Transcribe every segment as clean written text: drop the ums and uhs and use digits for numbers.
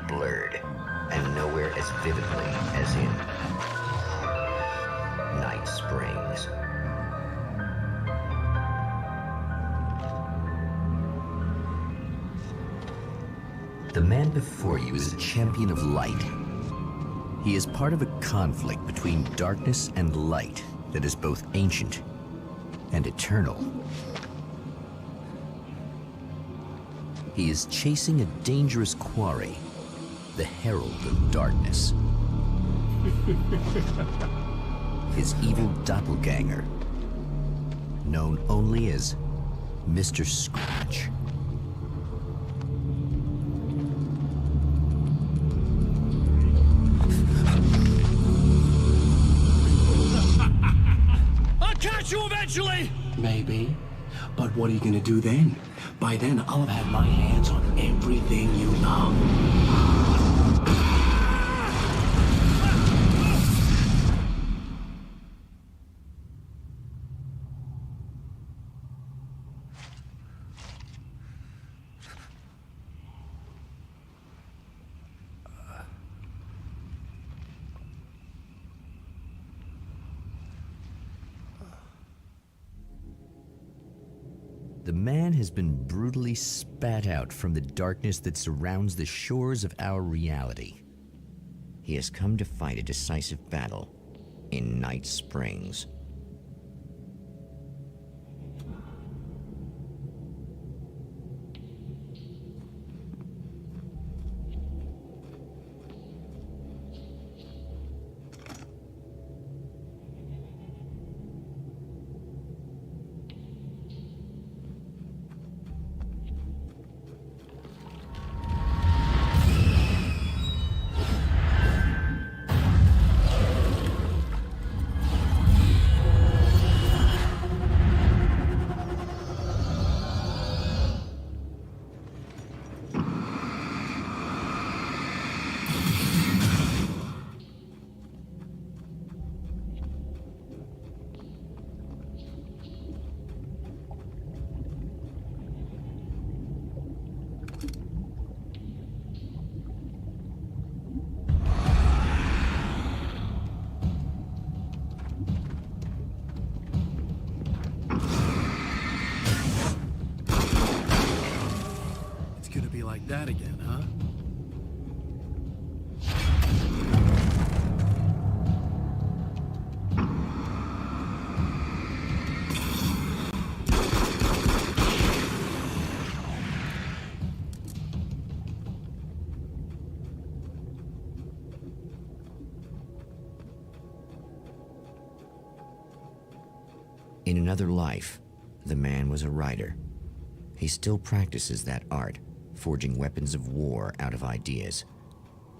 blurred, and nowhere as vividly as in Night Springs. The man before you is a champion of light. He is part of a conflict between darkness and light that is both ancient and eternal. He is chasing a dangerous quarry, the Herald of Darkness. His evil doppelganger, known only as Mr. Scratch. I'll catch you eventually! Maybe. But what are you gonna do then? By then, I'll have had my hands on everything you love. The man has been brutally spat out from the darkness that surrounds the shores of our reality. He has come to fight a decisive battle in Night Springs. Like that again, huh? In another life, the man was a writer. He still practices that art, forging weapons of war out of ideas.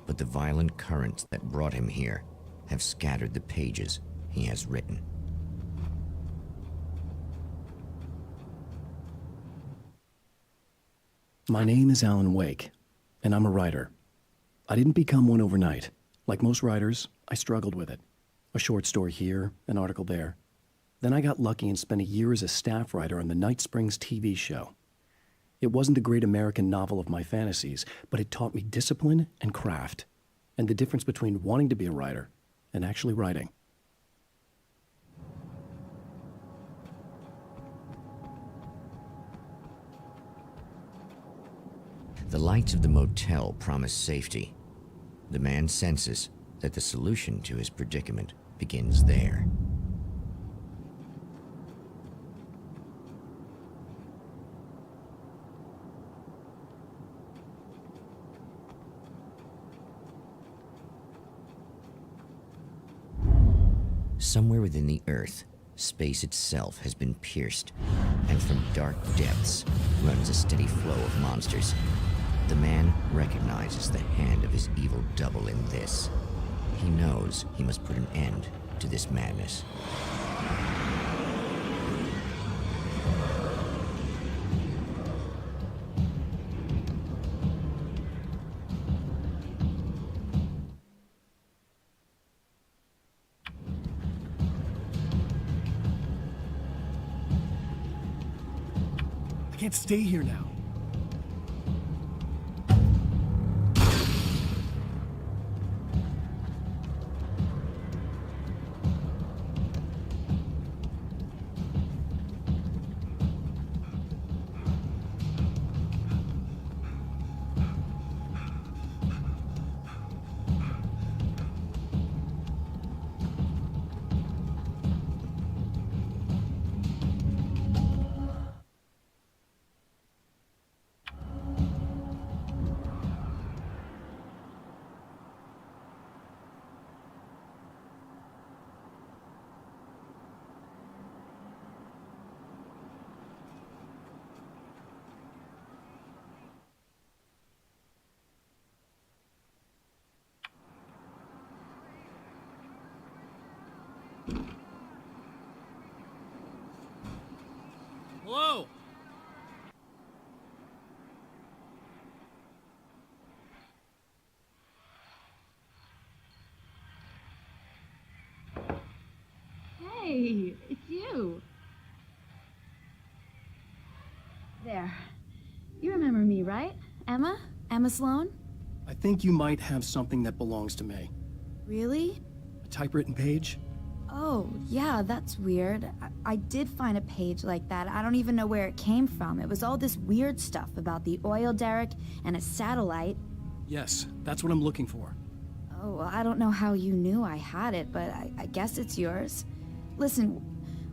But the violent currents that brought him here have scattered the pages he has written. My name is Alan Wake, and I'm a writer. I didn't become one overnight. Like most writers, I struggled with it. A short story here, an article there. Then I got lucky and spent a year as a staff writer on the Night Springs TV show. It wasn't the great American novel of my fantasies, but it taught me discipline and craft, and the difference between wanting to be a writer and actually writing. The lights of the motel promise safety. The man senses that the solution to his predicament begins there. Somewhere within the Earth, space itself has been pierced, and from dark depths runs a steady flow of monsters. The man recognizes the hand of his evil double in this. He knows he must put an end to this madness. I can't stay here now. Emma? Emma Sloan? I think you might have something that belongs to me. Really? A typewritten page? Oh, yeah, that's weird. I did find a page like that. I don't even know where it came from. It was all this weird stuff about the oil derrick and a satellite. Yes, that's what I'm looking for. Oh, well, I don't know how you knew I had it, but I guess it's yours. Listen,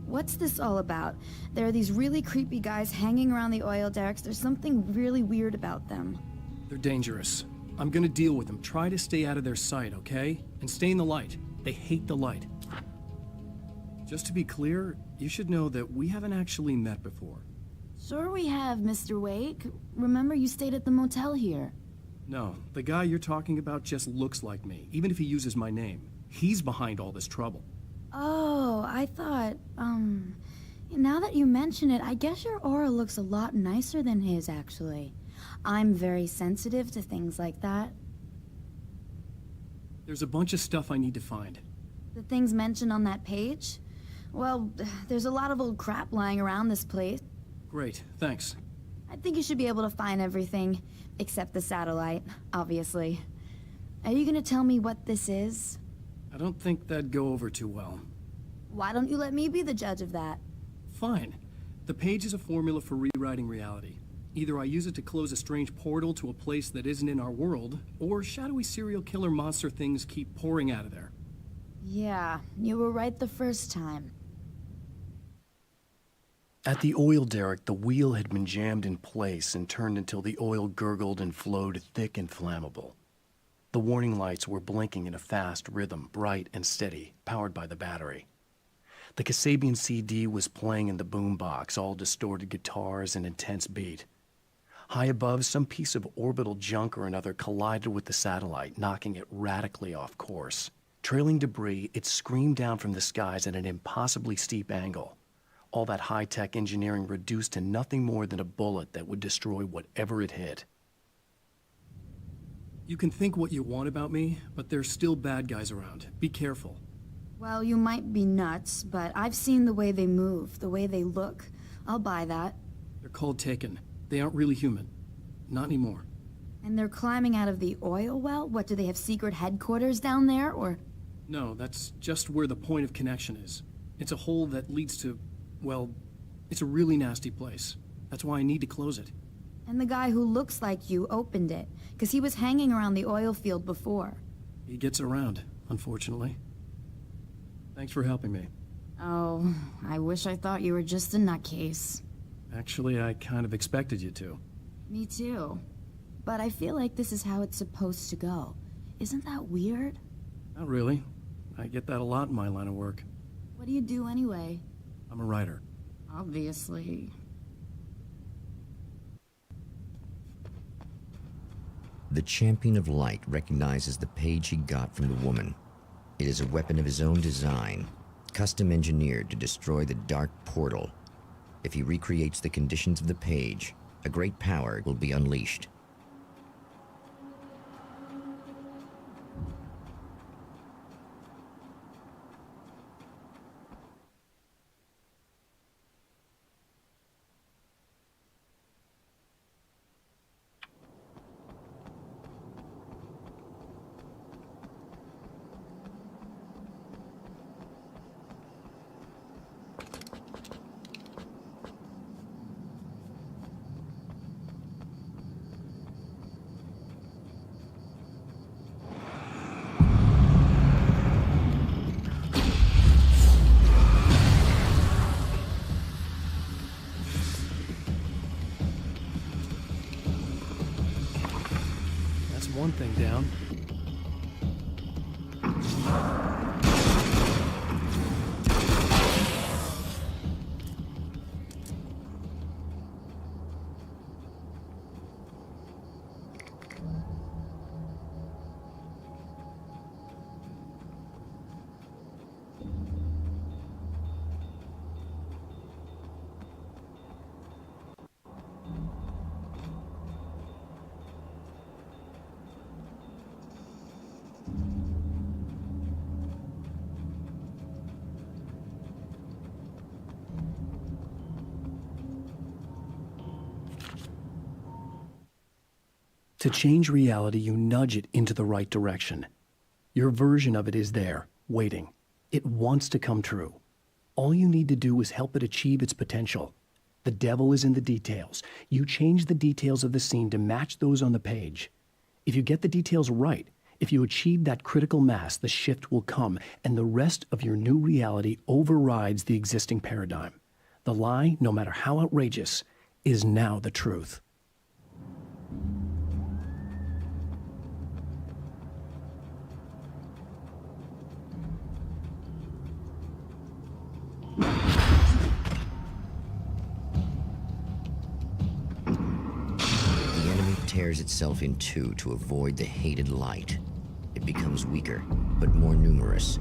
what's this all about? There are these really creepy guys hanging around the oil derricks. There's something really weird about them. They're dangerous. I'm gonna deal with them. Try to stay out of their sight, okay? And stay in the light. They hate the light. Just to be clear, you should know that we haven't actually met before. Sure we have, Mr. Wake. Remember you stayed at the motel here. No, the guy you're talking about just looks like me, even if he uses my name. He's behind all this trouble. Oh, I thought, now that you mention it, I guess your aura looks a lot nicer than his, actually. I'm very sensitive to things like that. There's a bunch of stuff I need to find. The things mentioned on that page? Well, there's a lot of old crap lying around this place. Great, thanks. I think you should be able to find everything, except the satellite, obviously. Are you gonna tell me what this is? I don't think that'd go over too well. Why don't you let me be the judge of that? Fine. The page is a formula for rewriting reality. Either I use it to close a strange portal to a place that isn't in our world, or shadowy serial killer monster things keep pouring out of there. Yeah, you were right the first time. At the oil derrick, the wheel had been jammed in place and turned until the oil gurgled and flowed thick and flammable. The warning lights were blinking in a fast rhythm, bright and steady, powered by the battery. The Kasabian CD was playing in the boombox, all distorted guitars and intense beat. High above, some piece of orbital junk or another collided with the satellite, knocking it radically off course. Trailing debris, it screamed down from the skies at an impossibly steep angle. All that high-tech engineering reduced to nothing more than a bullet that would destroy whatever it hit. You can think what you want about me, but there's still bad guys around. Be careful. Well, you might be nuts, but I've seen the way they move, the way they look. I'll buy that. They're called Taken. They aren't really human. Not anymore. And they're climbing out of the oil well? What, do they have secret headquarters down there, or...? No, that's just where the point of connection is. It's a hole that leads to, well, it's a really nasty place. That's why I need to close it. And the guy who looks like you opened it, because he was hanging around the oil field before. He gets around, unfortunately. Thanks for helping me. Oh, I wish I thought you were just a nutcase. Actually, I kind of expected you to. Me too. But I feel like this is how it's supposed to go. Isn't that weird? Not really. I get that a lot in my line of work. What do you do anyway? I'm a writer. Obviously. The Champion of Light recognizes the page he got from the woman. It is a weapon of his own design, custom engineered to destroy the dark portal. If he recreates the conditions of the page, a great power will be unleashed. One thing down. To change reality, you nudge it into the right direction. Your version of it is there, waiting. It wants to come true. All you need to do is help it achieve its potential. The devil is in the details. You change the details of the scene to match those on the page. If you get the details right, if you achieve that critical mass, the shift will come, and the rest of your new reality overrides the existing paradigm. The lie, no matter how outrageous, is now the truth. The enemy tears itself in two to avoid the hated light. It becomes weaker, but more numerous.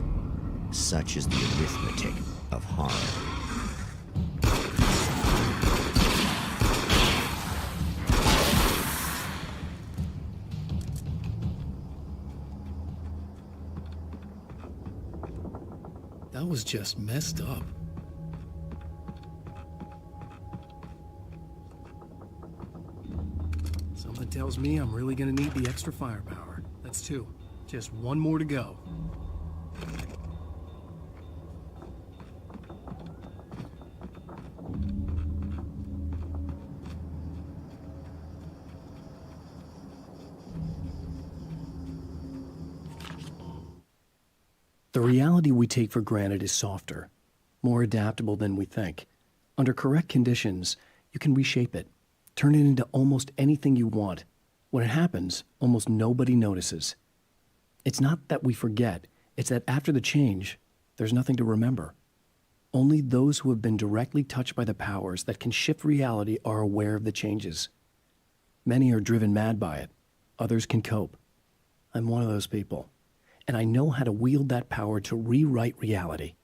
Such is the arithmetic of harm. That was just messed up. Something tells me I'm really gonna need the extra firepower. That's two. Just one more to go. The reality we take for granted is softer, more adaptable than we think. Under correct conditions, you can reshape it, turn it into almost anything you want. When it happens, almost nobody notices. It's not that we forget, it's that after the change, there's nothing to remember. Only those who have been directly touched by the powers that can shift reality are aware of the changes. Many are driven mad by it. Others can cope. I'm one of those people. And I know how to wield that power to rewrite reality.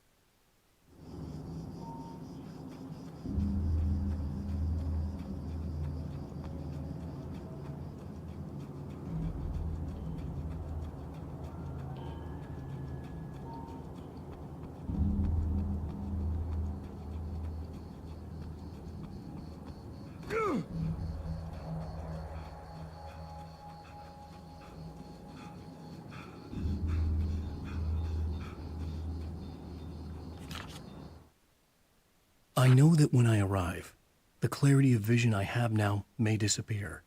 I know that when I arrive, the clarity of vision I have now may disappear.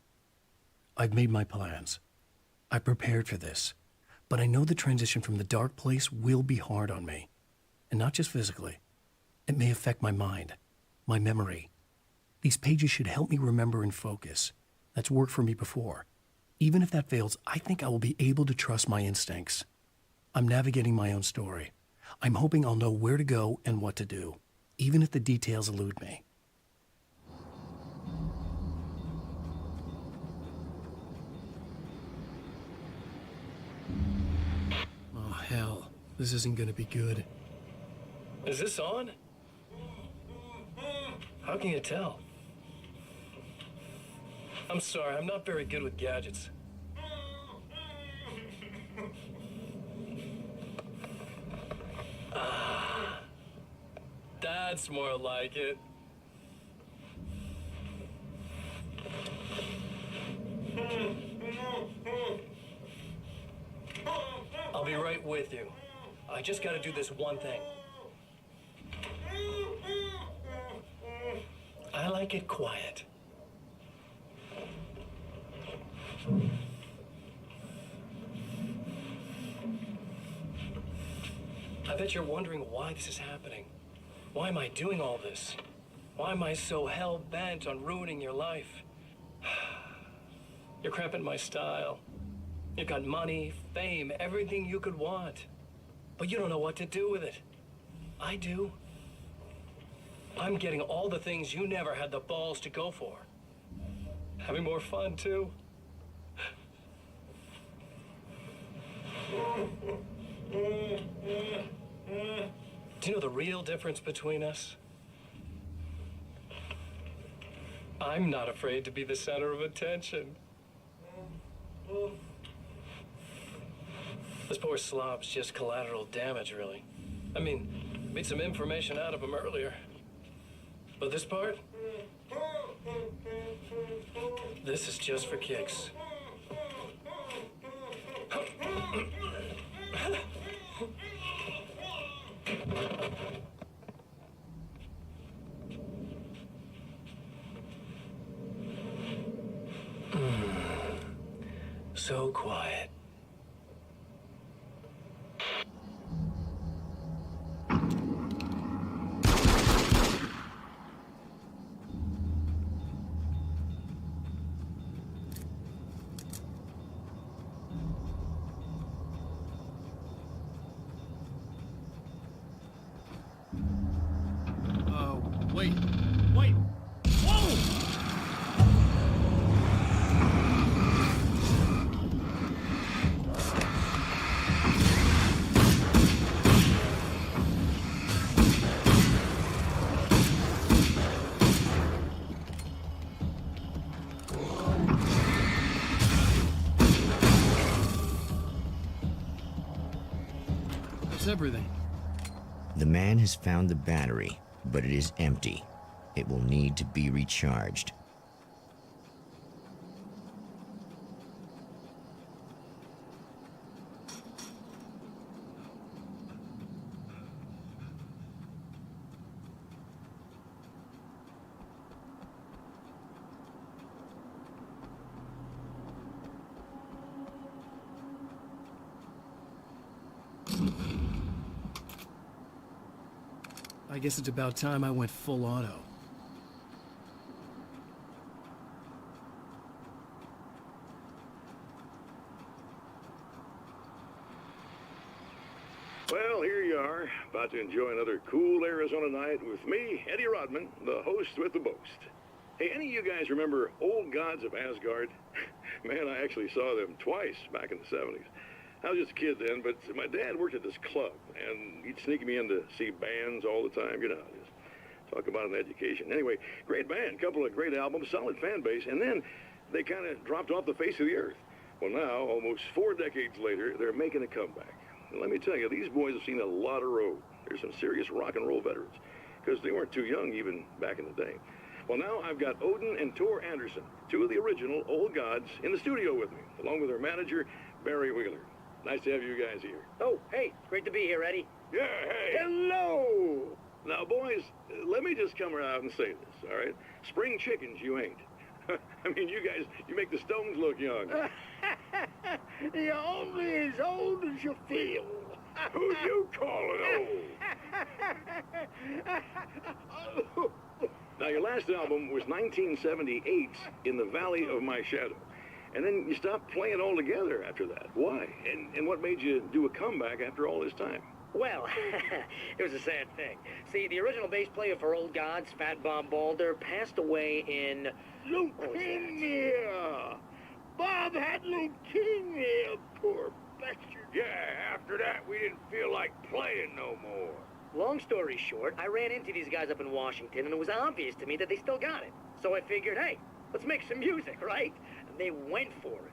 I've made my plans. I prepared for this, but I know the transition from the dark place will be hard on me, and not just physically. It may affect my mind, my memory. These pages should help me remember and focus. That's worked for me before. Even if that fails, I think I will be able to trust my instincts. I'm navigating my own story. I'm hoping I'll know where to go and what to do, even if the details elude me. Oh, hell. This isn't gonna be good. Is this on? How can you tell? I'm sorry, I'm not very good with gadgets. That's more like it. I'll be right with you. I just gotta do this one thing. I like it quiet. I bet you're wondering why this is happening. Why am I doing all this? Why am I so hell-bent on ruining your life? You're cramping my style. You've got money, fame, everything you could want. But you don't know what to do with it. I do. I'm getting all the things you never had the balls to go for. Having more fun, too. Do you know the real difference between us? I'm not afraid to be the center of attention. This poor slob's just collateral damage, really. I mean, made some information out of him earlier. But this part? This is just for kicks. So quiet. Wait. Wait! Whoa! That's everything. The man has found the battery, but it is empty. It will need to be recharged. I guess it's about time I went full auto. Well, here you are, about to enjoy another cool Arizona night with me, Eddie Rodman, the host with the boast. Hey, any of you guys remember Old Gods of Asgard? Man, I actually saw them twice back in the 70s. I was just a kid then, but my dad worked at this club, and he'd sneak me in to see bands all the time, you know, just talk about an education. Anyway, great band, couple of great albums, solid fan base, and then they kind of dropped off the face of the earth. Well, now, almost 4 decades later, they're making a comeback. And let me tell you, these boys have seen a lot of road. They're some serious rock and roll veterans, because they weren't too young even back in the day. Well, now I've got Odin and Tor Anderson, 2 of the original Old Gods, in the studio with me, along with their manager, Barry Wheeler. Nice to have you guys here. Oh, hey, great to be here, Eddie. Yeah, hey. Hello! Now, boys, let me just come out and say this, all right? Spring chickens, you ain't. I mean, you guys, you make the Stones look young. You're only as old as you feel. Who you calling old? Now, your last album was 1978's In the Valley of My Shadow. And then you stopped playing altogether after that. Why? And what made you do a comeback after all this time? Well, it was a sad thing. See, the original bass player for Old Gods, Fat Bob Balder, passed away in... Leukemia! Bob had leukemia, poor bastard. Yeah, after that, we didn't feel like playing no more. Long story short, I ran into these guys up in Washington, and it was obvious to me that they still got it. So I figured, hey, let's make some music, right? And they went for it.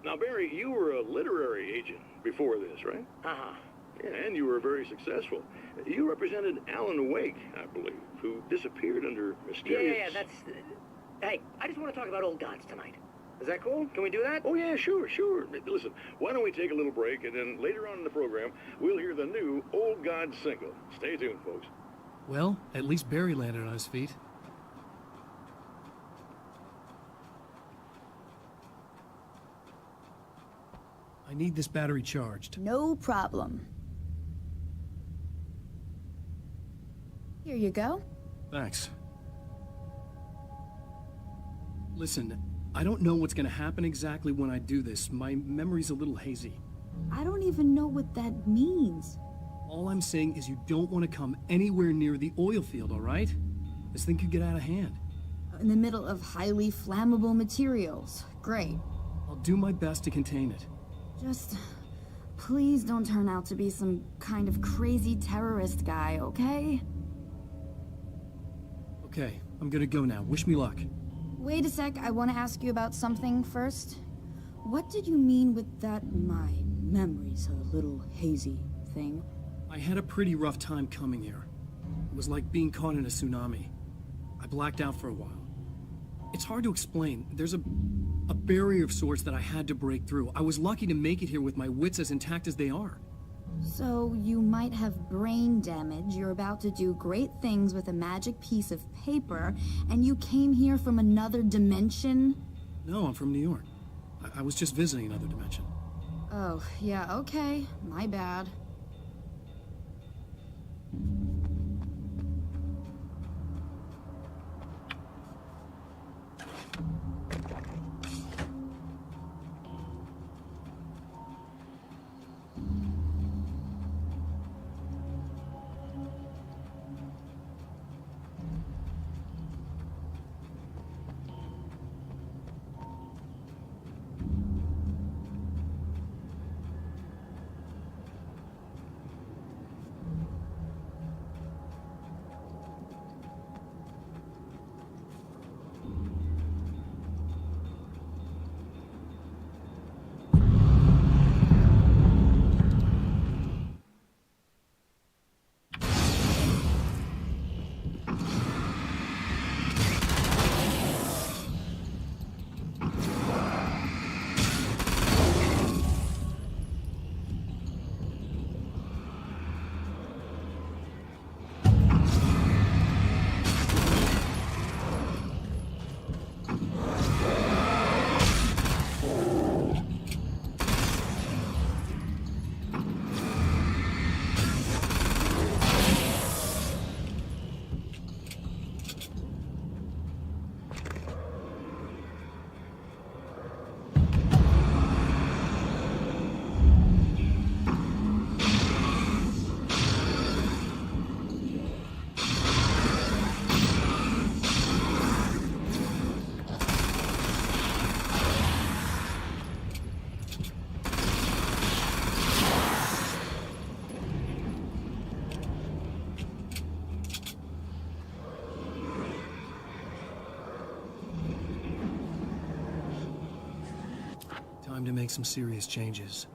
Now, Barry, you were a literary agent before this, right? Uh-huh. Yeah, and you were very successful. You represented Alan Wake, I believe, who disappeared under mysterious... Yeah, that's... Hey, I just want to talk about Old Gods tonight. Is that cool? Can we do that? Oh, yeah, sure. Listen, why don't we take a little break, and then later on in the program, we'll hear the new Old Gods single. Stay tuned, folks. Well, at least Barry landed on his feet. I need this battery charged. No problem. Here you go. Thanks. Listen, I don't know what's gonna happen exactly when I do this. My memory's a little hazy. I don't even know what that means. All I'm saying is you don't want to come anywhere near the oil field, all right? This thing could get out of hand. In the middle of highly flammable materials. Great. I'll do my best to contain it. Just... please don't turn out to be some kind of crazy terrorist guy, okay? Okay, I'm gonna go now. Wish me luck. Wait a sec, I want to ask you about something first. What did you mean with that my memory's a little hazy thing? I had a pretty rough time coming here. It was like being caught in a tsunami. I blacked out for a while. It's hard to explain. There's a barrier of sorts that I had to break through. I was lucky to make it here with my wits as intact as they are. So you might have brain damage, you're about to do great things with a magic piece of paper, and you came here from another dimension? No, I'm from New York. I was just visiting another dimension. Oh, yeah, okay. My bad. Time to make some serious changes.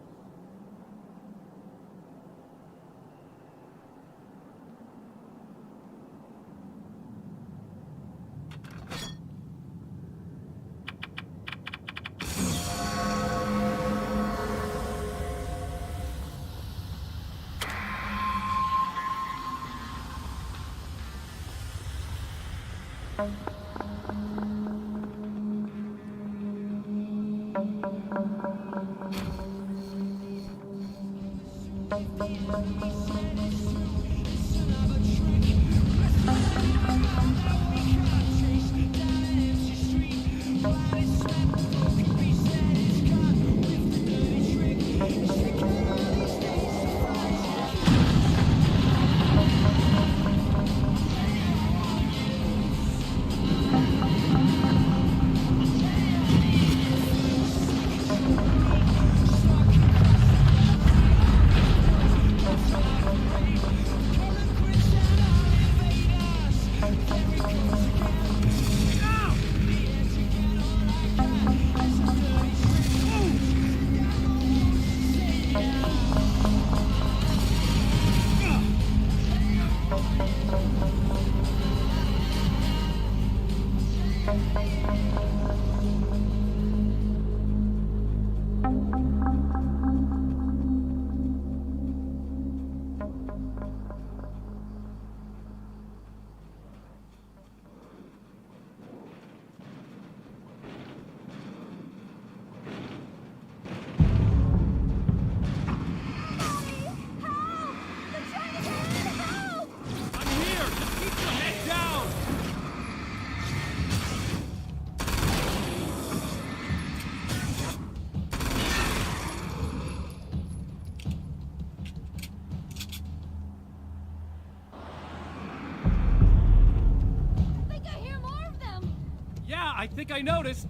I think I noticed.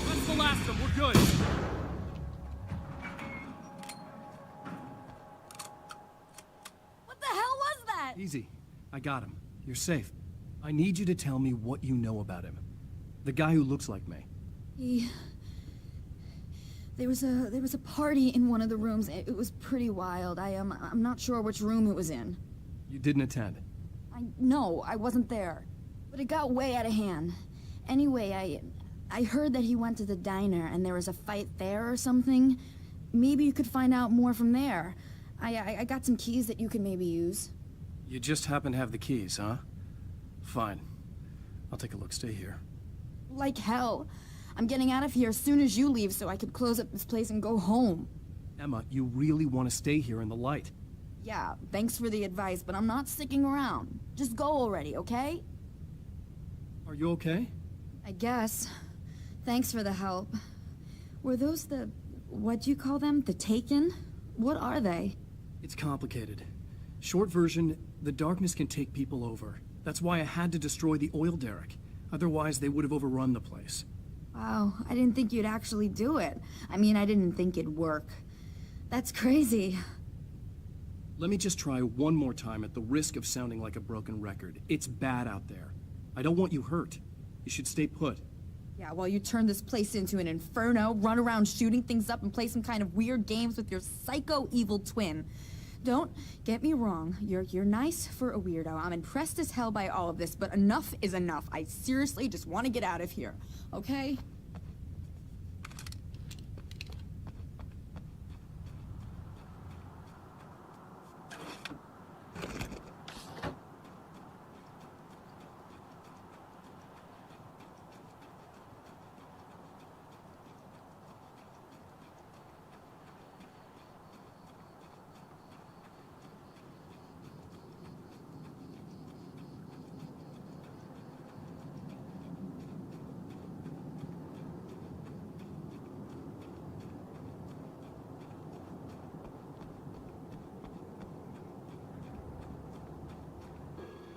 That's the last of them. We're good. I got him. You're safe. I need you to tell me what you know about him. The guy who looks like me. There was a party in one of the rooms. It was pretty wild. I'm not sure which room it was in. You didn't attend? No, I wasn't there. But it got way out of hand. Anyway, I heard that he went to the diner and there was a fight there or something. Maybe you could find out more from there. I got some keys that you could maybe use. You just happen to have the keys, huh? Fine. I'll take a look. Stay here. Like hell. I'm getting out of here as soon as you leave so I could close up this place and go home. Emma, you really want to stay here in the light? Yeah, thanks for the advice, but I'm not sticking around. Just go already, okay? Are you okay? I guess. Thanks for the help. Were those what'd you call them? The Taken? What are they? It's complicated. Short version, the darkness can take people over. That's why I had to destroy the oil derrick. Otherwise, they would have overrun the place. Wow, I didn't think you'd actually do it. I mean, I didn't think it'd work. That's crazy. Let me just try one more time at the risk of sounding like a broken record. It's bad out there. I don't want you hurt. You should stay put. Yeah, while you turn this place into an inferno, run around shooting things up and play some kind of weird games with your psycho evil twin. Don't get me wrong, you're nice for a weirdo. I'm impressed as hell by all of this, but enough is enough. I seriously just want to get out of here, okay?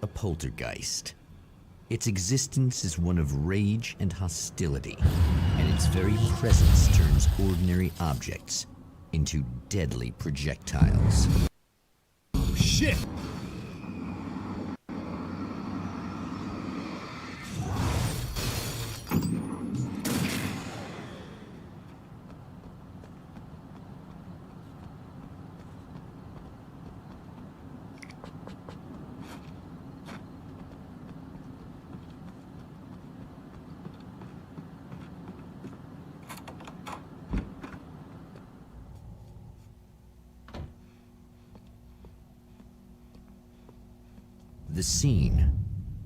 A poltergeist. Its existence is one of rage and hostility, and its very presence turns ordinary objects into deadly projectiles. Oh, shit! The scene.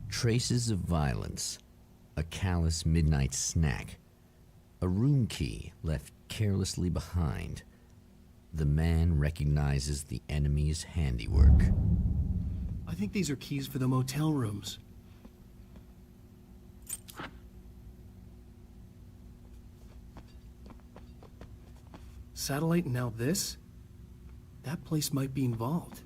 Traces of violence. A callous midnight snack. A room key left carelessly behind. The man recognizes the enemy's handiwork. I think these are keys for the motel rooms. Satellite and now this? That place might be involved.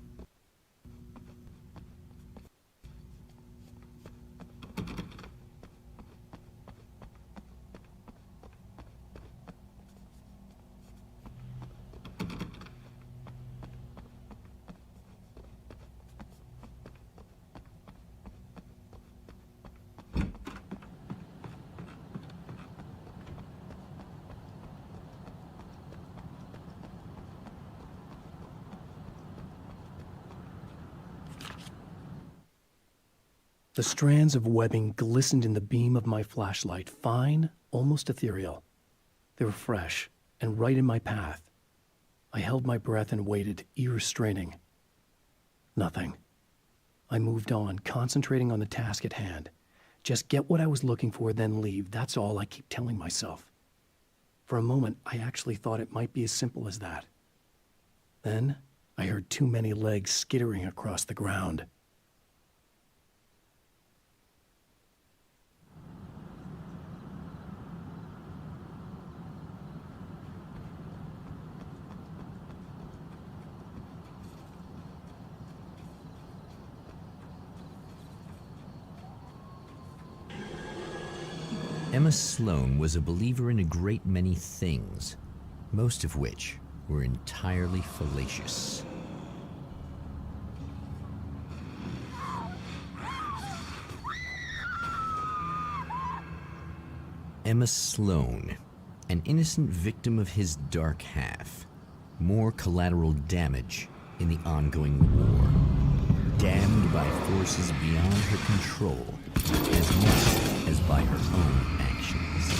The strands of webbing glistened in the beam of my flashlight, fine, almost ethereal. They were fresh and right in my path. I held my breath and waited, ears straining. Nothing. I moved on, concentrating on the task at hand. Just get what I was looking for, then leave. That's all I keep telling myself. For a moment, I actually thought it might be as simple as that. Then, I heard too many legs skittering across the ground. Emma Sloan was a believer in a great many things, most of which were entirely fallacious. Emma Sloan, an innocent victim of his dark half. More collateral damage in the ongoing war. Damned by forces beyond her control, as much as by her own actions.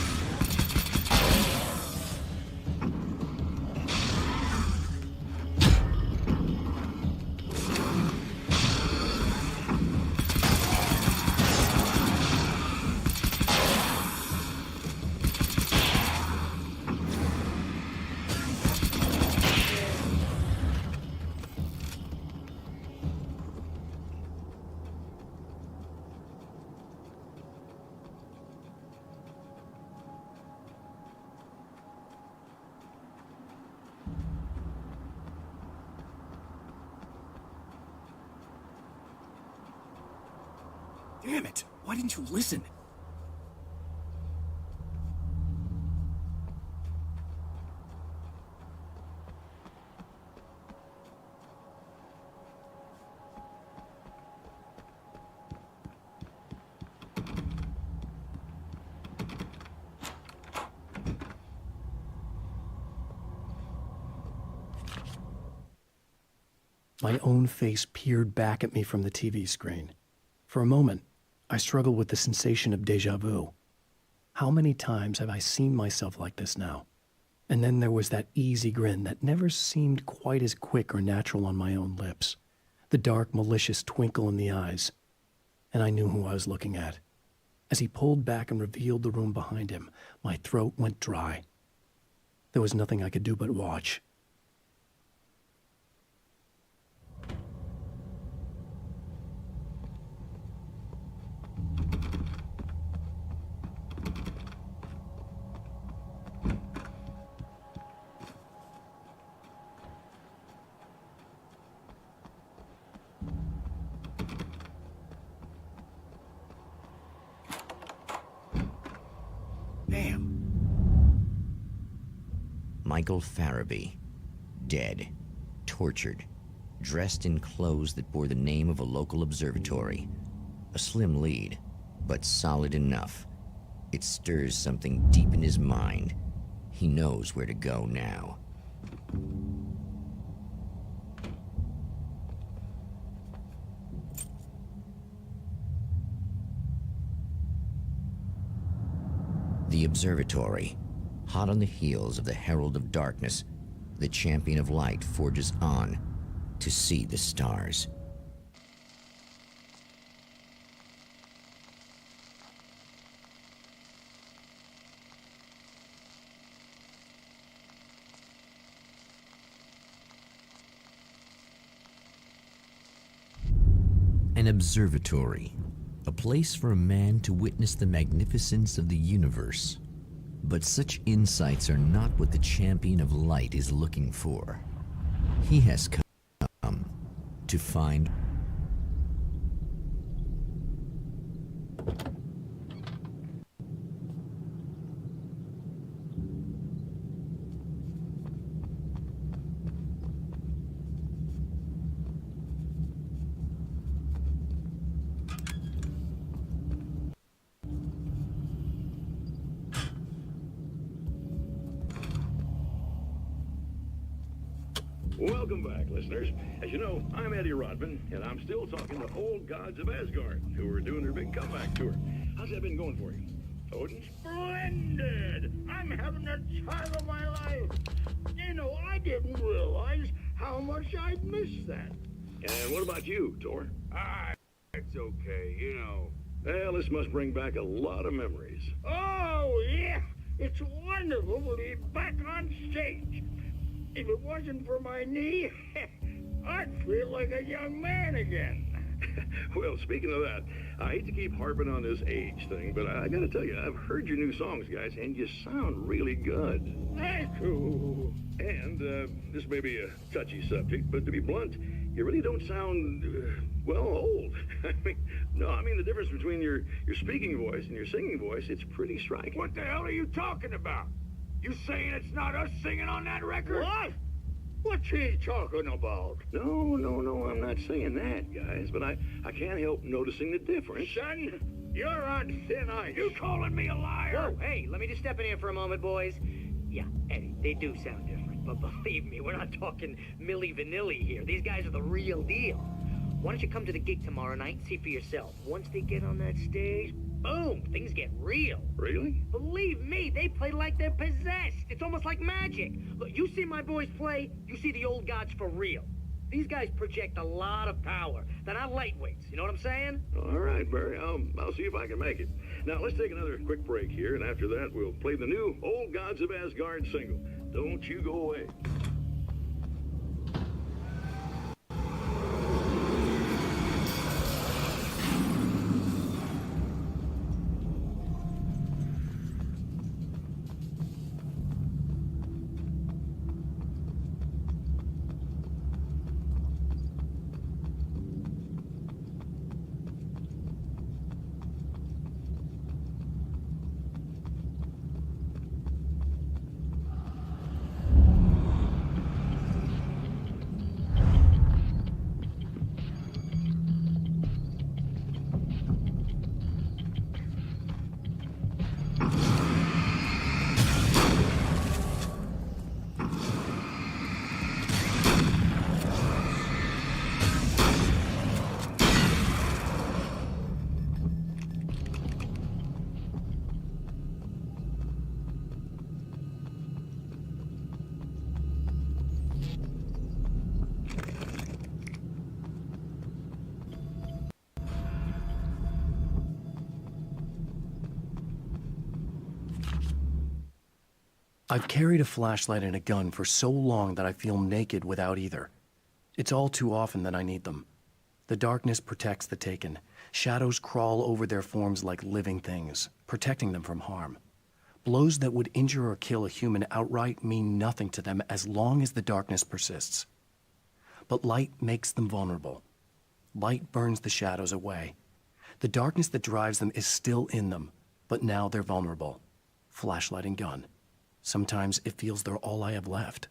Damn it! Why didn't you listen? My own face peered back at me from the TV screen. For a moment, I struggled with the sensation of déjà vu. How many times have I seen myself like this now? And then there was that easy grin that never seemed quite as quick or natural on my own lips. The dark, malicious twinkle in the eyes. And I knew who I was looking at. As he pulled back and revealed the room behind him, my throat went dry. There was nothing I could do but watch. Michael Farabee, dead, tortured, dressed in clothes that bore the name of a local observatory. A slim lead, but solid enough. It stirs something deep in his mind. He knows where to go now. The observatory. Hot on the heels of the Herald of Darkness, the Champion of Light forges on to see the stars. An observatory, a place for a man to witness the magnificence of the universe. But such insights are not what the Champion of Light is looking for. He has come to find Welcome back, listeners. As you know, I'm Eddie Rodman, and I'm still talking to old gods of Asgard, who are doing their big comeback tour. How's that been going for you? Odin? Splendid! I'm having the time of my life. You know, I didn't realize how much I'd missed that. And what about you, Thor? It's okay, you know. Well, this must bring back a lot of memories. Oh, yeah. It's wonderful to be back on stage. If it wasn't for my knee, I'd feel like a young man again. Well, speaking of that, I hate to keep harping on this age thing, but I gotta tell you, I've heard your new songs, guys, and you sound really good. Thank you. And this may be a touchy subject, but to be blunt, you really don't sound, well, old. I mean the difference between your speaking voice and your singing voice, it's pretty striking. What the hell are you talking about? You saying it's not us singing on that record? What? What's he talking about? No, I'm not saying that, guys, but I can't help noticing the difference. Son, You're on thin ice. You calling me a liar? Whoa, hey, let me just step in here for a moment, boys. Yeah, Eddie, they do sound different, but believe me, we're not talking Milli Vanilli here. These guys are the real deal. Why don't you come to the gig tomorrow night and see for yourself? Once they get on that stage, boom, things get real. Really? Believe me, they play like they're possessed. It's almost like magic. Look, you see my boys play, you see the old gods for real. These guys project a lot of power. They're not lightweights, you know what I'm saying? All right, Barry, I'll see if I can make it. Now, let's take another quick break here, and after that, we'll play the new Old Gods of Asgard single. Don't you go away. I've carried a flashlight and a gun for so long that I feel naked without either. It's all too often that I need them. The darkness protects the taken. Shadows crawl over their forms like living things, protecting them from harm. Blows that would injure or kill a human outright mean nothing to them as long as the darkness persists. But light makes them vulnerable. Light burns the shadows away. The darkness that drives them is still in them, but now they're vulnerable. Flashlight and gun. Sometimes it feels they're all I have left.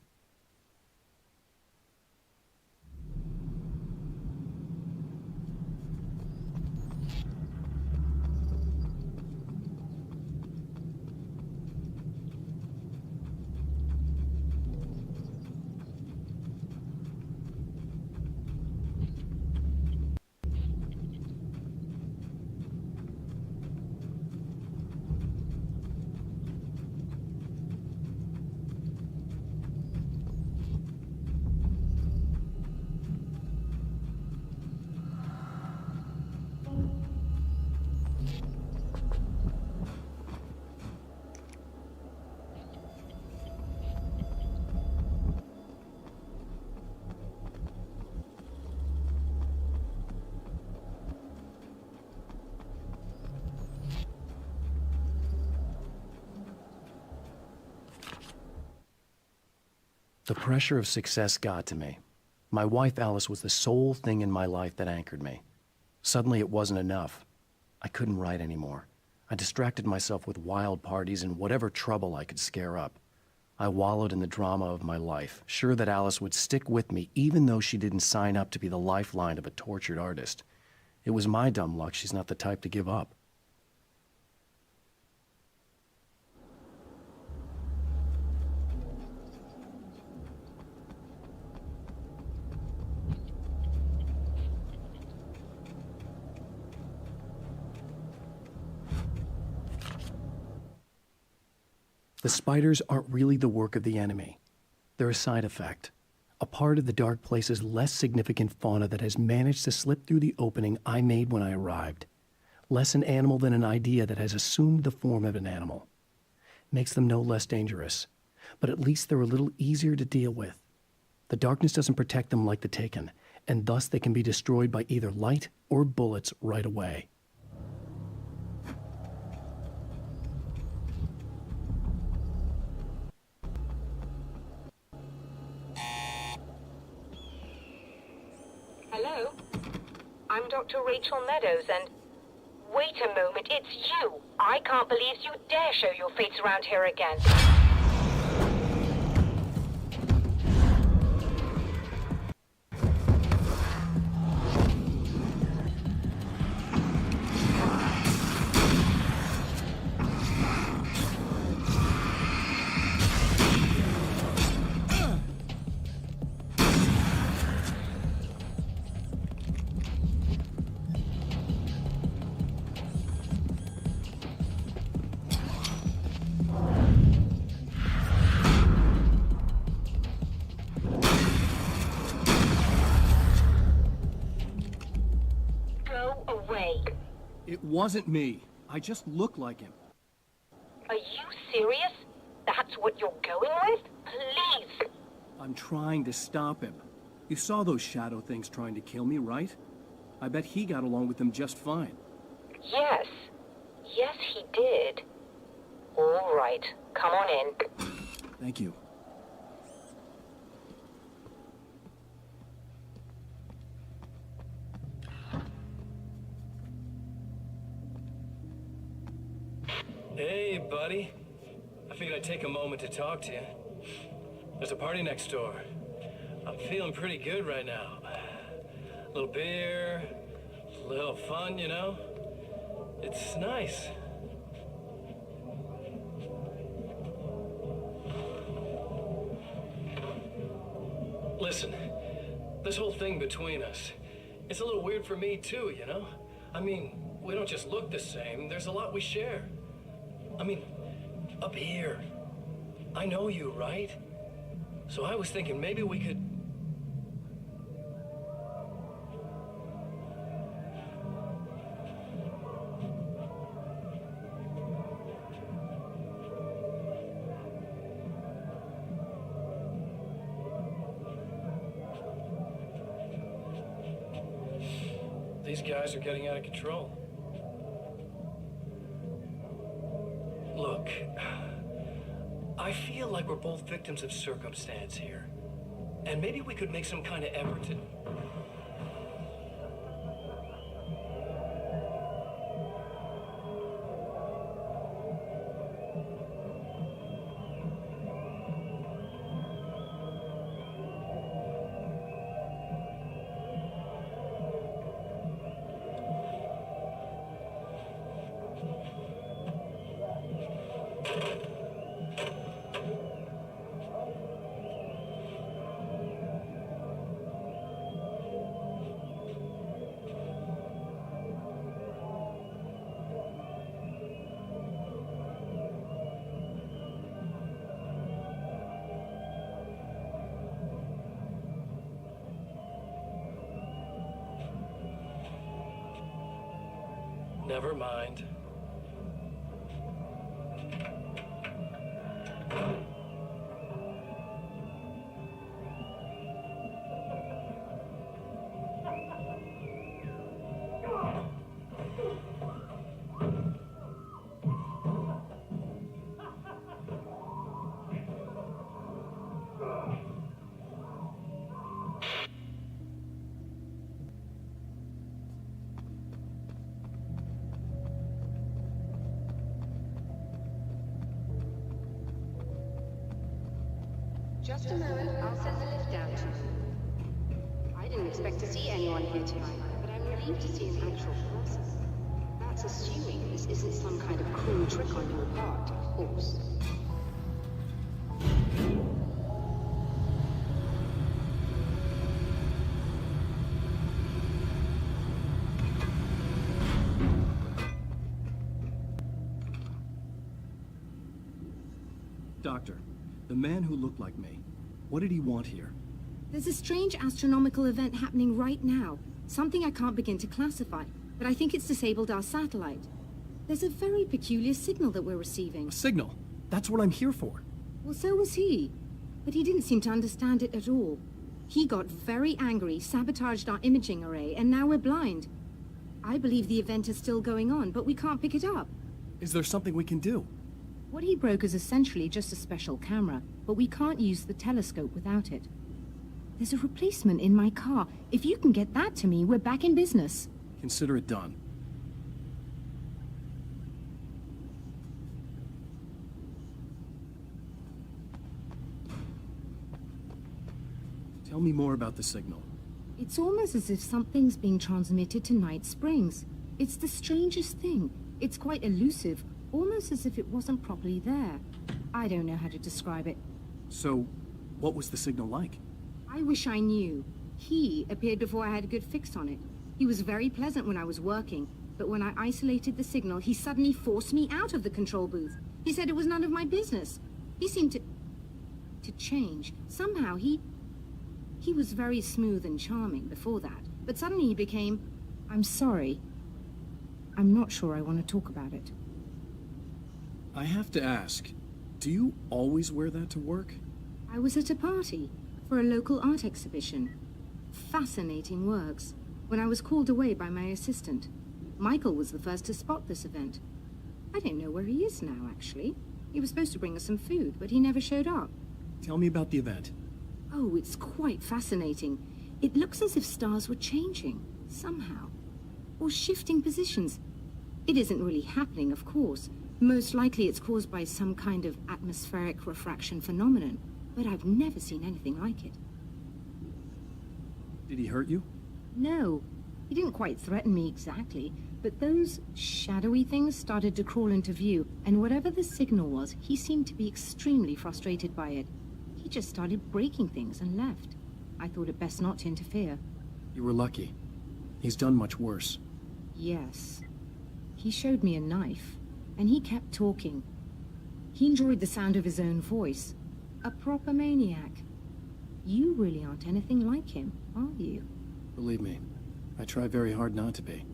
The pressure of success got to me. My wife Alice was the sole thing in my life that anchored me. Suddenly it wasn't enough. I couldn't write anymore. I distracted myself with wild parties and whatever trouble I could scare up. I wallowed in the drama of my life, sure that Alice would stick with me even though she didn't sign up to be the lifeline of a tortured artist. It was my dumb luck she's not the type to give up. The spiders aren't really the work of the enemy. They're a side effect, a part of the dark place's less significant fauna that has managed to slip through the opening I made when I arrived. Less an animal than an idea that has assumed the form of an animal. Makes them no less dangerous, but at least they're a little easier to deal with. The darkness doesn't protect them like the Taken, and thus they can be destroyed by either light or bullets right away. Hello? I'm Dr. Rachel Meadows, and... Wait a moment, it's you! I can't believe you dare show your face around here again. wasn't me. I just look like him. Are you serious? That's what you're going with? Please! I'm trying to stop him. You saw those shadow things trying to kill me, right? I bet he got along with them just fine. Yes. Yes, he did. All right. Come on in. Thank you. Hey, buddy. I figured I'd take a moment to talk to you. There's a party next door. I'm feeling pretty good right now. A little beer, a little fun, you know? It's nice. Listen, this whole thing between us, it's a little weird for me too, you know? I mean, we don't just look the same, there's a lot we share. I mean, up here, I know you, right? So I was thinking maybe we could... These guys are getting out of control. Look, I feel like we're both victims of circumstance here. And maybe we could make some kind of effort to... Never mind. Just a moment, I'll send the lift down to you. I didn't expect to see anyone here tonight, but I'm relieved to see an actual person. That's assuming this isn't some kind of cruel trick on your part, of course. Doctor, the man who looked like me, what did he want here? There's a strange astronomical event happening right now. Something I can't begin to classify, but I think it's disabled our satellite. There's a very peculiar signal that we're receiving. A signal? That's what I'm here for. Well, so was he. But he didn't seem to understand it at all. He got very angry, sabotaged our imaging array, and now we're blind. I believe the event is still going on, but we can't pick it up. Is there something we can do? What he broke is essentially just a special camera, but we can't use the telescope without it. There's a replacement in my car. If you can get that to me, we're back in business. Consider it done. Tell me more about the signal. It's almost as if something's being transmitted to Night Springs. It's the strangest thing. It's quite elusive, almost as if it wasn't properly there. I don't know how to describe it. So, what was the signal like? I wish I knew. He appeared before I had a good fix on it. He was very pleasant when I was working, but when I isolated the signal, he suddenly forced me out of the control booth. He said it was none of my business. He seemed to change. Somehow he was very smooth and charming before that, but suddenly he became, I'm sorry. I'm not sure I want to talk about it. I have to ask, do you always wear that to work? I was at a party for a local art exhibition. Fascinating works. When I was called away by my assistant. Michael was the first to spot this event. I don't know where he is now, actually. He was supposed to bring us some food, but he never showed up. Tell me about the event. Oh, it's quite fascinating. It looks as if stars were changing, somehow. Or shifting positions. It isn't really happening, of course. Most likely it's caused by some kind of atmospheric refraction phenomenon. But I've never seen anything like it. Did he hurt you? No. He didn't quite threaten me exactly, but those shadowy things started to crawl into view, and whatever the signal was, he seemed to be extremely frustrated by it. He just started breaking things and left. I thought it best not to interfere. You were lucky. He's done much worse. Yes. He showed me a knife, and he kept talking. He enjoyed the sound of his own voice. A proper maniac. You really aren't anything like him, are you? Believe me, I try very hard not to be.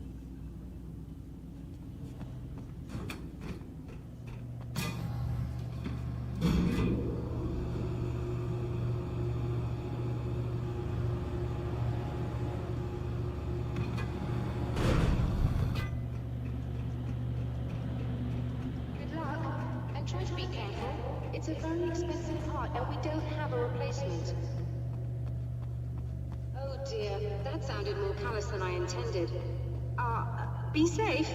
Good luck, and try to be careful. It's a very expensive part, and we don't have a replacement. Oh dear, that sounded more callous than I intended. Be safe.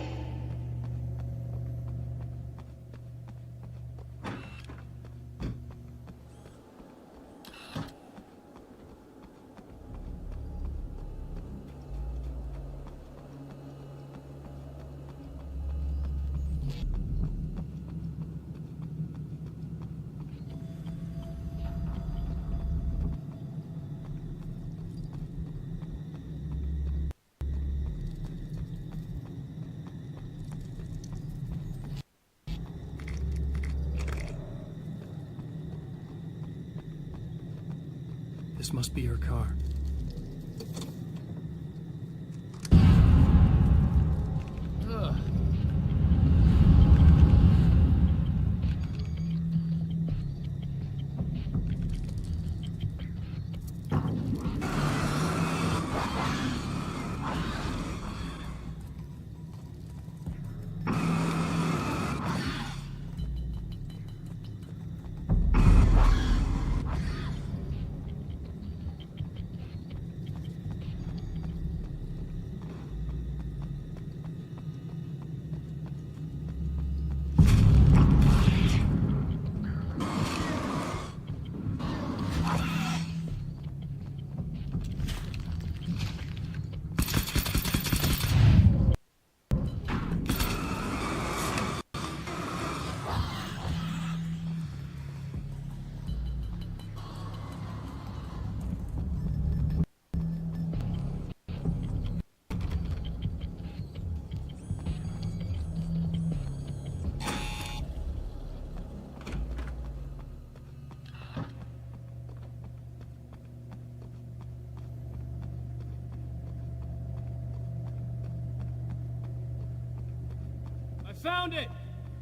This must be her car. Found it!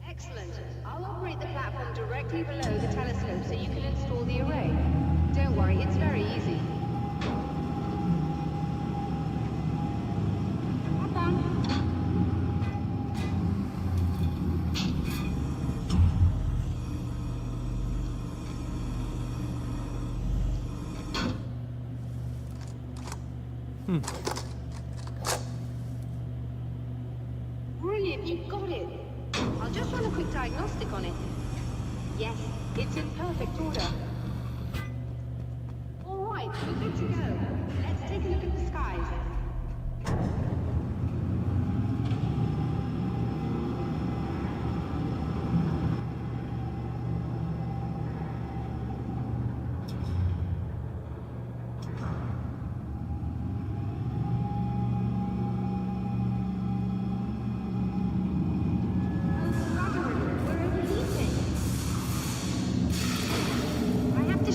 Excellent. I'll operate the platform directly below the telescope so you can install the array. Don't worry, it's very easy. Hop on. Brilliant, you got it. I'll just run a quick diagnostic on it. Yes, it's in perfect order. All right, we're good to go. Let's take a look at the skies.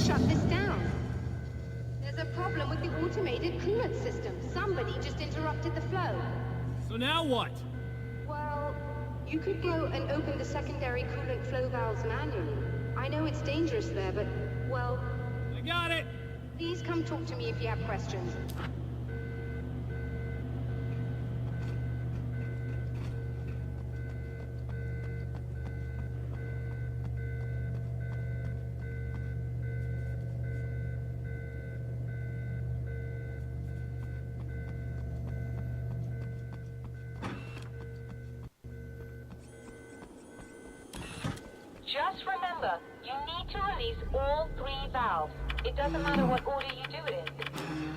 Shut this down. There's a problem with the automated coolant system. Somebody just interrupted the flow. So now what? Well, you could go and open the secondary coolant flow valves manually. I know it's dangerous there, but, well... I got it! Please come talk to me if you have questions. Just remember, you need to release all 3 valves. It doesn't matter what order you do it in.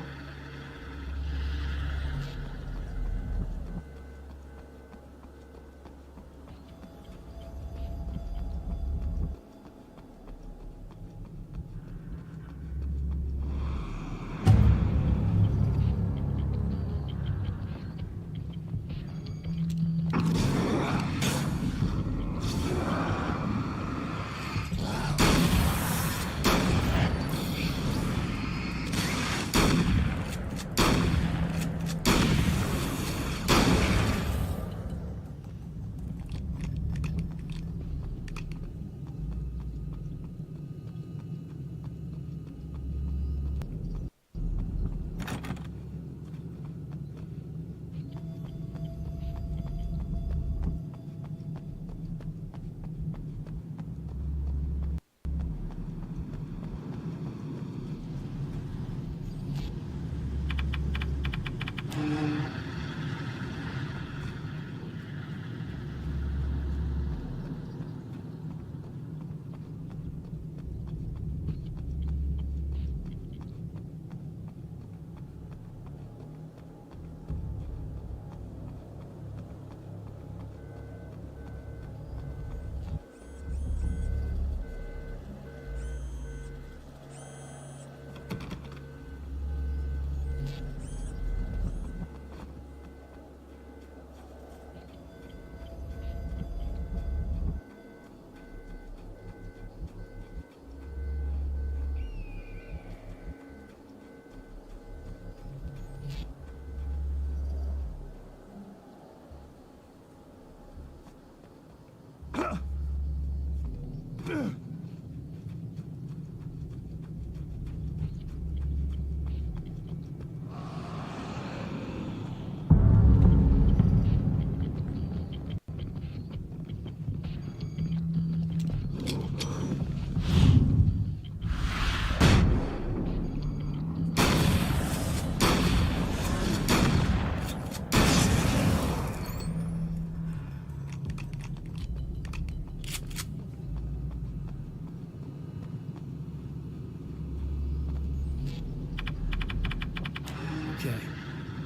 Okay,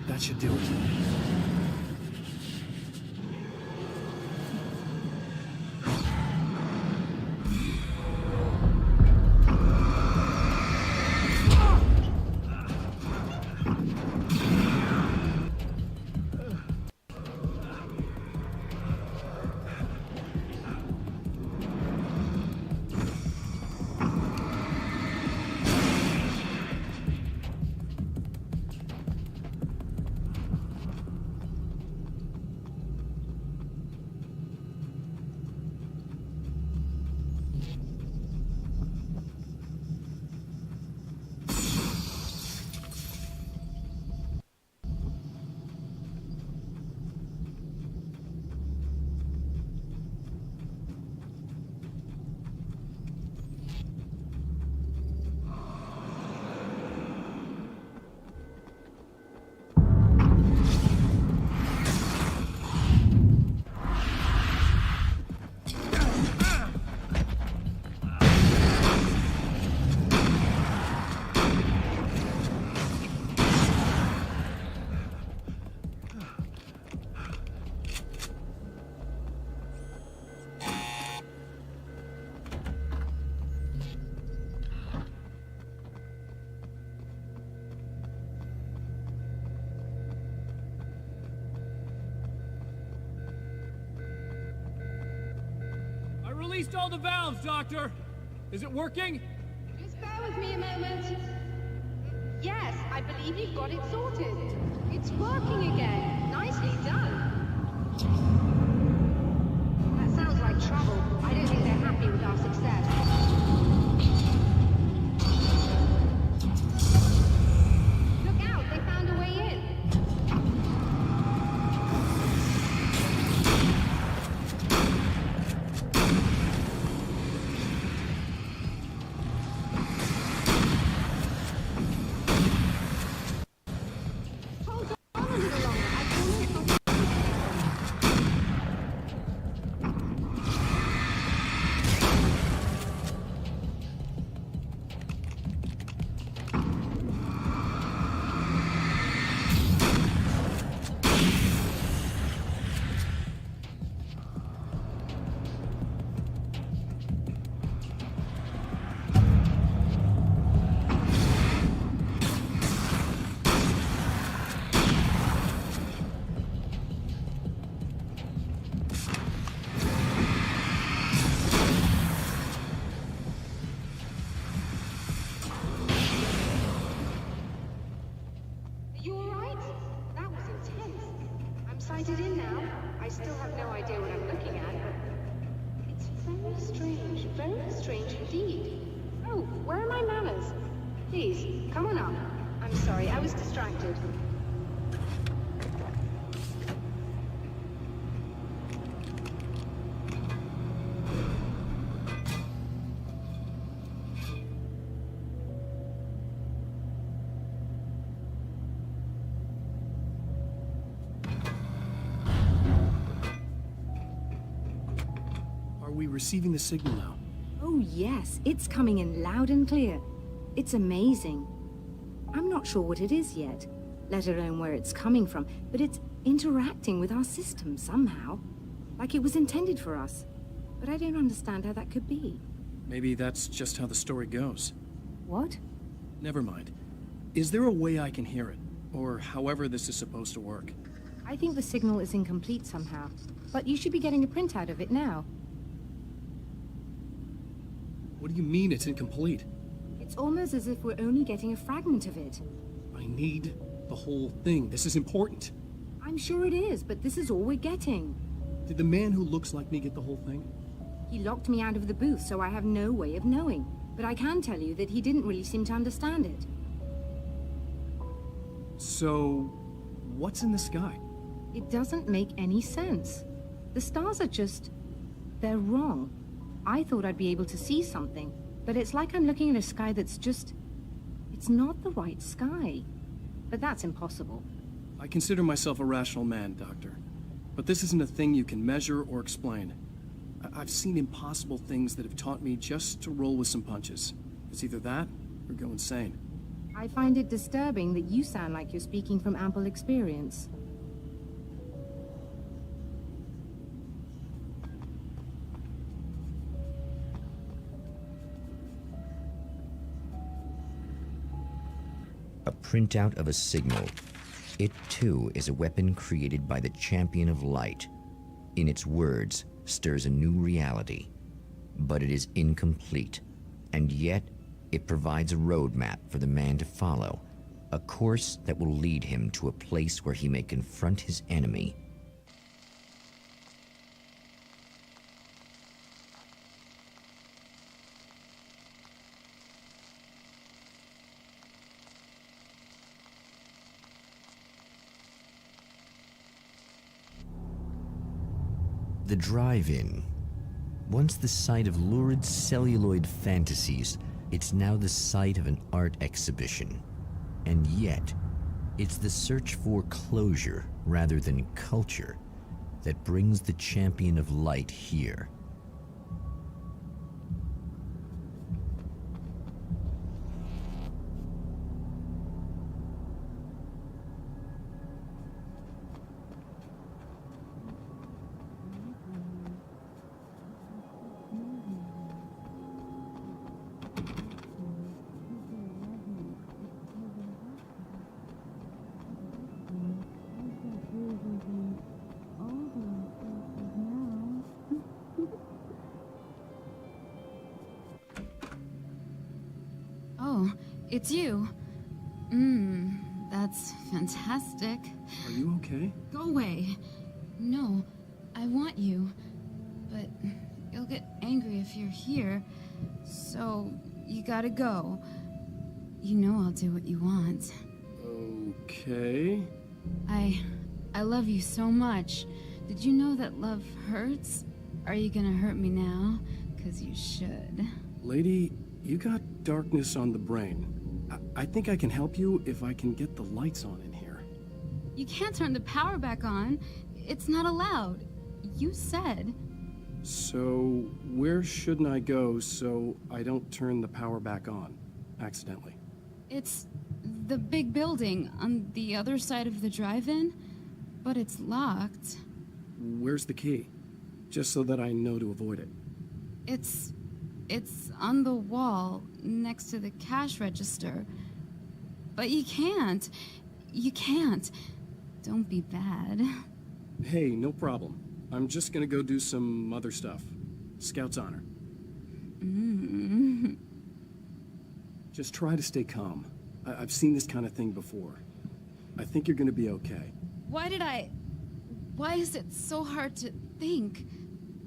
that should do it. Released all the valves, Doctor! Is it working? Just bear with me a moment. Yes, I believe you've got it sorted. It's working again. Nicely done. Very strange indeed. Oh, where are my manners? Please, come on up. I'm sorry, I was distracted. Are we receiving the signal now? Oh yes, it's coming in loud and clear. It's amazing. I'm not sure what it is yet, let alone where it's coming from, but it's interacting with our system somehow. Like it was intended for us. But I don't understand how that could be. Maybe that's just how the story goes. What? Never mind. Is there a way I can hear it? Or however this is supposed to work? I think the signal is incomplete somehow, but you should be getting a printout of it now. What do you mean it's incomplete? It's almost as if we're only getting a fragment of it. I need the whole thing. This is important. I'm sure it is, but this is all we're getting. Did the man who looks like me get the whole thing? He locked me out of the booth, so I have no way of knowing. But I can tell you that he didn't really seem to understand it. So, what's in the sky? It doesn't make any sense. The stars are just... they're wrong. I thought I'd be able to see something, but it's like I'm looking at a sky that's just... it's not the right sky. But that's impossible. I consider myself a rational man, Doctor. But this isn't a thing you can measure or explain. I've seen impossible things that have taught me just to roll with some punches. It's either that, or go insane. I find it disturbing that you sound like you're speaking from ample experience. A printout of a signal. It too is a weapon created by the Champion of Light. In its words, stirs a new reality. But it is incomplete, and yet it provides a roadmap for the man to follow, a course that will lead him to a place where he may confront his enemy. The drive-in. Once the site of lurid celluloid fantasies, it's now the site of an art exhibition. And yet, it's the search for closure rather than culture that brings the Champion of Light here. Oh, it's you. That's fantastic. Are you okay? Go away. No, I want you. But you'll get angry if you're here. So, you gotta go. You know I'll do what you want. Okay. I love you so much. Did you know that love hurts? Are you gonna hurt me now? 'Cause you should. Lady, you got darkness on the brain. I think I can help you if I can get the lights on in here. You can't turn the power back on. It's not allowed. You said. So, where shouldn't I go so I don't turn the power back on accidentally? It's the big building on the other side of the drive-in, but it's locked. Where's the key? Just so that I know to avoid it. It's on the wall next to the cash register. But you can't. You can't. Don't be bad. Hey, no problem. I'm just gonna go do some other stuff. Scout's honor. Just try to stay calm. I've seen this kind of thing before. I think you're gonna be okay. Why is it so hard to think?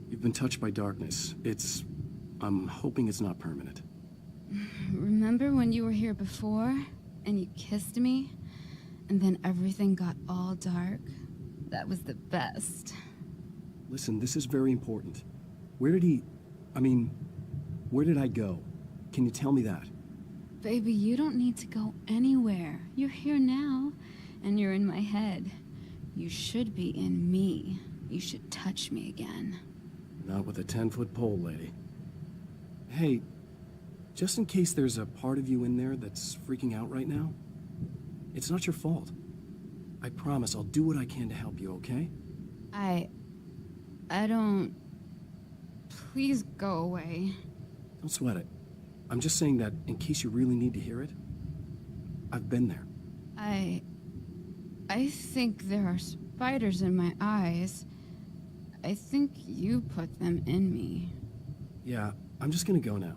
You've been touched by darkness. It's I'm hoping it's not permanent. Remember when you were here before, and you kissed me? And then everything got all dark? That was the best. Listen, this is very important. Where did I go? Can you tell me that? Baby, you don't need to go anywhere. You're here now, and you're in my head. You should be in me. You should touch me again. Not with a 10-foot pole, lady. Hey, just in case there's a part of you in there that's freaking out right now, it's not your fault. I promise I'll do what I can to help you, okay? I don't... Please go away. Don't sweat it. I'm just saying that in case you really need to hear it, I've been there. I think there are spiders in my eyes. I think you put them in me. Yeah, I'm just gonna go now.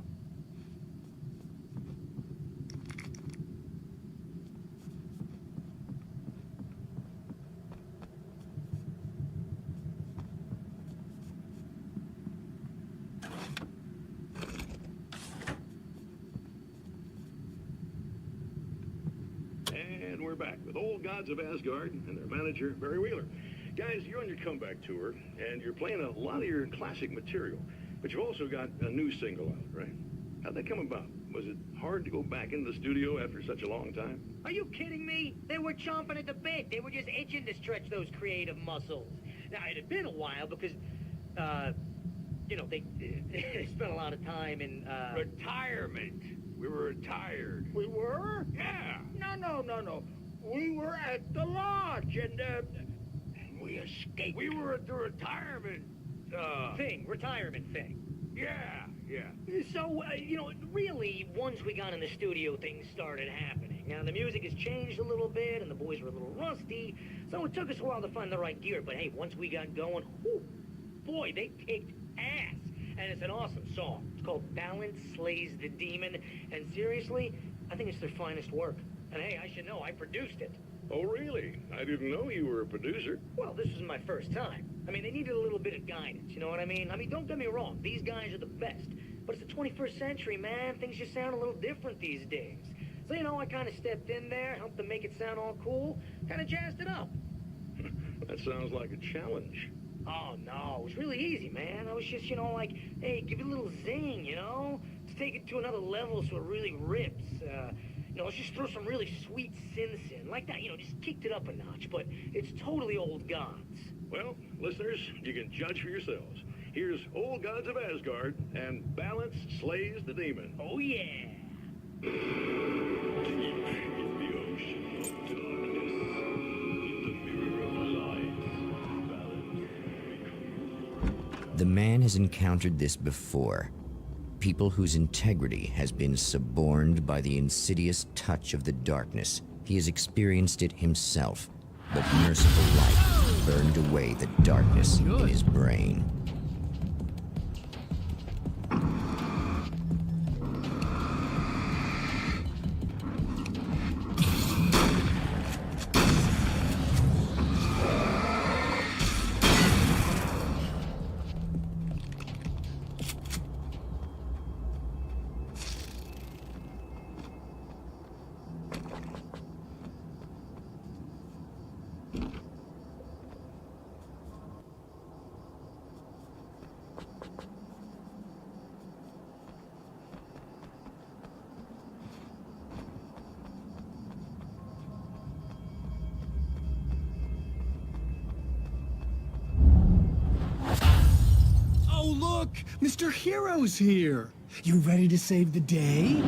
And we're back with Old Gods of Asgard and their manager, Barry Wheeler. Guys, you're on your comeback tour, and you're playing a lot of your classic material, but you've also got a new single out, right? How'd that come about? Was it hard to go back into the studio after such a long time? Are you kidding me? They were chomping at the bit. They were just itching to stretch those creative muscles. Now, it had been a while because, you know, they spent a lot of time in, Retirement. We were retired. We were? Yeah. No. We were at the lodge, and we escaped. We were at the retirement, retirement thing. yeah. So, you know, really, once we got in the studio, things started happening. Now, the music has changed a little bit, and the boys were a little rusty, so it took us a while to find the right gear. But hey, once we got going, whew, boy, they kicked ass. And it's an awesome song. It's called Balance Slays the Demon, and seriously, I think it's their finest work. And hey, I should know, I produced it. Oh, really? I didn't know you were a producer. Well, this was my first time. I mean, they needed a little bit of guidance, you know what I mean? I mean, don't get me wrong, these guys are the best. But it's the 21st century, man. Things just sound a little different these days. So, you know, I kind of stepped in there, helped them make it sound all cool, kind of jazzed it up. That sounds like a challenge. Oh, no, it was really easy, man. I was just, you know, like, hey, give it a little zing, you know? To take it to another level so it really rips. You know, let's just throw some really sweet synths in. Like that, you know, just kicked it up a notch. But it's totally Old Gods. Well, listeners, you can judge for yourselves. Here's Old Gods of Asgard and Balance Slays the Demon. Oh, yeah. Deep in the ocean of darkness, in the mirror of light, balance. The man has encountered this before. People whose integrity has been suborned by the insidious touch of the darkness. He has experienced it himself, but merciful light burned away the darkness in his brain. Oh, look! Mr. Hero's here! You ready to save the day?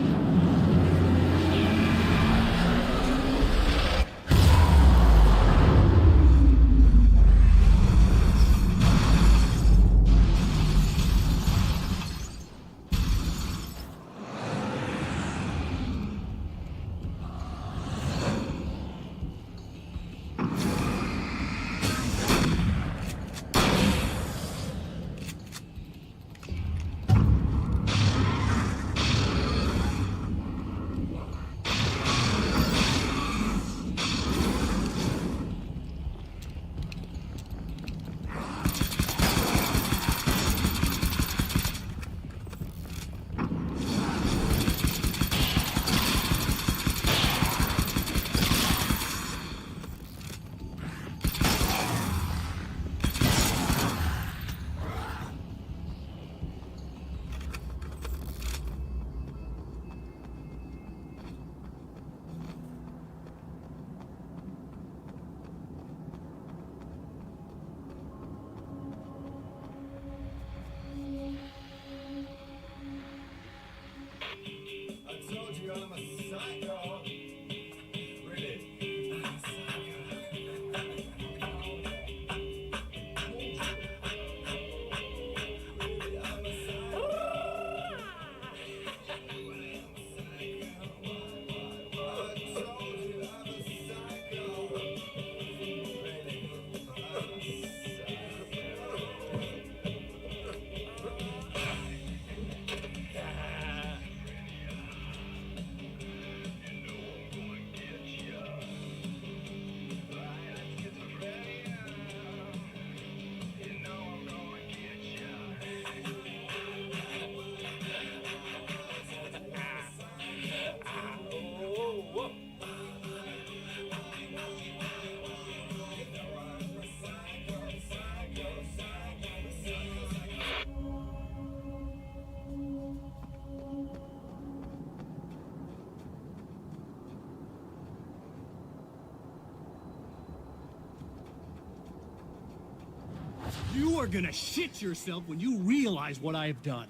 are gonna shit yourself when you realize what I have done.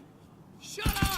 Shut up!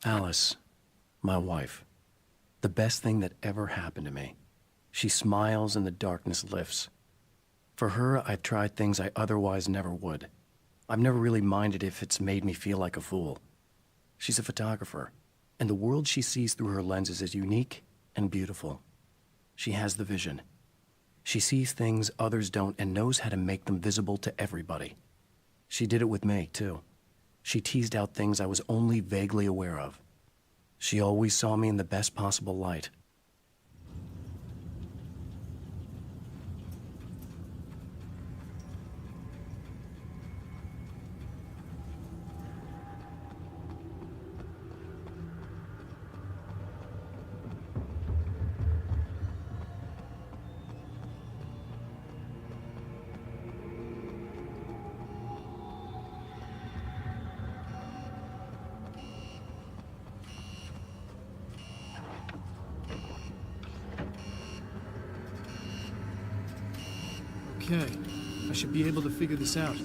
Alice, my wife. The best thing that ever happened to me. She smiles and the darkness lifts. For her, I've tried things I otherwise never would. I've never really minded if it's made me feel like a fool. She's a photographer, and the world she sees through her lenses is unique and beautiful. She has the vision. She sees things others don't and knows how to make them visible to everybody. She did it with me, too. She teased out things I was only vaguely aware of. She always saw me in the best possible light. Okay, I should be able to figure this out.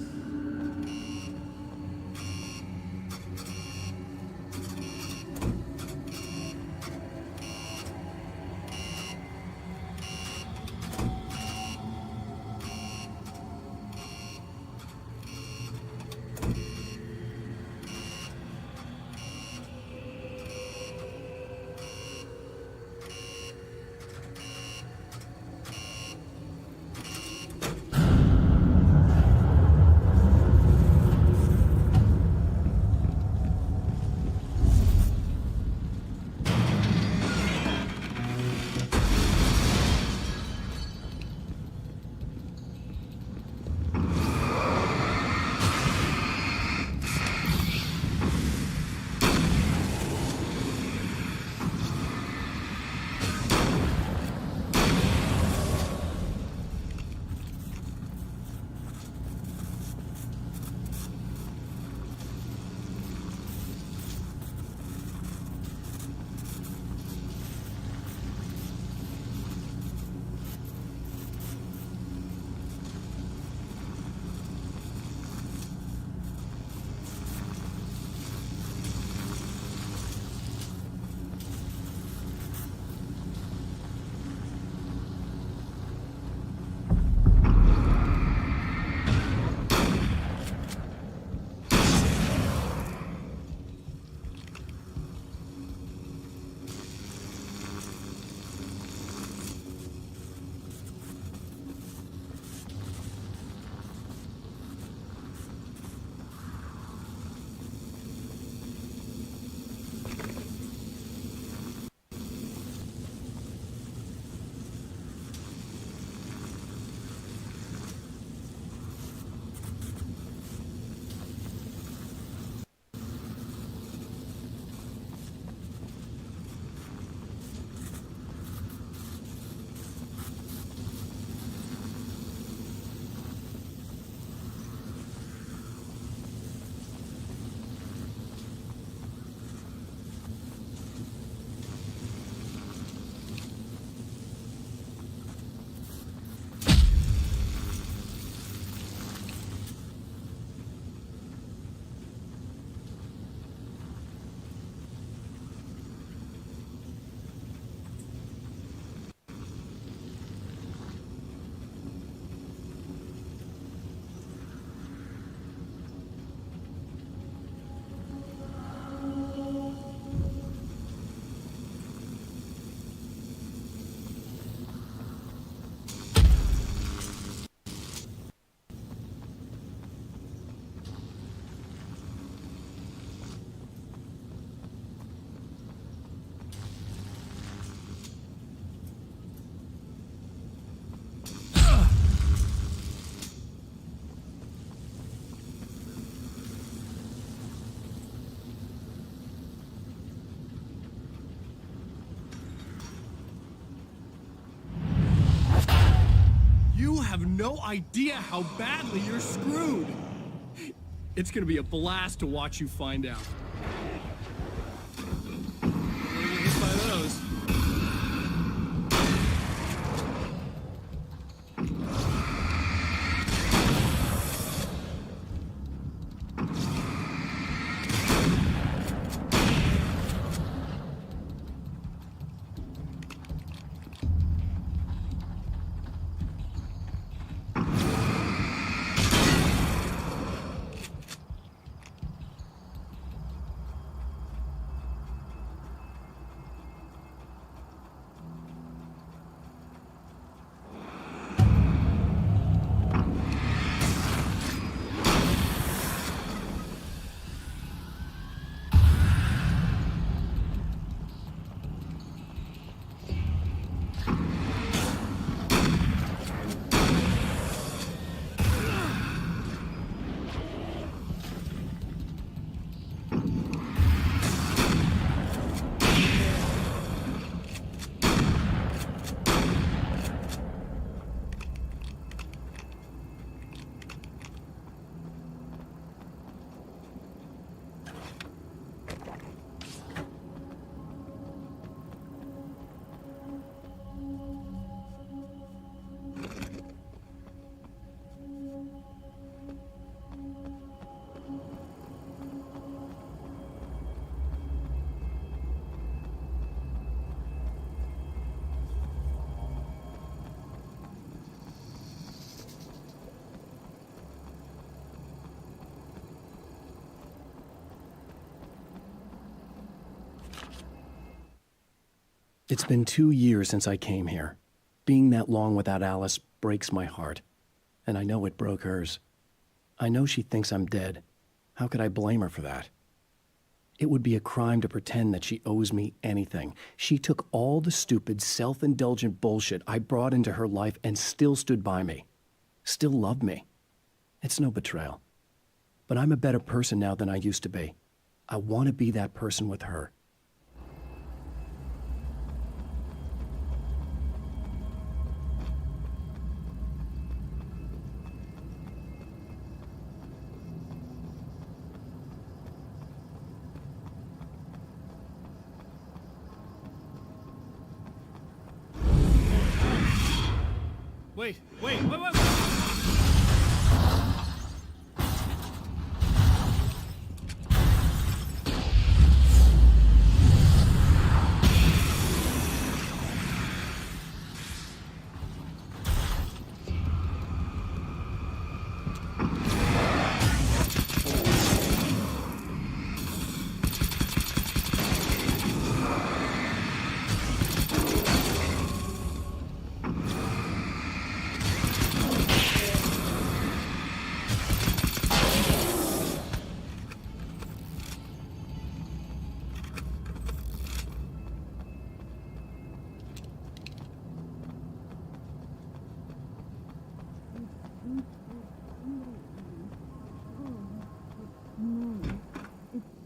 no idea how badly you're screwed. It's gonna be a blast to watch you find out. Hit by those. It's been 2 years since I came here. Being that long without Alice breaks my heart. And I know it broke hers. I know she thinks I'm dead. How could I blame her for that? It would be a crime to pretend that she owes me anything. She took all the stupid, self-indulgent bullshit I brought into her life and still stood by me. Still loved me. It's no betrayal. But I'm a better person now than I used to be. I want to be that person with her. Wait.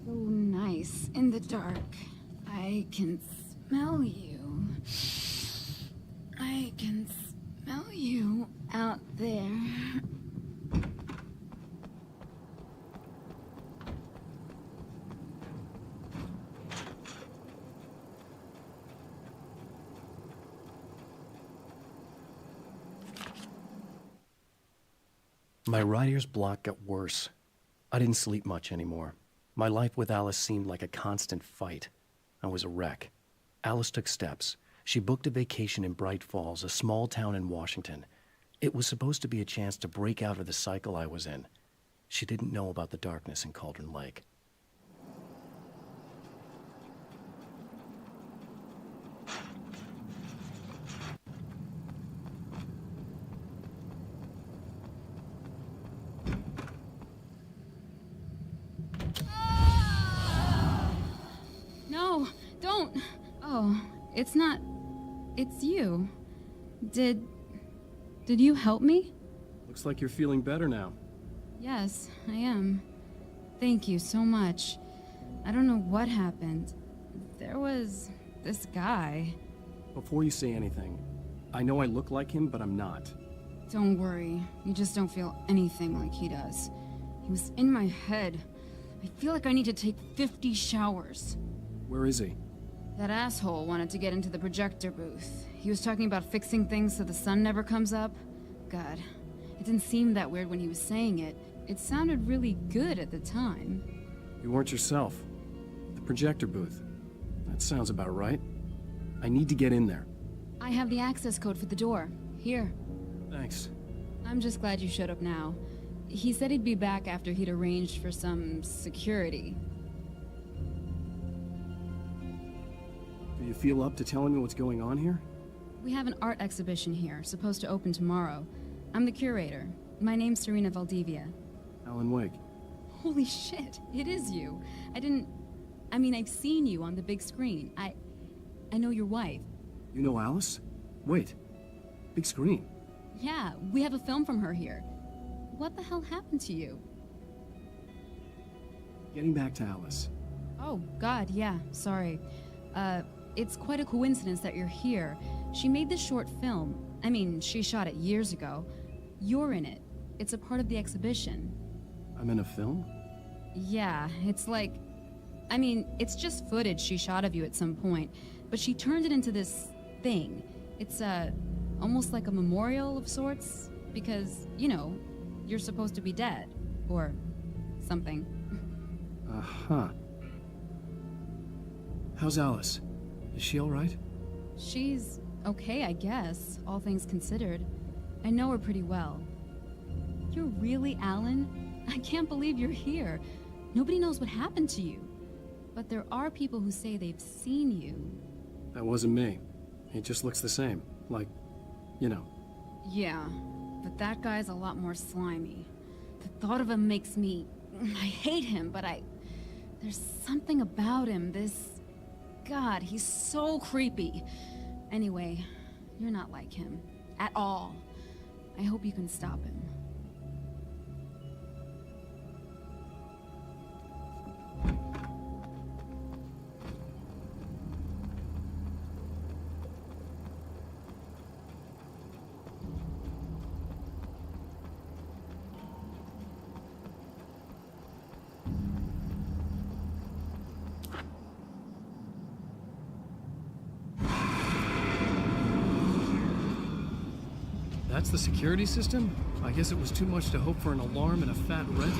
So nice in the dark. I can smell you. I can smell you out there. My writer's block got worse. I didn't sleep much anymore. My life with Alice seemed like a constant fight. I was a wreck. Alice took steps. She booked a vacation in Bright Falls, a small town in Washington. It was supposed to be a chance to break out of the cycle I was in. She didn't know about the darkness in Cauldron Lake. No, don't. Oh, it's not. It's you. Did you help me? Looks like you're feeling better now. Yes, I am. Thank you so much. I don't know what happened. There was this guy. Before you say anything, I know I look like him, but I'm not. Don't worry. You just don't feel anything like he does. He was in my head. I feel like I need to take 50 showers. Where is he? That asshole wanted to get into the projector booth. He was talking about fixing things so the sun never comes up. God, it didn't seem that weird when he was saying it. It sounded really good at the time. You weren't yourself. The projector booth. That sounds about right. I need to get in there. I have the access code for the door. Here. Thanks. I'm just glad you showed up now. He said he'd be back after he'd arranged for some security. Do you feel up to telling me what's going on here? We have an art exhibition here, supposed to open tomorrow. I'm the curator. My name's Serena Valdivia. Alan Wake. Holy shit, it is you. I've seen you on the big screen. I know your wife. You know Alice? Wait. Big screen. Yeah, we have a film from her here. What the hell happened to you? Getting back to Alice. Oh, God, yeah, sorry. It's quite a coincidence that you're here. She made this short film. She shot it years ago. You're in it. It's a part of the exhibition. I'm in a film? Yeah, it's like... it's just footage she shot of you at some point, but she turned it into this thing. It's, almost like a memorial of sorts, because, you're supposed to be dead. Or something. Uh-huh. How's Alice? Is she alright? She's okay, I guess, all things considered. I know her pretty well. You're really Alan? I can't believe you're here. Nobody knows what happened to you. But there are people who say they've seen you. That wasn't me. He just looks the same. Like, Yeah, but that guy's a lot more slimy. The thought of him makes me... I hate him, but there's something about him, God, he's so creepy. Anyway, you're not like him. At all. I hope you can stop him. That's the security system? I guess it was too much to hope for an alarm and a fat rent.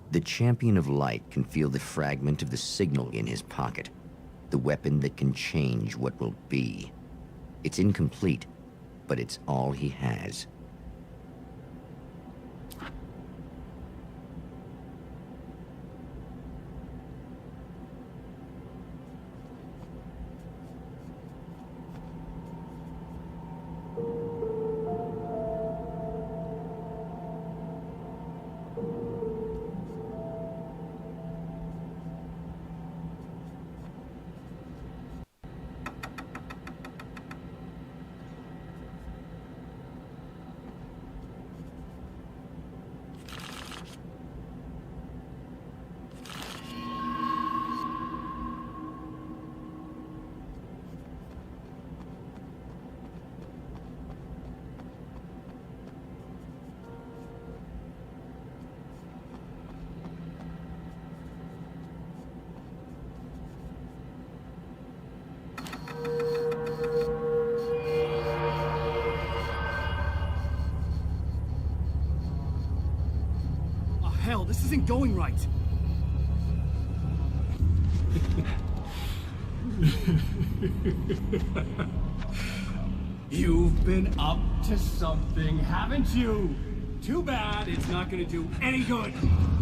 The champion of light can feel the fragment of the signal in his pocket, the weapon that can change what will be. It's incomplete, but it's all he has. This isn't going right. You've been up to something, haven't you? Too bad it's not gonna do any good.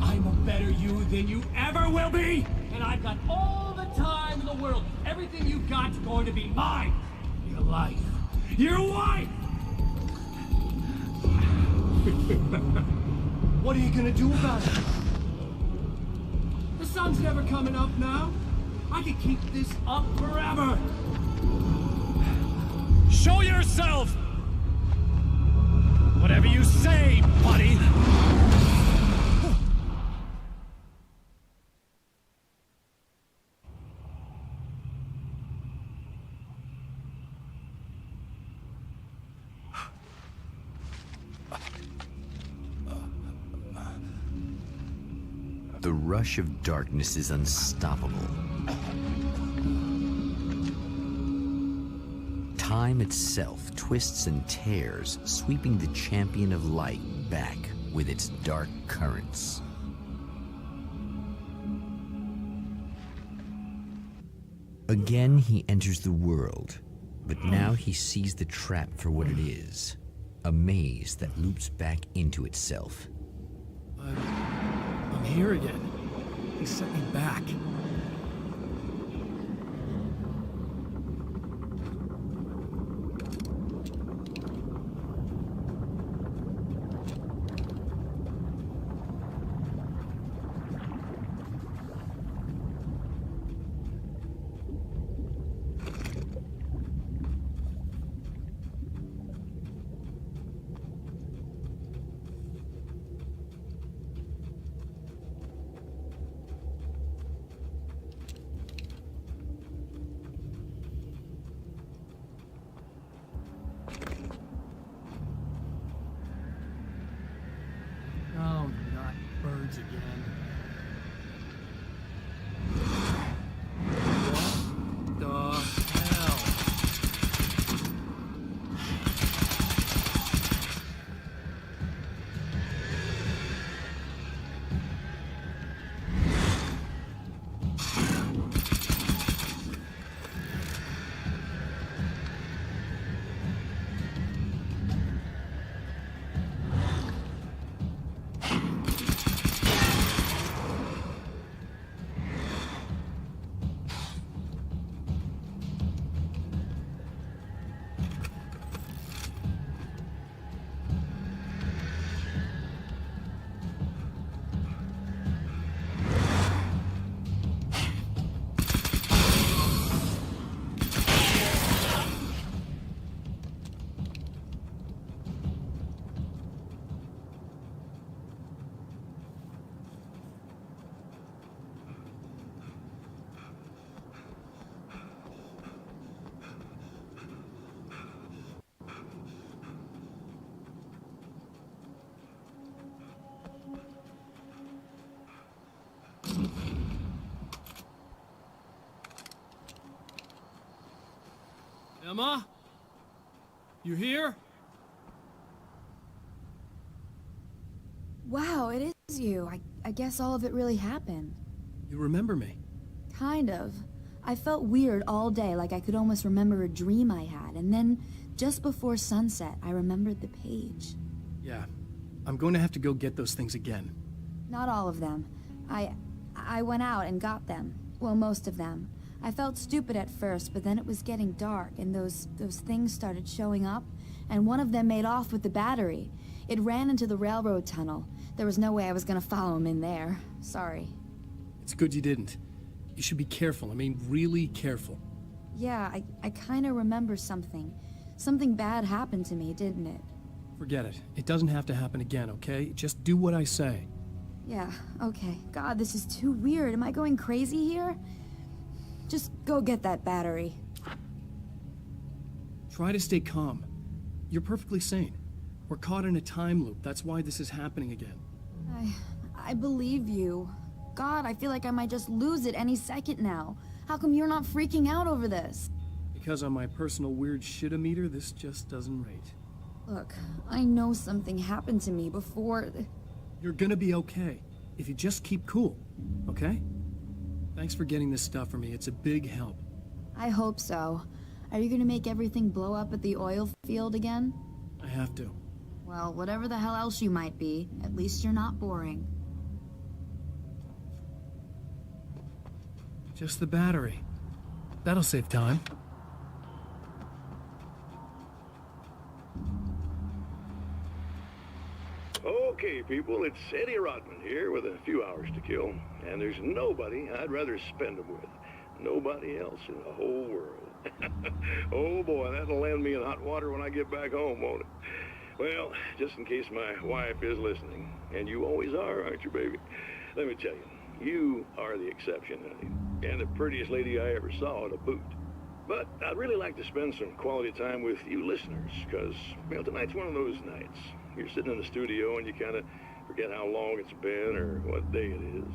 I'm a better you than you ever will be! And I've got all the time in the world. Everything you've got's going to be mine. Your life. Your wife! What are you gonna do about it? The sun's never coming up now. I can keep this up forever. Show yourself! Whatever you say, buddy! The rush of darkness is unstoppable. Time itself twists and tears, sweeping the champion of light back with its dark currents. Again, he enters the world, but now he sees the trap for what it is, a maze that loops back into itself. I'm here again. He sent me back. Oh, not birds again. What the hell? Emma? You here? Wow, it is you. I guess all of it really happened. You remember me? Kind of. I felt weird all day, like I could almost remember a dream I had, and then, just before sunset, I remembered the page. Yeah. I'm going to have to go get those things again. Not all of them. I went out and got them. Well, most of them. I felt stupid at first, but then it was getting dark, and those things started showing up, and one of them made off with the battery. It ran into the railroad tunnel. There was no way I was gonna follow him in there. Sorry. It's good you didn't. You should be careful. I mean, really careful. Yeah, I kinda remember something. Something bad happened to me, didn't it? Forget it. It doesn't have to happen again, okay? Just do what I say. Yeah, okay. God, this is too weird. Am I going crazy here? Just go get that battery. Try to stay calm. You're perfectly sane. We're caught in a time loop. That's why this is happening again. I believe you. God, I feel like I might just lose it any second now. How come you're not freaking out over this? Because on my personal weird shit-o-meter, this just doesn't rate. Look, I know something happened to me before... You're gonna be okay. If you just keep cool, okay? Thanks for getting this stuff for me. It's a big help. I hope so. Are you gonna make everything blow up at the oil field again? I have to. Well, whatever the hell else you might be, at least you're not boring. Just the battery. That'll save time. Okay, people, it's Eddie Rodman here with a few hours to kill, and there's nobody I'd rather spend them with. Nobody else in the whole world. Oh boy, that'll land me in hot water when I get back home, won't it? Well, just in case my wife is listening, and you always are, aren't you, baby? Let me tell you, you are the exception, honey, and the prettiest lady I ever saw to boot. But I'd really like to spend some quality time with you listeners, because, well, tonight's one of those nights. You're sitting in the studio and you kind of forget how long it's been or what day it is.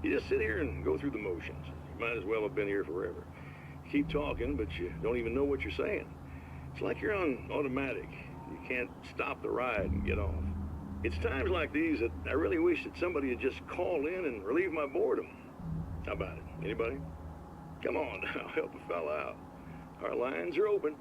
You just sit here and go through the motions. You might as well have been here forever. You keep talking, but you don't even know what you're saying. It's like you're on automatic. You can't stop the ride and get off. It's times like these that I really wish that somebody would just call in and relieve my boredom. How about it? Anybody? Come on now, help a fella out. Our lines are open.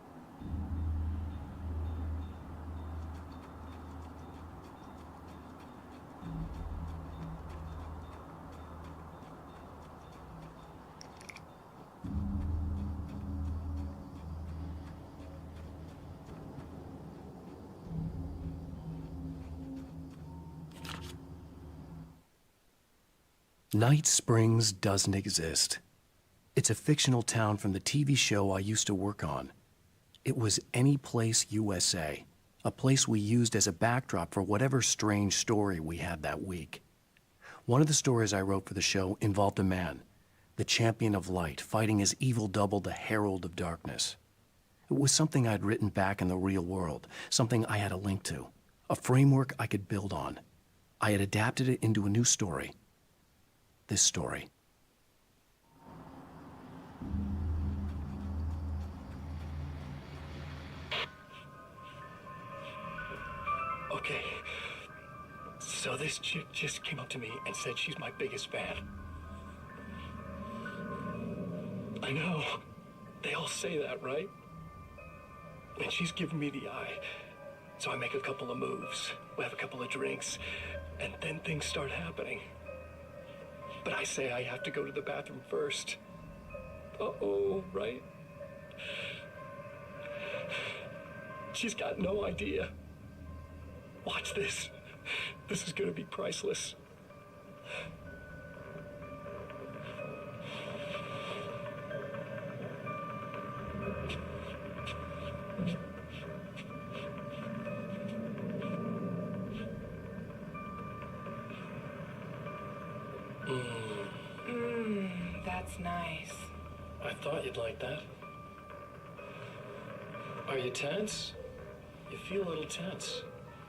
Night Springs doesn't exist. It's a fictional town from the TV show I used to work on. It was Any Place USA, a place we used as a backdrop for whatever strange story we had that week. One of the stories I wrote for the show involved a man, the champion of light, fighting his evil double, the herald of darkness. It was something I'd written back in the real world, something I had a link to, a framework I could build on. I had adapted it into a new story. This story. Okay, so this chick just came up to me and said she's my biggest fan. I know, they all say that, right? And she's giving me the eye. So I make a couple of moves, we have a couple of drinks, and then things start happening. But I say I have to go to the bathroom first. Uh-oh, right? She's got no idea. Watch this. This is gonna be priceless. That's nice. I thought you'd like that. Are you tense? You feel a little tense.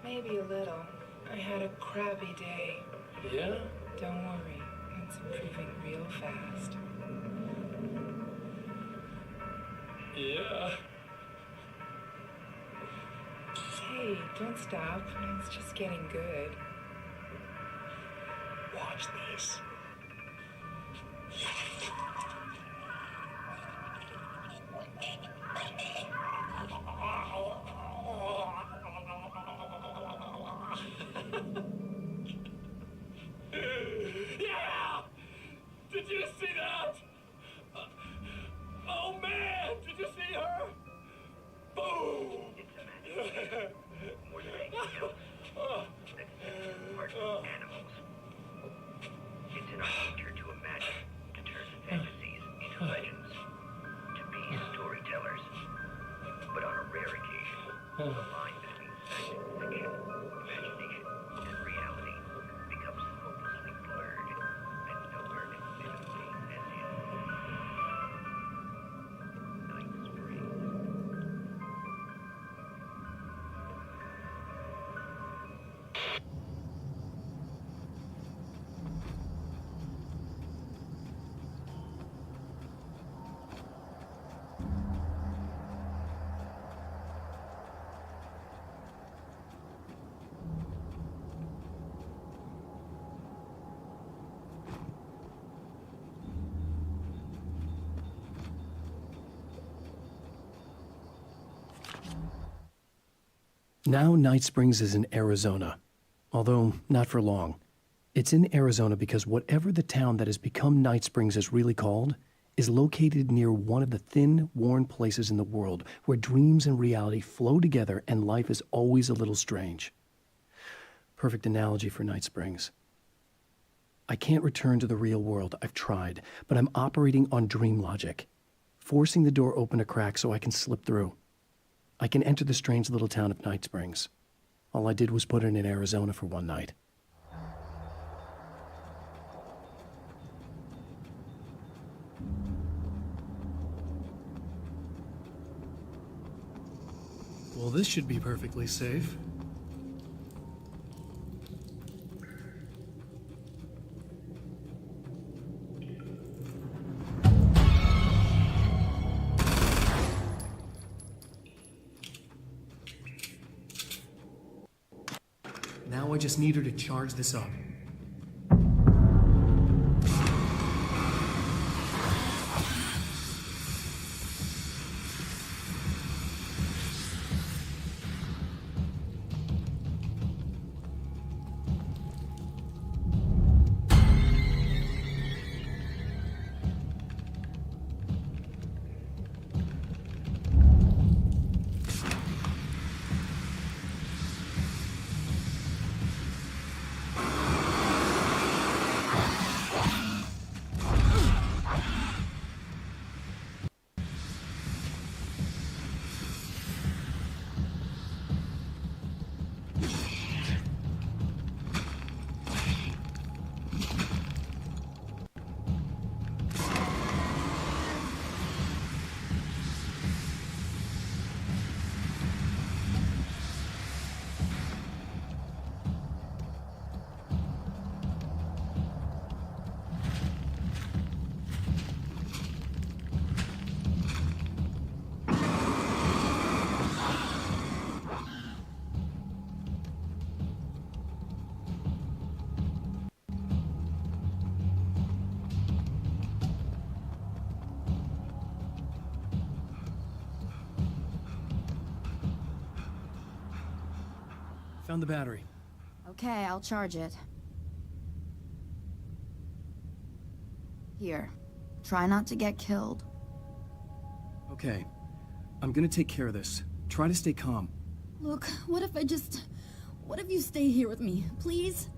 Maybe a little. I had a crappy day. Yeah? Don't worry. It's improving real fast. Yeah. Hey, don't stop. It's just getting good. Watch this. Yeah! Did you see that? Oh man, did you see her? Boom! More than anything else, that's animals. It's in our nature to imagine, to turn fantasies into legends, to be storytellers. But on a rare occasion, the line between fact and fiction, imagination and reality becomes hopelessly blurred, and nowhere can fit a thing as in Night Springs. Now Night Springs is in Arizona, although not for long. It's in Arizona because whatever the town that has become Night Springs is really called is located near one of the thin, worn places in the world where dreams and reality flow together and life is always a little strange. Perfect analogy for Night Springs. I can't return to the real world. I've tried, but I'm operating on dream logic, forcing the door open a crack so I can slip through. I can enter the strange little town of Night Springs. All I did was put it in Arizona for one night. Well, this should be perfectly safe. Now I just need her to charge this up. Found the battery. Okay, I'll charge it. Here. Try not to get killed. Okay. I'm gonna take care of this. Try to stay calm. Look, what if you stay here with me, please?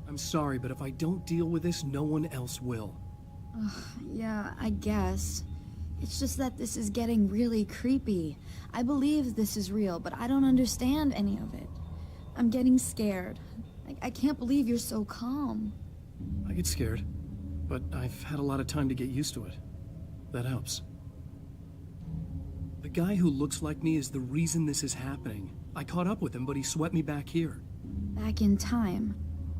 I'm sorry, but if I don't deal with this, no one else will. Yeah, I guess. It's just that this is getting really creepy. I believe this is real, but I don't understand any of it. I'm getting scared. I can't believe you're so calm. I get scared, but I've had a lot of time to get used to it. That helps. The guy who looks like me is the reason this is happening. I caught up with him, but he swept me back here. Back in time.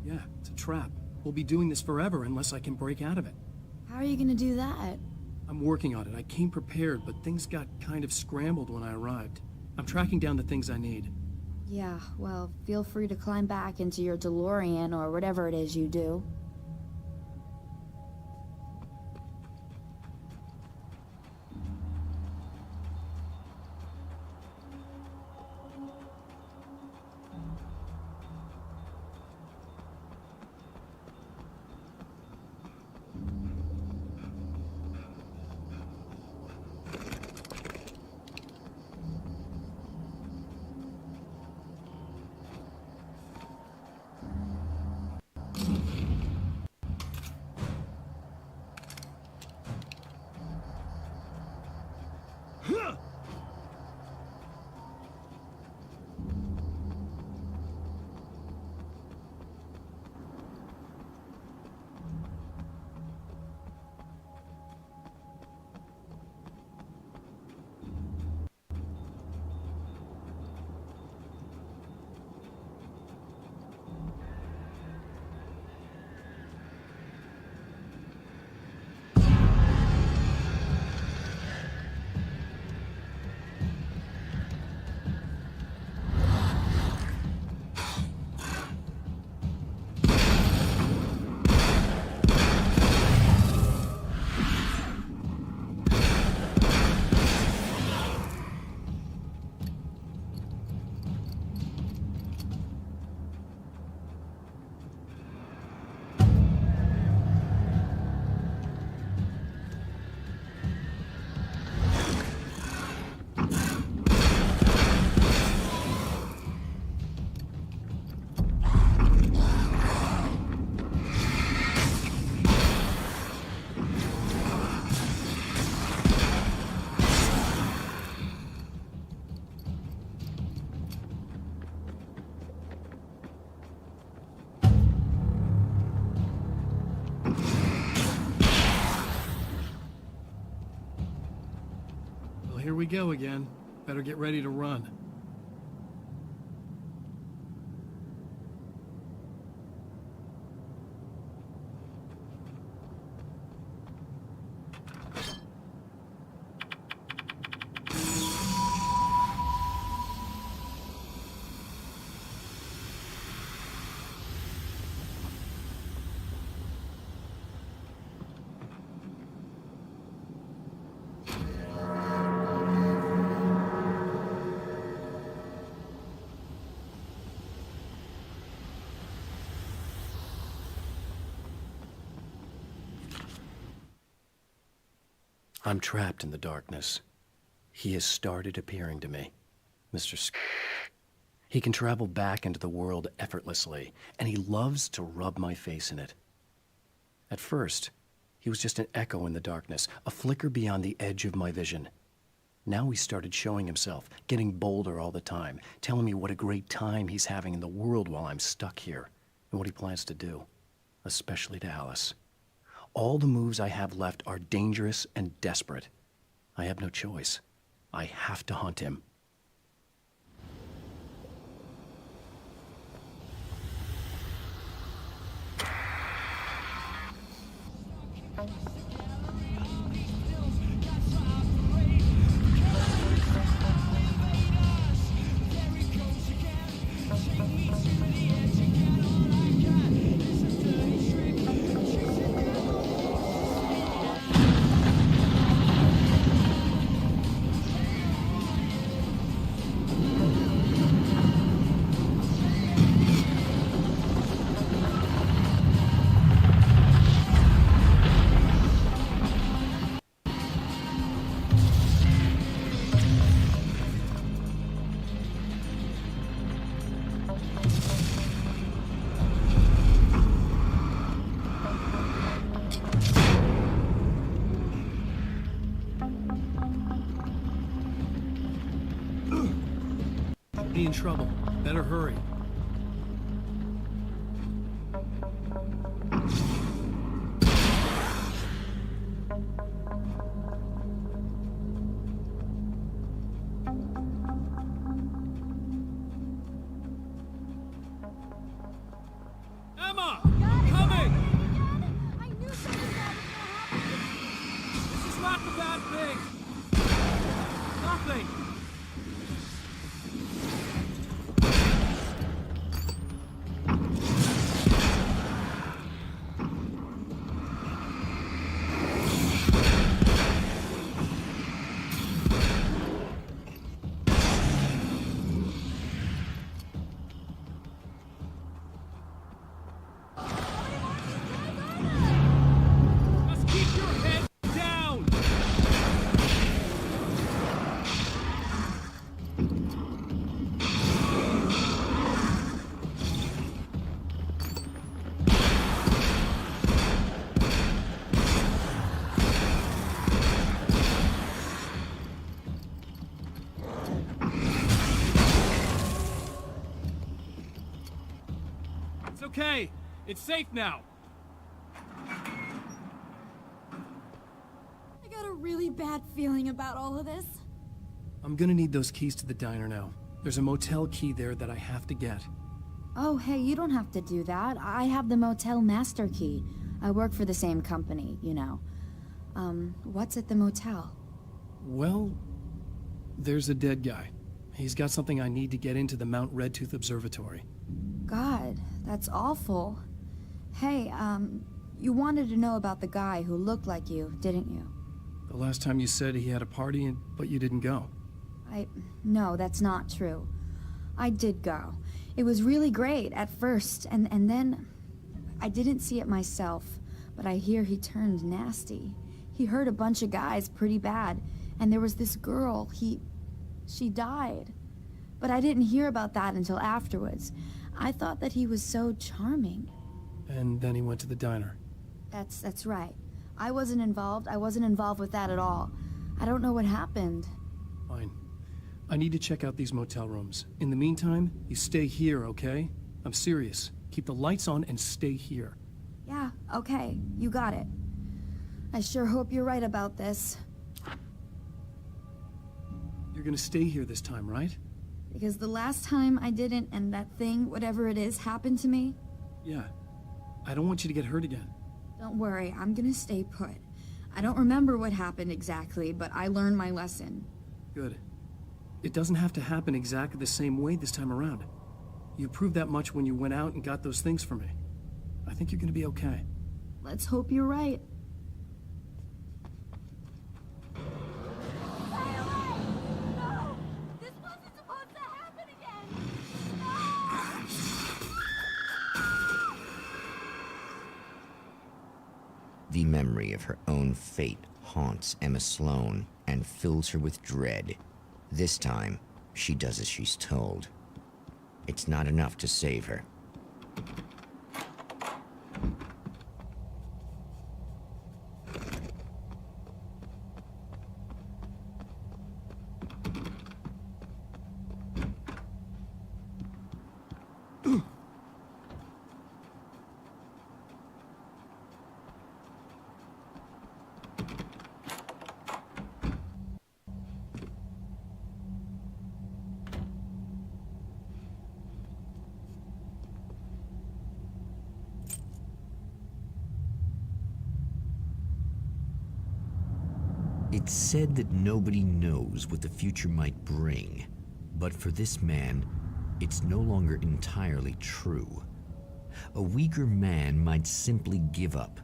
Yeah, it's a trap. We'll be doing this forever unless I can break out of it. How are you gonna do that? I'm working on it. I came prepared, but things got kind of scrambled when I arrived. I'm tracking down the things I need. Yeah, well, feel free to climb back into your DeLorean or whatever it is you do. Here we go again. Better get ready to run. I'm trapped in the darkness. He has started appearing to me. He can travel back into the world effortlessly, and he loves to rub my face in it. At first, he was just an echo in the darkness, a flicker beyond the edge of my vision. Now he started showing himself, getting bolder all the time, telling me what a great time he's having in the world while I'm stuck here, and what he plans to do, especially to Alice. All the moves I have left are dangerous and desperate. I have no choice. I have to hunt him. Be in trouble. Better hurry. Emma! Coming! I knew something bad was gonna happen. This is not the bad thing! Nothing! Just keep your head down! It's okay. It's safe now. I got a really bad feeling about all of this. I'm gonna need those keys to the diner now. There's a motel key there that I have to get. Oh, hey, you don't have to do that. I have the motel master key. I work for the same company, you know. What's at the motel? Well, there's a dead guy. He's got something I need to get into the Mount Redtooth Observatory. God, that's awful. Hey, you wanted to know about the guy who looked like you, didn't you? The last time you said he had a party, but you didn't go. No, that's not true. I did go. It was really great at first, and then I didn't see it myself, but I hear he turned nasty. He hurt a bunch of guys pretty bad, and there was this girl, she died. But I didn't hear about that until afterwards. I thought that he was so charming. And then he went to the diner. That's right. I wasn't involved. I wasn't involved with that at all. I don't know what happened. Fine. I need to check out these motel rooms. In the meantime, you stay here, okay? I'm serious. Keep the lights on and stay here. Yeah, okay. You got it. I sure hope you're right about this. You're gonna stay here this time, right? Because the last time I didn't, and that thing, whatever it is, happened to me. Yeah. I don't want you to get hurt again. Don't worry, I'm gonna stay put. I don't remember what happened exactly, but I learned my lesson. Good. It doesn't have to happen exactly the same way this time around. You proved that much when you went out and got those things for me. I think you're gonna be okay. Let's hope you're right. The memory of her own fate haunts Emma Sloan and fills her with dread. This time, she does as she's told. It's not enough to save her. It's said that nobody knows what the future might bring, but for this man, it's no longer entirely true. A weaker man might simply give up,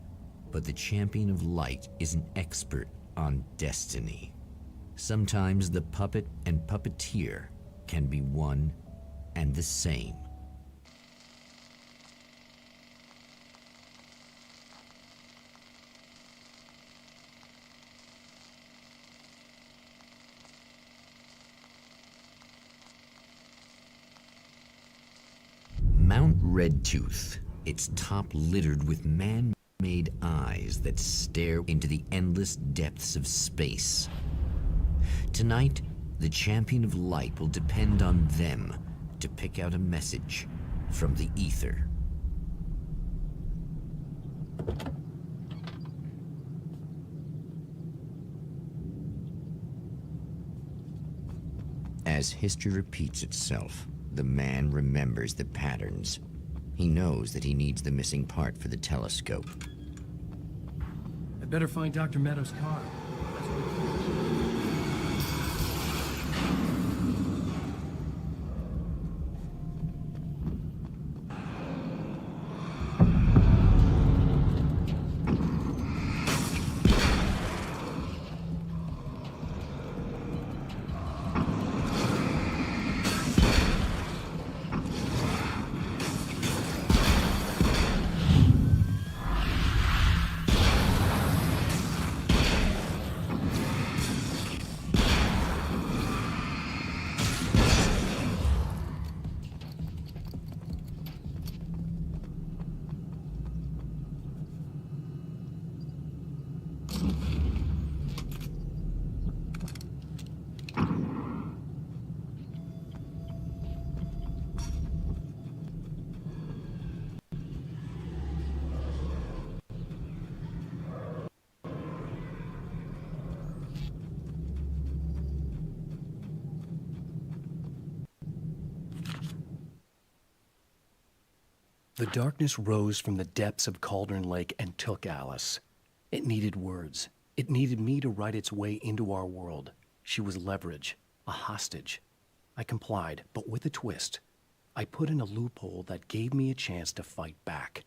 but the champion of light is an expert on destiny. Sometimes the puppet and puppeteer can be one and the same. Mount Redtooth, its top littered with man-made eyes that stare into the endless depths of space. Tonight, the champion of light will depend on them to pick out a message from the ether. As history repeats itself, the man remembers the patterns. He knows that he needs the missing part for the telescope. I'd better find Dr. Meadows' car. The darkness rose from the depths of Cauldron Lake and took Alice. It needed words. It needed me to write its way into our world. She was leverage, a hostage. I complied, but with a twist. I put in a loophole that gave me a chance to fight back.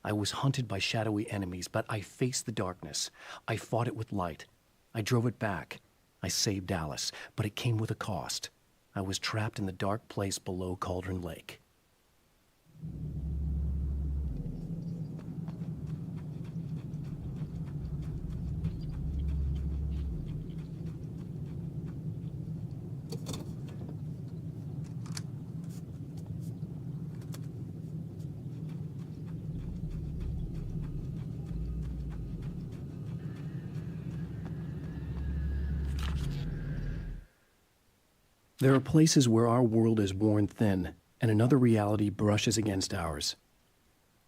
I was hunted by shadowy enemies, but I faced the darkness. I fought it with light. I drove it back. I saved Alice, but it came with a cost. I was trapped in the dark place below Cauldron Lake. There are places where our world is worn thin, and another reality brushes against ours.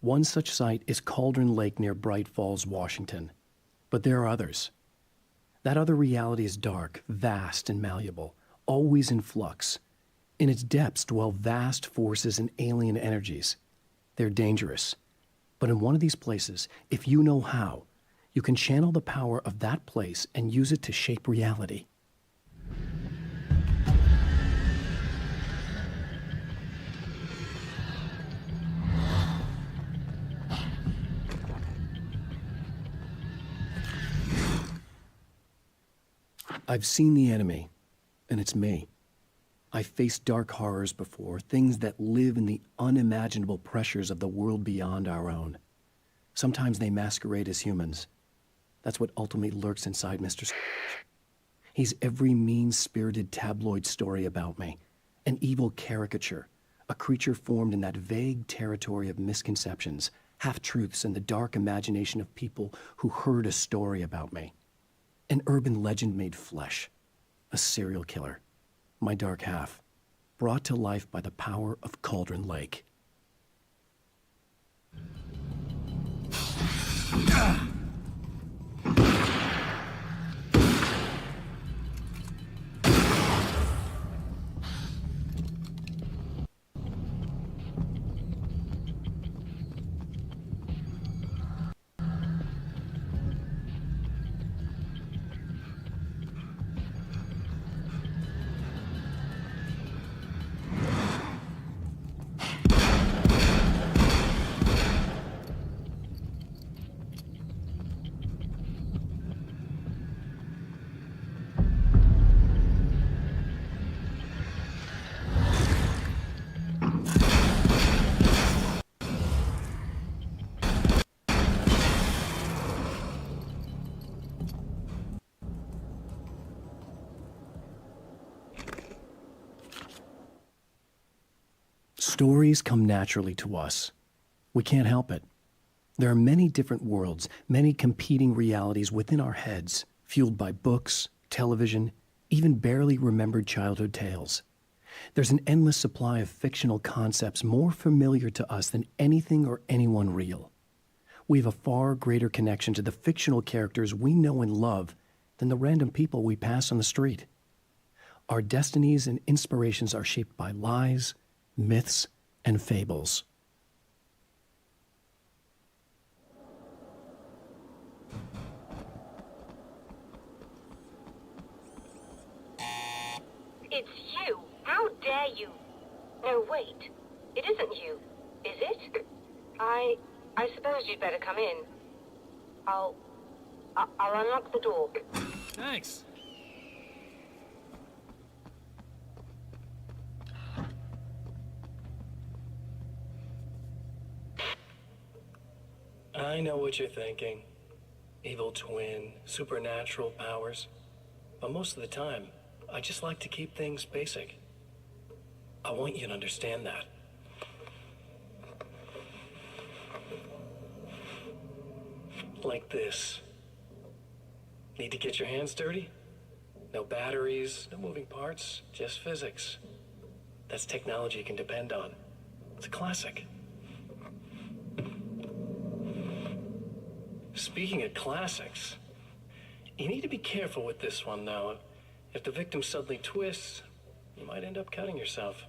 One such site is Cauldron Lake near Bright Falls, Washington. But there are others. That other reality is dark, vast, and malleable. always in flux. In its depths dwell vast forces and alien energies. They're dangerous. But in one of these places, if you know how, you can channel the power of that place and use it to shape reality. I've seen the enemy, and it's me. I've faced dark horrors before, things that live in the unimaginable pressures of the world beyond our own. Sometimes they masquerade as humans. That's what ultimately lurks inside Mr. Scrooge. He's every mean-spirited tabloid story about me, an evil caricature, a creature formed in that vague territory of misconceptions, half-truths, and the dark imagination of people who heard a story about me. An urban legend made flesh, a serial killer, my dark half, brought to life by the power of Cauldron Lake. Stories come naturally to us. We can't help it. There are many different worlds, many competing realities within our heads, fueled by books, television, even barely remembered childhood tales. There's an endless supply of fictional concepts more familiar to us than anything or anyone real. We have a far greater connection to the fictional characters we know and love than the random people we pass on the street. Our destinies and inspirations are shaped by lies, myths, and fables. It's you! How dare you! No, wait. It isn't you, is it? I suppose you'd better come in. I'll unlock the door. Thanks. I know what you're thinking. Evil twin, supernatural powers. But most of the time, I just like to keep things basic. I want you to understand that. Like this. Need to get your hands dirty? No batteries, no moving parts, just physics. That's technology you can depend on. It's a classic. Speaking of classics, you need to be careful with this one, though. If the victim suddenly twists, you might end up cutting yourself.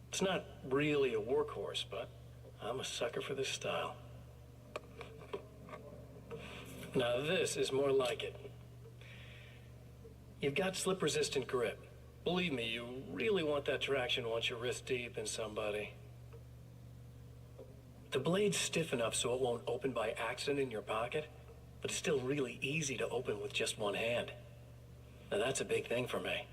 It's not really a workhorse, but I'm a sucker for this style. Now this is more like it. You've got slip-resistant grip. Believe me, you really want that traction once you're wrist deep in somebody. The blade's stiff enough so it won't open by accident in your pocket, but it's still really easy to open with just one hand. Now that's a big thing for me.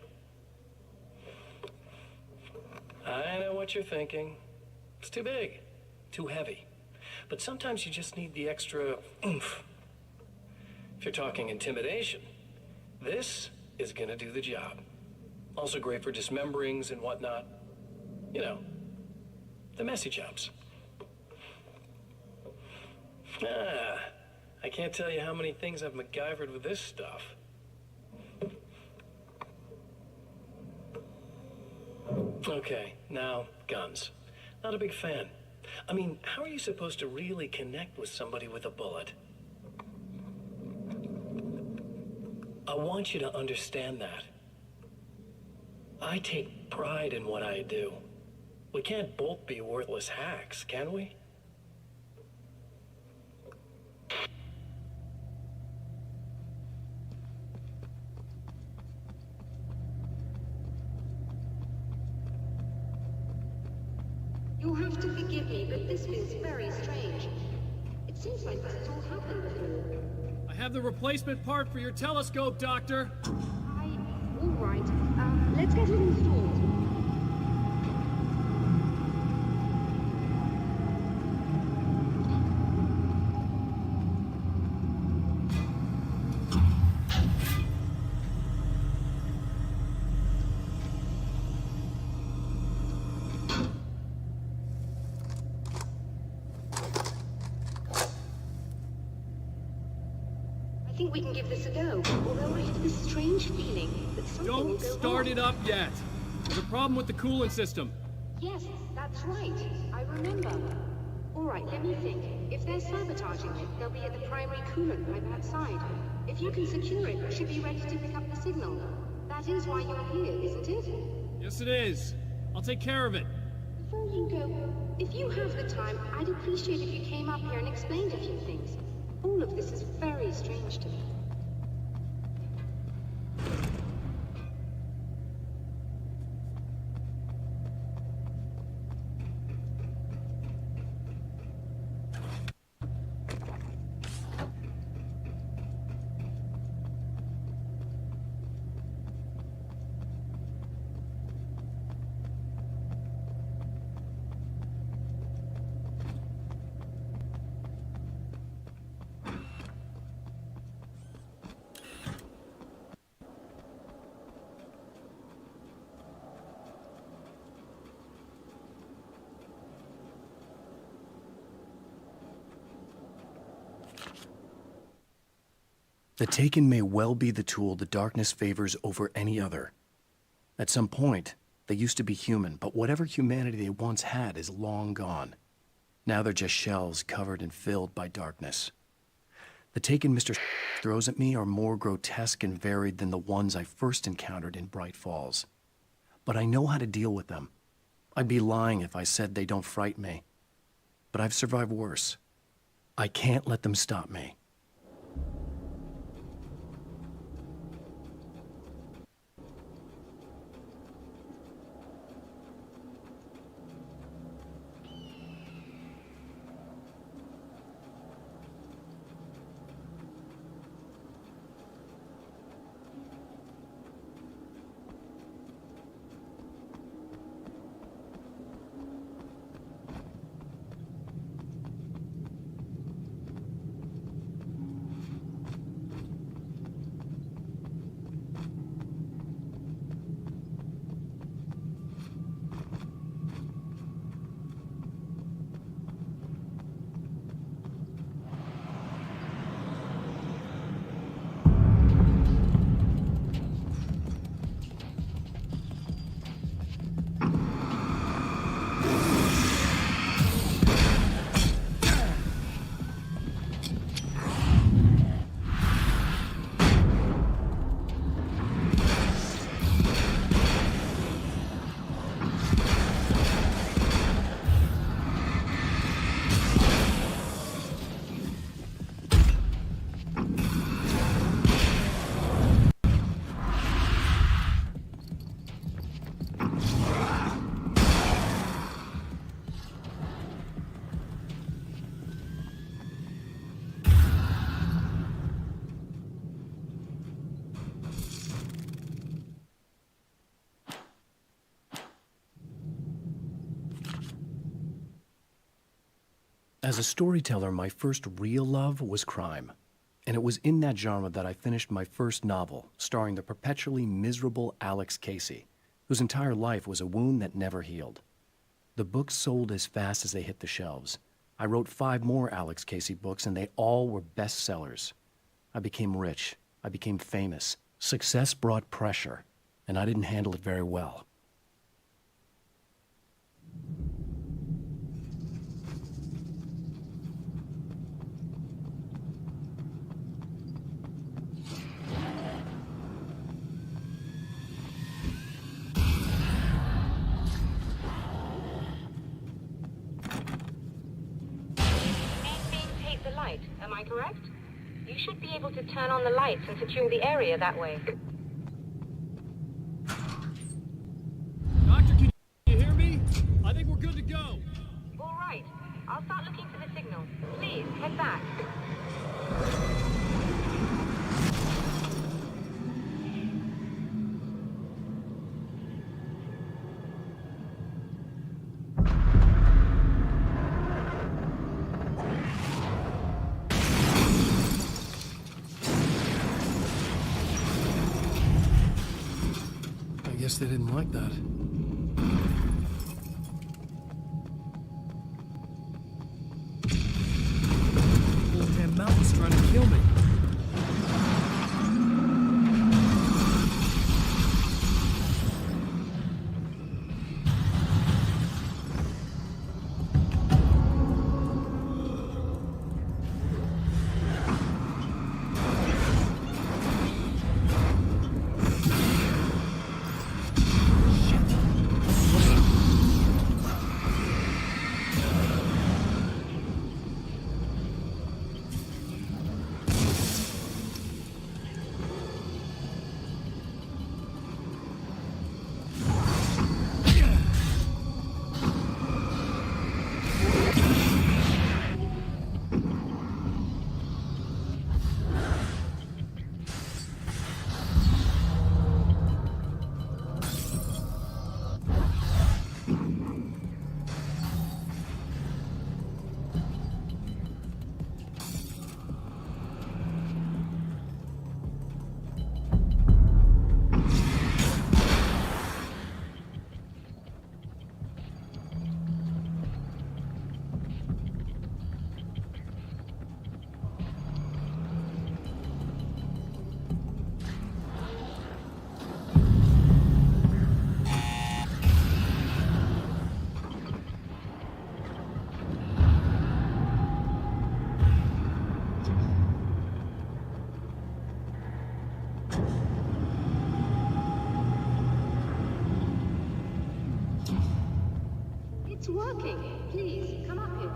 I know what you're thinking. It's too big, too heavy. But sometimes you just need the extra oomph. If you're talking intimidation, this is gonna do the job. Also great for dismemberings and whatnot. You know, the messy jobs. I can't tell you how many things I've MacGyvered with this stuff. Okay, now, guns. Not a big fan. I mean, how are you supposed to really connect with somebody with a bullet? I want you to understand that. I take pride in what I do. We can't both be worthless hacks, can we? You'll have to forgive me, but this feels very strange. It seems like this has all happened before. I have the replacement part for your telescope, Doctor. All right. Let's get it installed. I think we can give this a go, although I have this strange feeling that something will Don't go start wrong. it up yet. There's a problem with the coolant system. Yes, that's right. I remember. All right, let me think. If they're sabotaging it, they'll be at the primary coolant pipe outside. If you can secure it, we should be ready to pick up the signal. That is why you're here, isn't it? Yes, it is. I'll take care of it. Before you go, if you have the time, I'd appreciate if you came up here and explained a few things. All of this is very strange to me. The Taken may well be the tool the darkness favors over any other. At some point, they used to be human, but whatever humanity they once had is long gone. Now they're just shells covered and filled by darkness. The Taken Mr. throws at me are more grotesque and varied than the ones I first encountered in Bright Falls. But I know how to deal with them. I'd be lying if I said they don't frighten me. But I've survived worse. I can't let them stop me. As a storyteller, my first real love was crime. And it was in that genre that I finished my first novel, starring the perpetually miserable Alex Casey, whose entire life was a wound that never healed. The books sold as fast as they hit the shelves. I wrote 5 more Alex Casey books, and they all were bestsellers. I became rich. I became famous. Success brought pressure, and I didn't handle it very well. Am I correct? You should be able to turn on the lights and secure the area that way. Doctor, can you hear me? I think we're good to go. All right. I'll start looking for the signal. Please, head back. I guess they didn't like that. Whole damn mountain's trying to kill me. It's working. Please, come up here.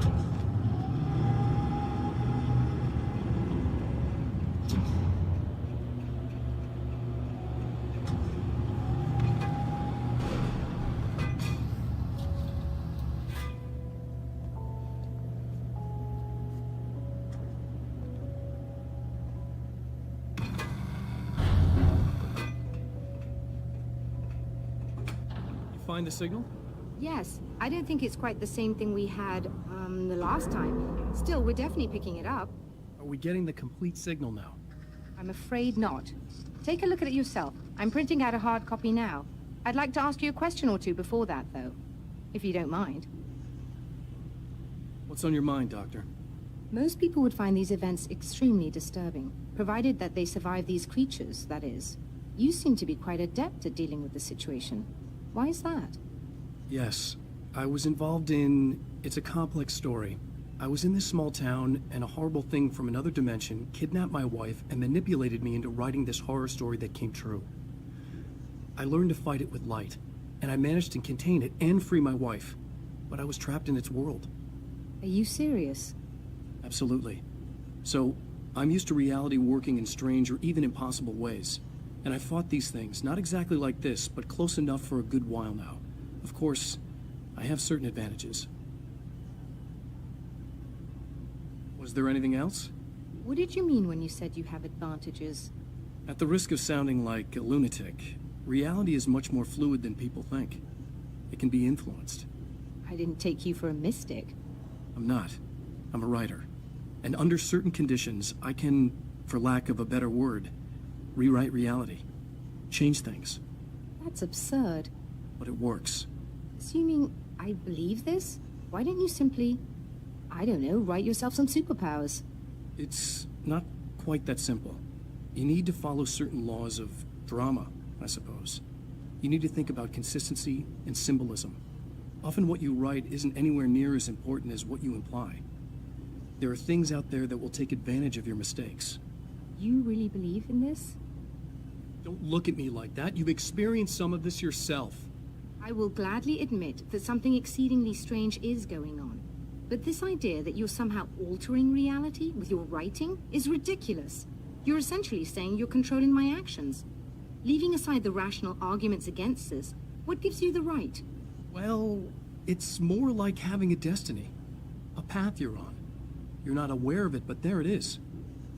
You find the signal? Yes, I don't think it's quite the same thing we had, the last time. Still, we're definitely picking it up. Are we getting the complete signal now? I'm afraid not. Take a look at it yourself. I'm printing out a hard copy now. I'd like to ask you a question or two before that, though. If you don't mind. What's on your mind, Doctor? Most people would find these events extremely disturbing, provided that they survive these creatures, that is. You seem to be quite adept at dealing with the situation. Why is that? Yes. I was involved in... It's a complex story. I was in this small town, and a horrible thing from another dimension kidnapped my wife and manipulated me into writing this horror story that came true. I learned to fight it with light, and I managed to contain it and free my wife. But I was trapped in its world. Are you serious? Absolutely. So, I'm used to reality working in strange or even impossible ways. And I fought these things, not exactly like this, but close enough for a good while now. Of course, I have certain advantages. Was there anything else? What did you mean when you said you have advantages? At the risk of sounding like a lunatic, reality is much more fluid than people think. It can be influenced. I didn't take you for a mystic. I'm not. I'm a writer. And under certain conditions, I can, for lack of a better word, rewrite reality. Change things. That's absurd. But it works. Assuming I believe this, why don't you simply, I don't know, write yourself some superpowers? It's not quite that simple. You need to follow certain laws of drama, I suppose. You need to think about consistency and symbolism. Often what you write isn't anywhere near as important as what you imply. There are things out there that will take advantage of your mistakes. You really believe in this? Don't look at me like that. You've experienced some of this yourself. I will gladly admit that something exceedingly strange is going on. But this idea that you're somehow altering reality with your writing is ridiculous. You're essentially saying you're controlling my actions. Leaving aside the rational arguments against this, what gives you the right? Well, it's more like having a destiny. A path you're on. You're not aware of it, but there it is.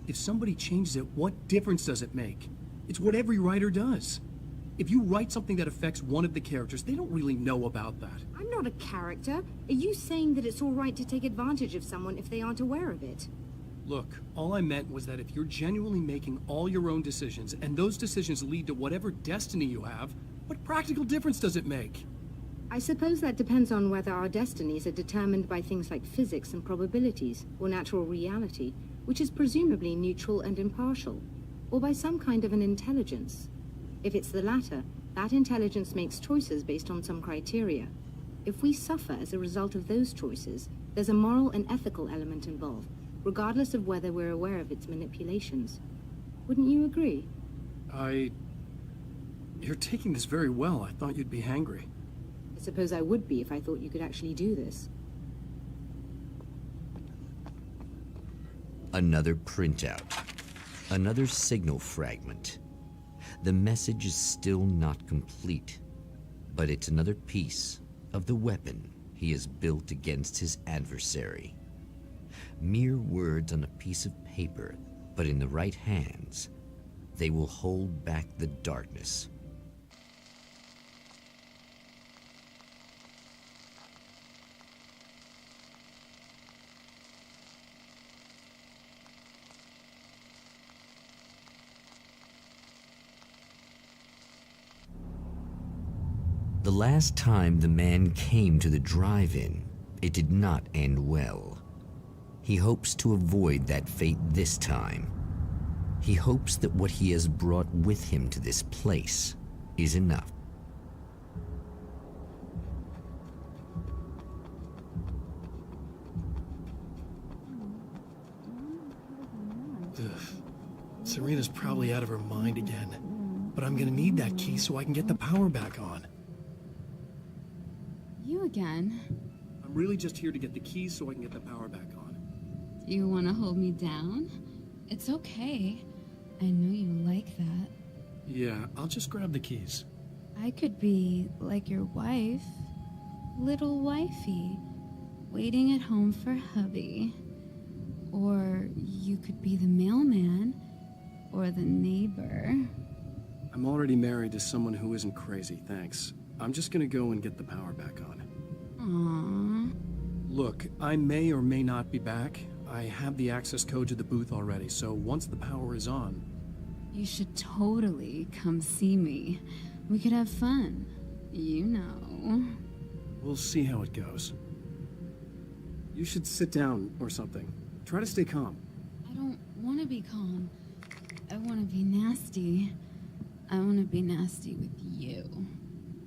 If somebody changes it, what difference does it make? It's what every writer does. If you write something that affects one of the characters, they don't really know about that. I'm not a character. Are you saying that it's all right to take advantage of someone if they aren't aware of it? Look, all I meant was that if you're genuinely making all your own decisions, and those decisions lead to whatever destiny you have, what practical difference does it make? I suppose that depends on whether our destinies are determined by things like physics and probabilities, or natural reality, which is presumably neutral and impartial, or by some kind of an intelligence. If it's the latter, that intelligence makes choices based on some criteria. If we suffer as a result of those choices, there's a moral and ethical element involved, regardless of whether we're aware of its manipulations. Wouldn't you agree? You're taking this very well. I thought you'd be hangry. I suppose I would be if I thought you could actually do this. Another printout. Another signal fragment. The message is still not complete, but it's another piece of the weapon he has built against his adversary. Mere words on a piece of paper, but in the right hands, they will hold back the darkness. The last time the man came to the drive-in, it did not end well. He hopes to avoid that fate this time. He hopes that what he has brought with him to this place is enough. Ugh. Serena's probably out of her mind again. But I'm gonna need that key so I can get the power back on. You again? I'm really just here to get the keys so I can get the power back on. Do you want to hold me down? It's okay. I know you like that. Yeah, I'll just grab the keys. I could be like your wife. Little wifey. Waiting at home for hubby. Or you could be the mailman. Or the neighbor. I'm already married to someone who isn't crazy, thanks. I'm just gonna go and get the power back on. Aww. Look, I may or may not be back. I have the access code to the booth already, so once the power is on... You should totally come see me. We could have fun. You know. We'll see how it goes. You should sit down or something. Try to stay calm. I don't want to be calm. I want to be nasty. I want to be nasty with you.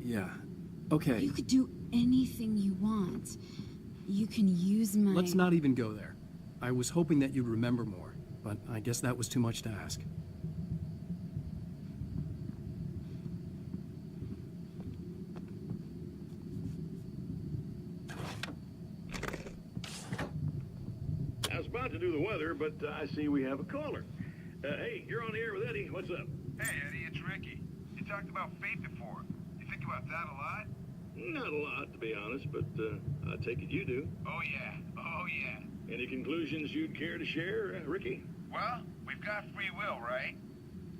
Yeah, okay. You could do anything you want. You can use my... Let's not even go there. I was hoping that you'd remember more, but I guess that was too much to ask. I was about to do the weather, but I see we have a caller. Hey, you're on the air with Eddie. What's up? Hey, Eddie, it's Ricky. You talked about fate before. You think about that a lot? Not a lot, to be honest, but I take it you do. Oh, yeah. Oh, yeah. Any conclusions you'd care to share, Ricky? Well, we've got free will, right?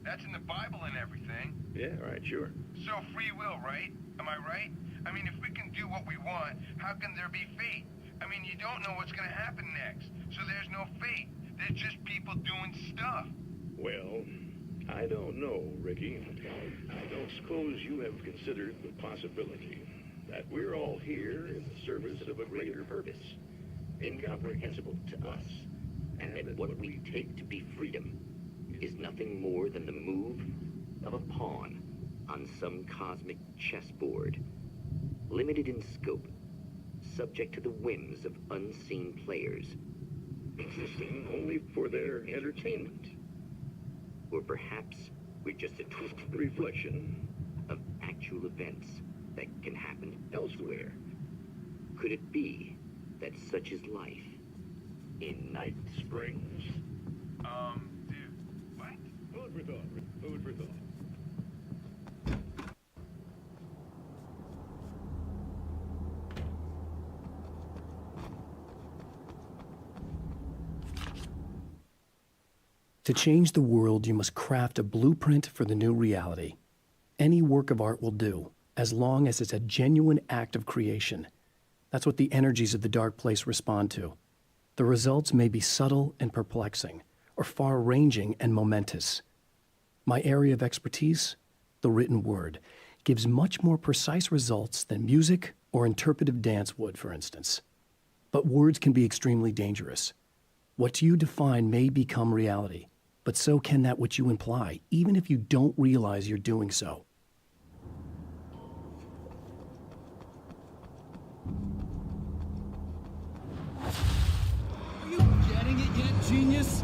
That's in the Bible and everything. Yeah, right, sure. So free will, right? Am I right? I mean, if we can do what we want, how can there be fate? I mean, you don't know what's going to happen next, so there's no fate. There's just people doing stuff. Well, I don't know, Ricky. I don't suppose you have considered the possibility that we're all here in the service of a greater purpose, incomprehensible to us, And that what we take to be freedom is nothing more than the move of a pawn on some cosmic chessboard, limited in scope, subject to the whims of unseen players, existing only for their entertainment. Or perhaps we're just a twisted reflection of actual events that can happen elsewhere. Could it be that such is life in Night Springs. Dude, what? Food for thought. Food for thought. To change the world, you must craft a blueprint for the new reality. Any work of art will do, as long as it's a genuine act of creation. That's what the energies of the dark place respond to. The results may be subtle and perplexing, or far-ranging and momentous. My area of expertise, the written word, gives much more precise results than music or interpretive dance would, for instance. But words can be extremely dangerous. What you define may become reality, but so can that which you imply, even if you don't realize you're doing so. Are you getting it yet, genius?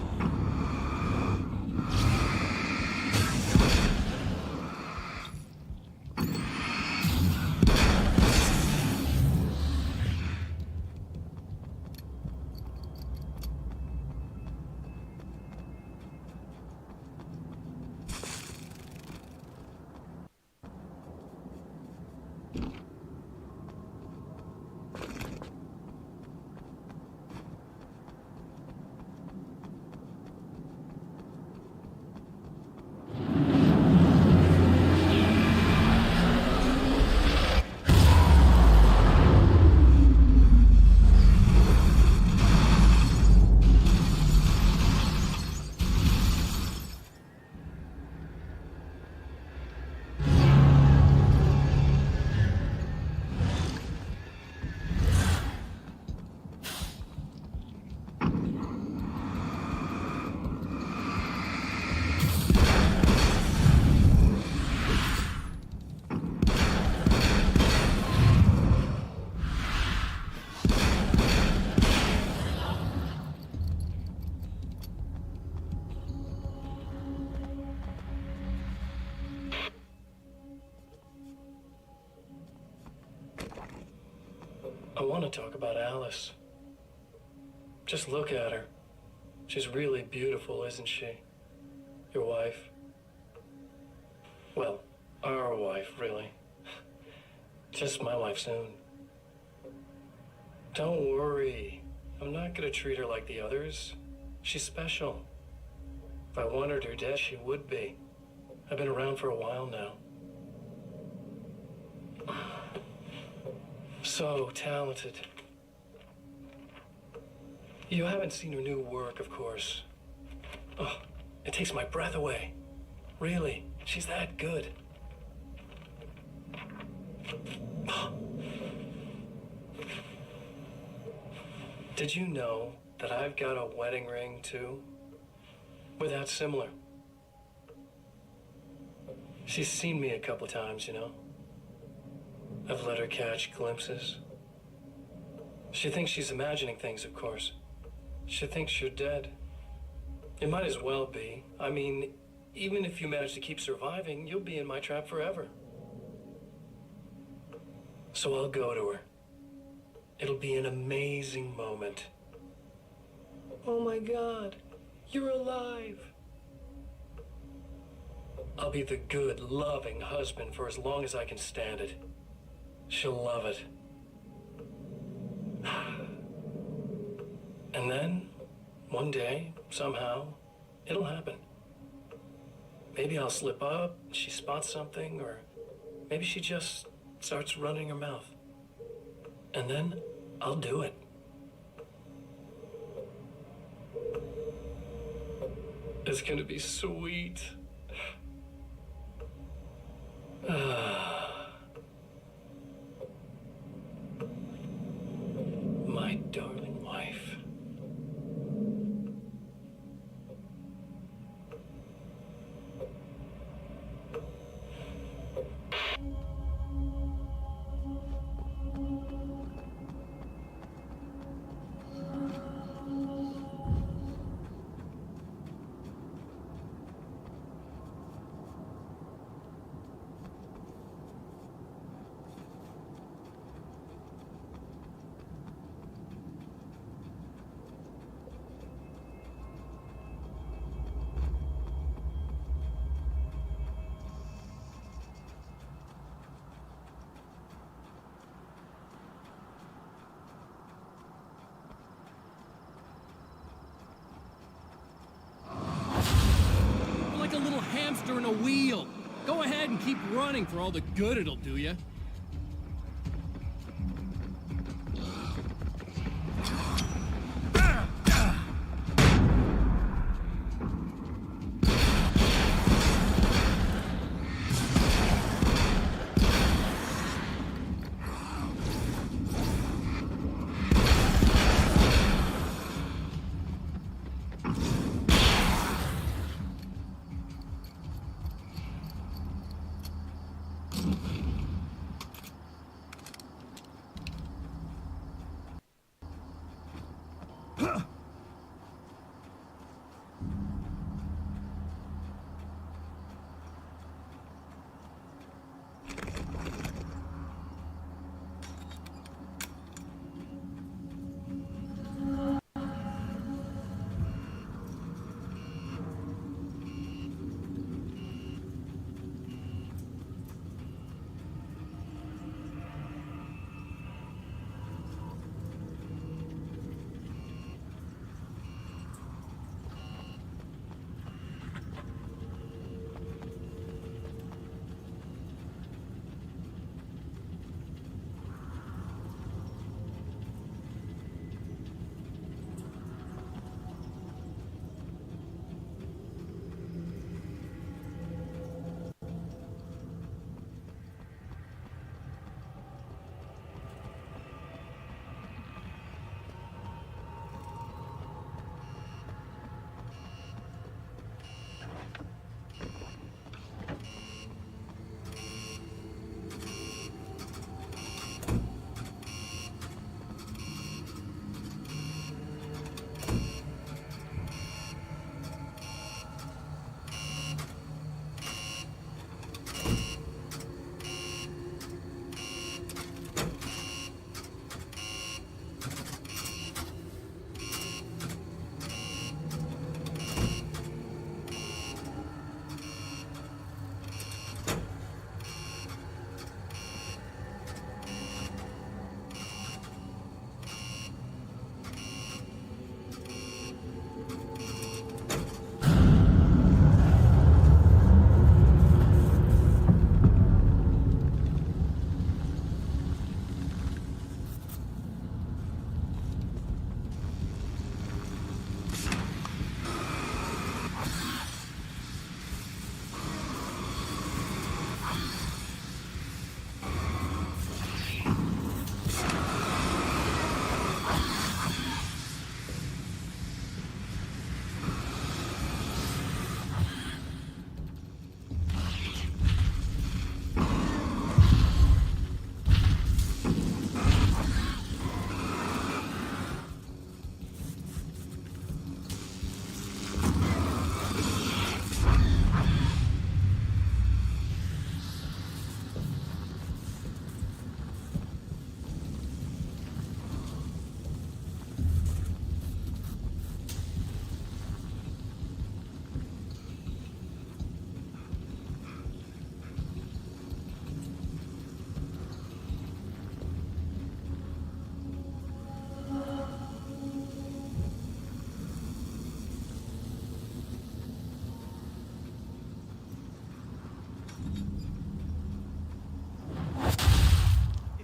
I want to talk about Alice. Just look at her. She's really beautiful, isn't she? Your wife. Well, our wife, really. Just my wife soon. Don't worry. I'm not gonna treat her like the others. She's special. If I wanted her dead, she would be. I've been around for a while now. So talented. You haven't seen her new work, of course. Oh, it takes my breath away. Really, she's that good. Did you know that I've got a wedding ring, too? Without similar. She's seen me a couple times, you know. I've let her catch glimpses. She thinks she's imagining things, of course. She thinks you're dead. It might as well be. I mean, even if you manage to keep surviving, you'll be in my trap forever. So I'll go to her. It'll be an amazing moment. Oh my God, you're alive. I'll be the good, loving husband for as long as I can stand it. She'll love it. And then, one day, somehow, it'll happen. Maybe I'll slip up, she spots something, or maybe she just starts running her mouth. And then, I'll do it. It's gonna be sweet. My darling wife. like a little hamster in a wheel. Go ahead and keep running for all the good it'll do you.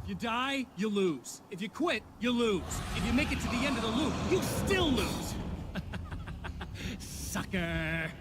If you die, you lose. If you quit, you lose. If you make it to the end of the loop, you still lose. Sucker.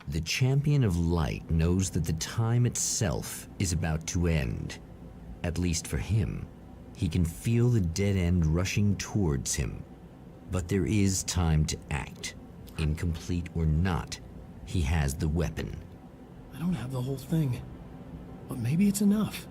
The Champion of Light knows that the time itself is about to end. At least for him. He can feel the dead end rushing towards him. But there is time to act. Incomplete or not, he has the weapon. I don't have the whole thing, but maybe it's enough.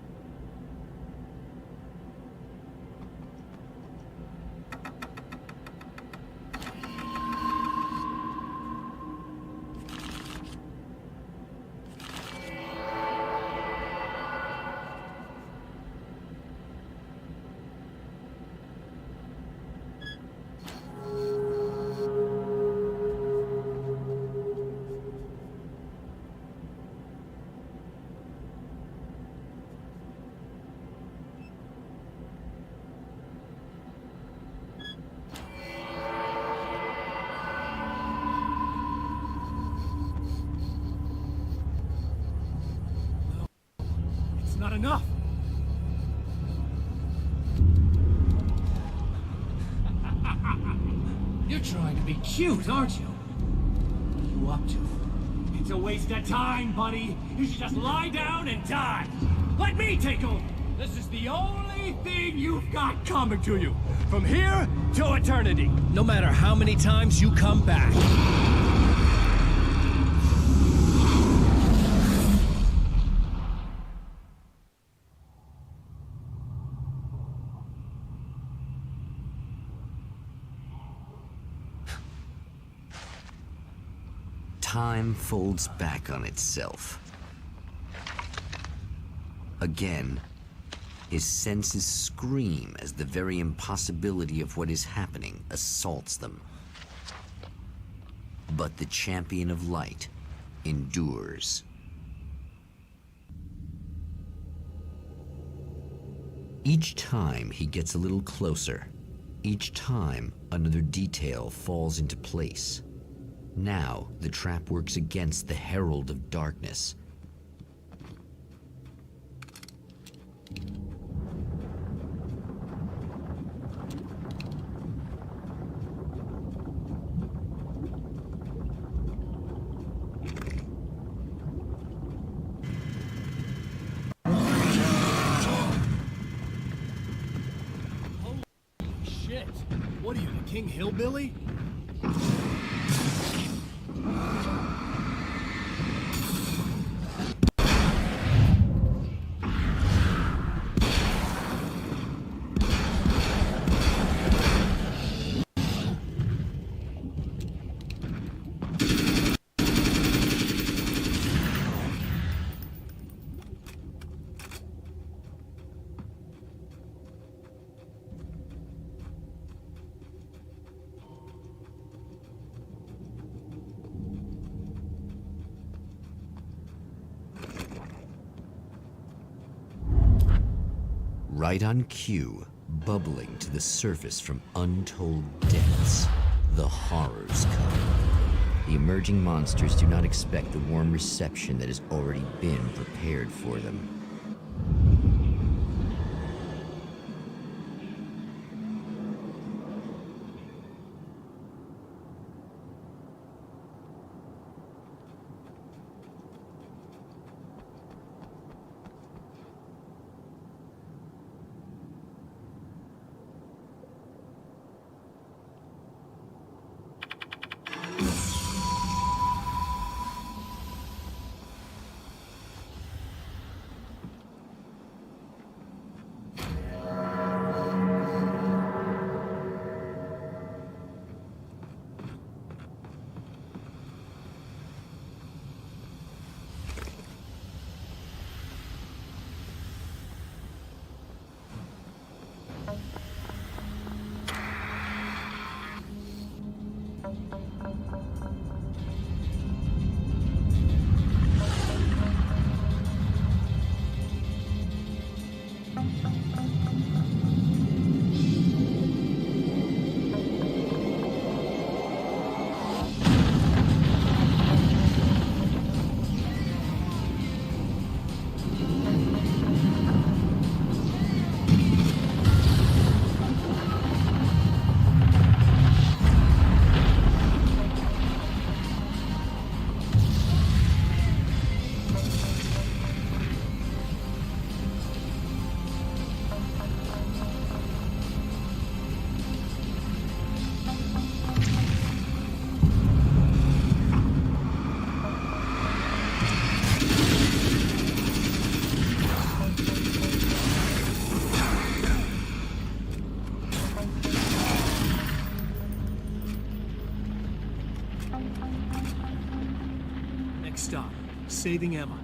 Not enough. You're trying to be cute, aren't you? What are you up to? It's a waste of time, buddy. You should just lie down and die. Let me take over. This is the only thing you've got coming to you. From here to eternity. No matter how many times you come back. Time folds back on itself. Again, his senses scream as the very impossibility of what is happening assaults them. But the Champion of Light endures. Each time he gets a little closer, each time another detail falls into place. Now, the trap works against the Herald of Darkness. Holy shit! What are you, the King Hillbilly? Right on cue, bubbling to the surface from untold depths, the horrors come. The emerging monsters do not expect the warm reception that has already been prepared for them. Next stop, saving Emma.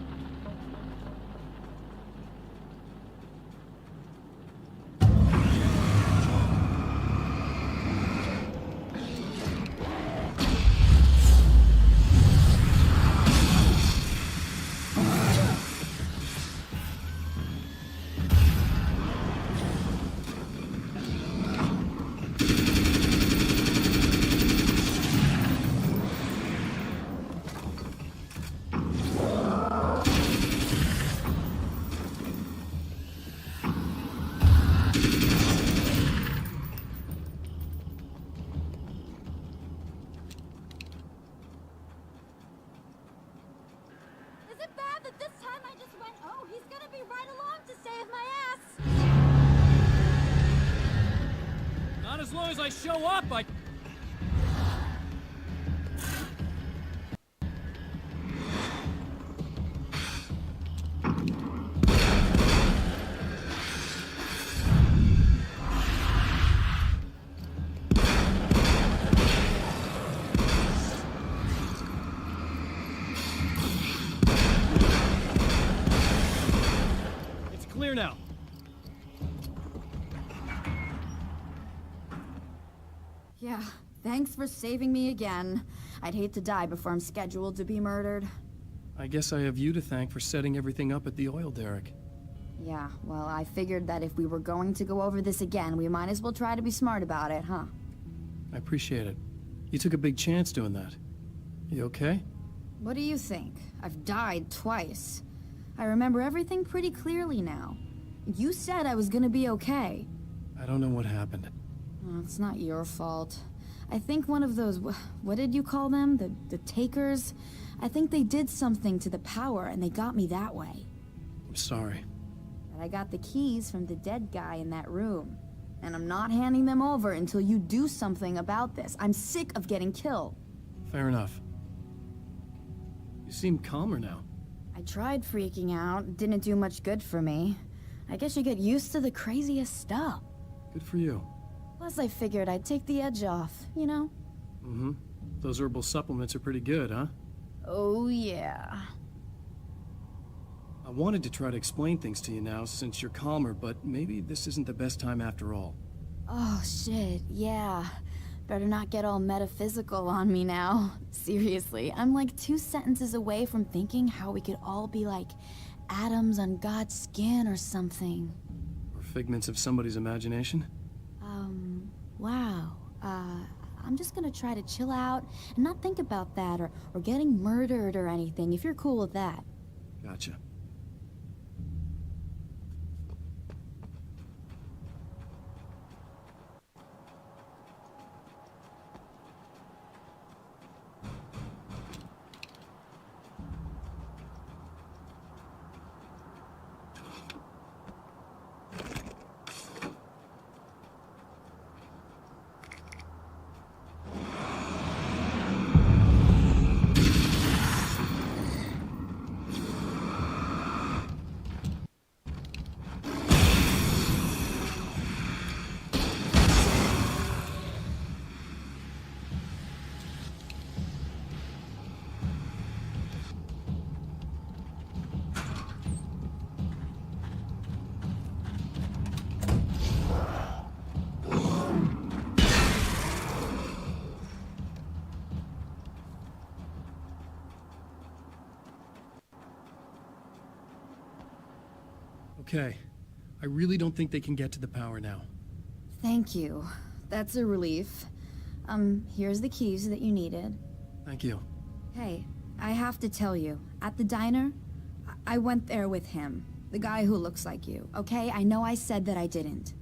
Is it bad that this time I just went, oh, he's gonna be right along to save my ass? Not as long as I show up, I... Clear now. Yeah, thanks for saving me again. I'd hate to die before I'm scheduled to be murdered. I guess I have you to thank for setting everything up at the oil derrick. Yeah, well, I figured that if we were going to go over this again, we might as well try to be smart about it, huh? I appreciate it. You took a big chance doing that. You okay? What do you think? I've died twice. I remember everything pretty clearly now. You said I was gonna be okay. I don't know what happened. Oh, it's not your fault. I think one of those, what did you call them? The takers? I think they did something to the power and they got me that way. I'm sorry. But I got the keys from the dead guy in that room. And I'm not handing them over until you do something about this. I'm sick of getting killed. Fair enough. You seem calmer now. I tried freaking out. It didn't do much good for me. I guess you get used to the craziest stuff. Good for you. Plus, I figured I'd take the edge off, you know? Mm-hmm. Those herbal supplements are pretty good, huh? Oh, yeah. I wanted to try to explain things to you now since you're calmer, but maybe this isn't the best time after all. Oh, shit, yeah. Better not get all metaphysical on me now. Seriously, I'm like 2 sentences away from thinking how we could all be like atoms on God's skin or something. Or figments of somebody's imagination? Wow. I'm just gonna try to chill out and not think about that or getting murdered or anything, if you're cool with that. Gotcha. okay. I really don't think they can get to the power now. Thank you. That's a relief. Here's the keys that you needed. Thank you. Hey, I have to tell you, at the diner, I went there with him. The guy who looks like you, okay? I know I said that I didn't.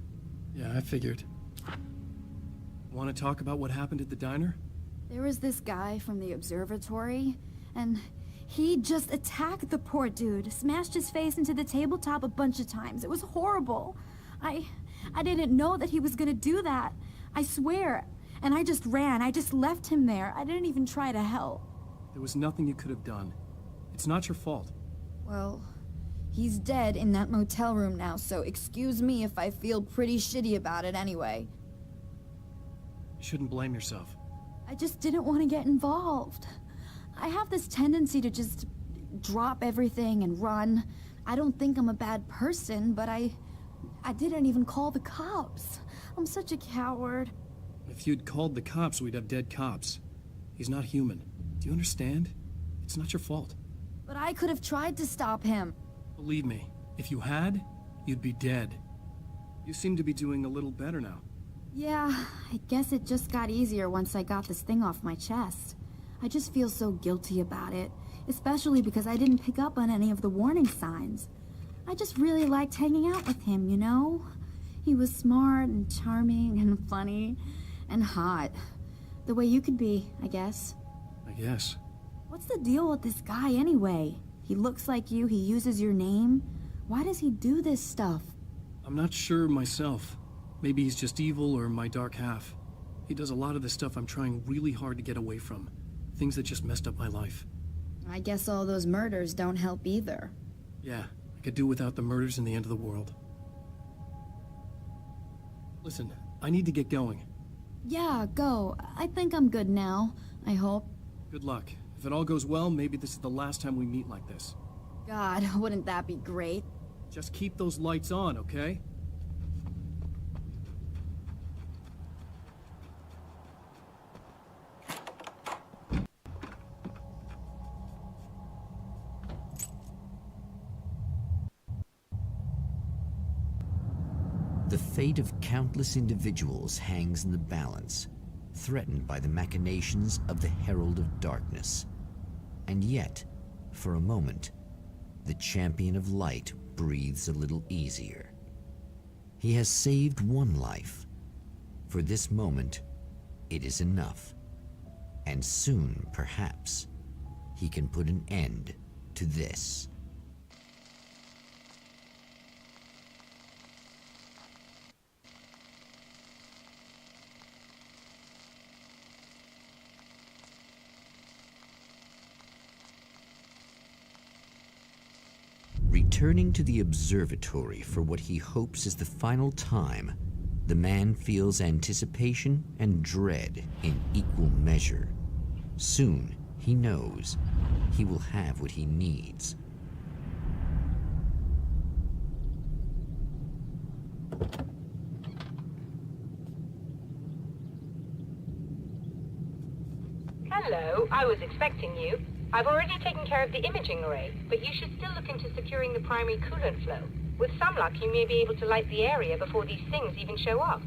Yeah, I figured. Want to talk about what happened at the diner? There was this guy from the observatory, and he just attacked the poor dude, smashed his face into the tabletop a bunch of times. It was horrible. I didn't know that he was gonna do that. I swear. And I just ran. I just left him there. I didn't even try to help. There was nothing you could have done. It's not your fault. Well, he's dead in that motel room now, so excuse me if I feel pretty shitty about it anyway. You shouldn't blame yourself. I just didn't want to get involved. I have this tendency to just drop everything and run. I don't think I'm a bad person, but I didn't even call the cops. I'm such a coward. If you'd called the cops, we'd have dead cops. He's not human. Do you understand? It's not your fault. But I could have tried to stop him. Believe me, if you had, you'd be dead. You seem to be doing a little better now. Yeah, I guess it just got easier once I got this thing off my chest. I just feel so guilty about it, especially because I didn't pick up on any of the warning signs. I just really liked hanging out with him, you know? He was smart and charming and funny and hot. The way you could be, I guess. I guess. What's the deal with this guy anyway? He looks like you, he uses your name. Why does he do this stuff? I'm not sure myself. Maybe he's just evil or my dark half. He does a lot of the stuff I'm trying really hard to get away from. Things that just messed up my life. I guess all those murders don't help either. Yeah, I could do without the murders and the end of the world. Listen, I need to get going. Yeah, go. I think I'm good now. I hope. Good luck. If it all goes well, maybe this is the last time we meet like this. God, wouldn't that be great? Just keep those lights on, okay? The fate of countless individuals hangs in the balance, threatened by the machinations of the Herald of Darkness. And yet, for a moment, the champion of light breathes a little easier. He has saved one life. For this moment, it is enough. And soon, perhaps, he can put an end to this. Returning to the observatory for what he hopes is the final time, the man feels anticipation and dread in equal measure. Soon, he knows, he will have what he needs. Hello, I was expecting you. I've already taken care of the imaging array, but you should still look into securing the primary coolant flow. With some luck, you may be able to light the area before these things even show up.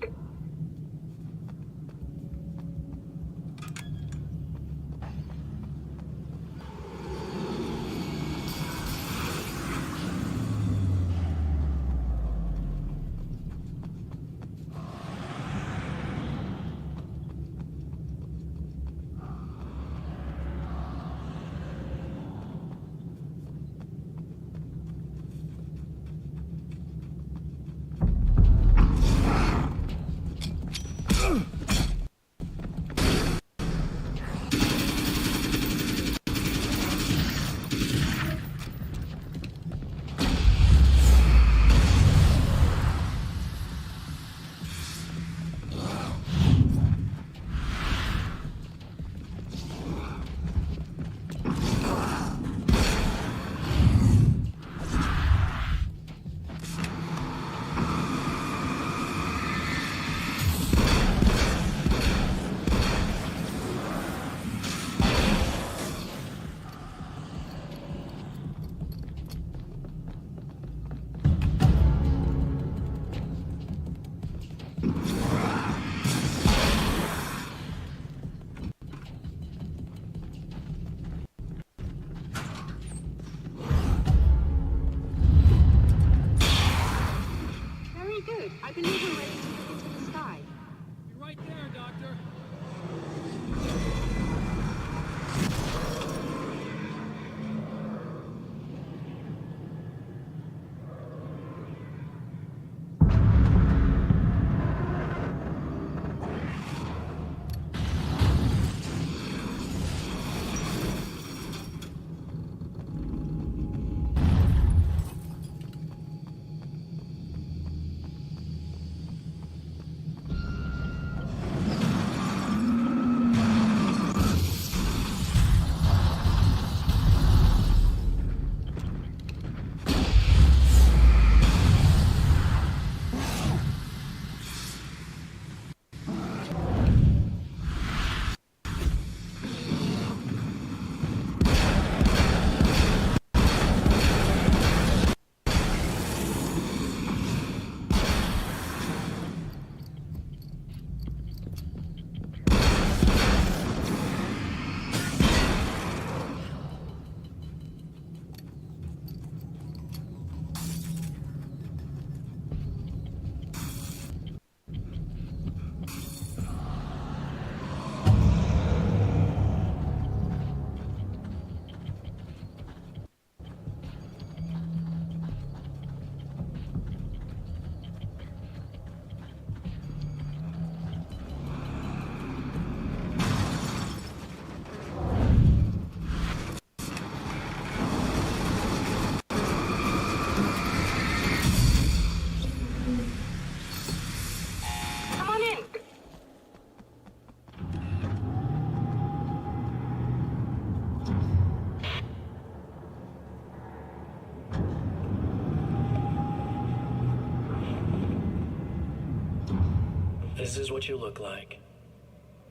This is what you look like.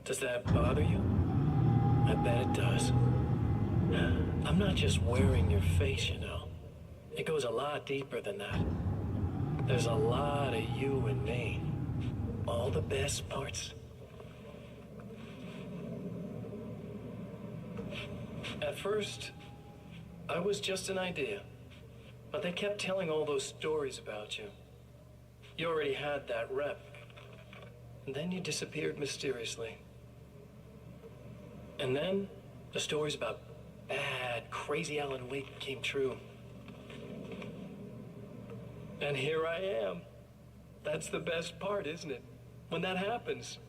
Does that bother you? I bet it does. I'm not just wearing your face, you know. It goes a lot deeper than that. There's a lot of you and me. All the best parts. At first, I was just an idea. But they kept telling all those stories about you. You already had that rep. And then you disappeared mysteriously. And then the stories about bad, crazy Alan Wake came true. And here I am. That's the best part, isn't it? When that happens,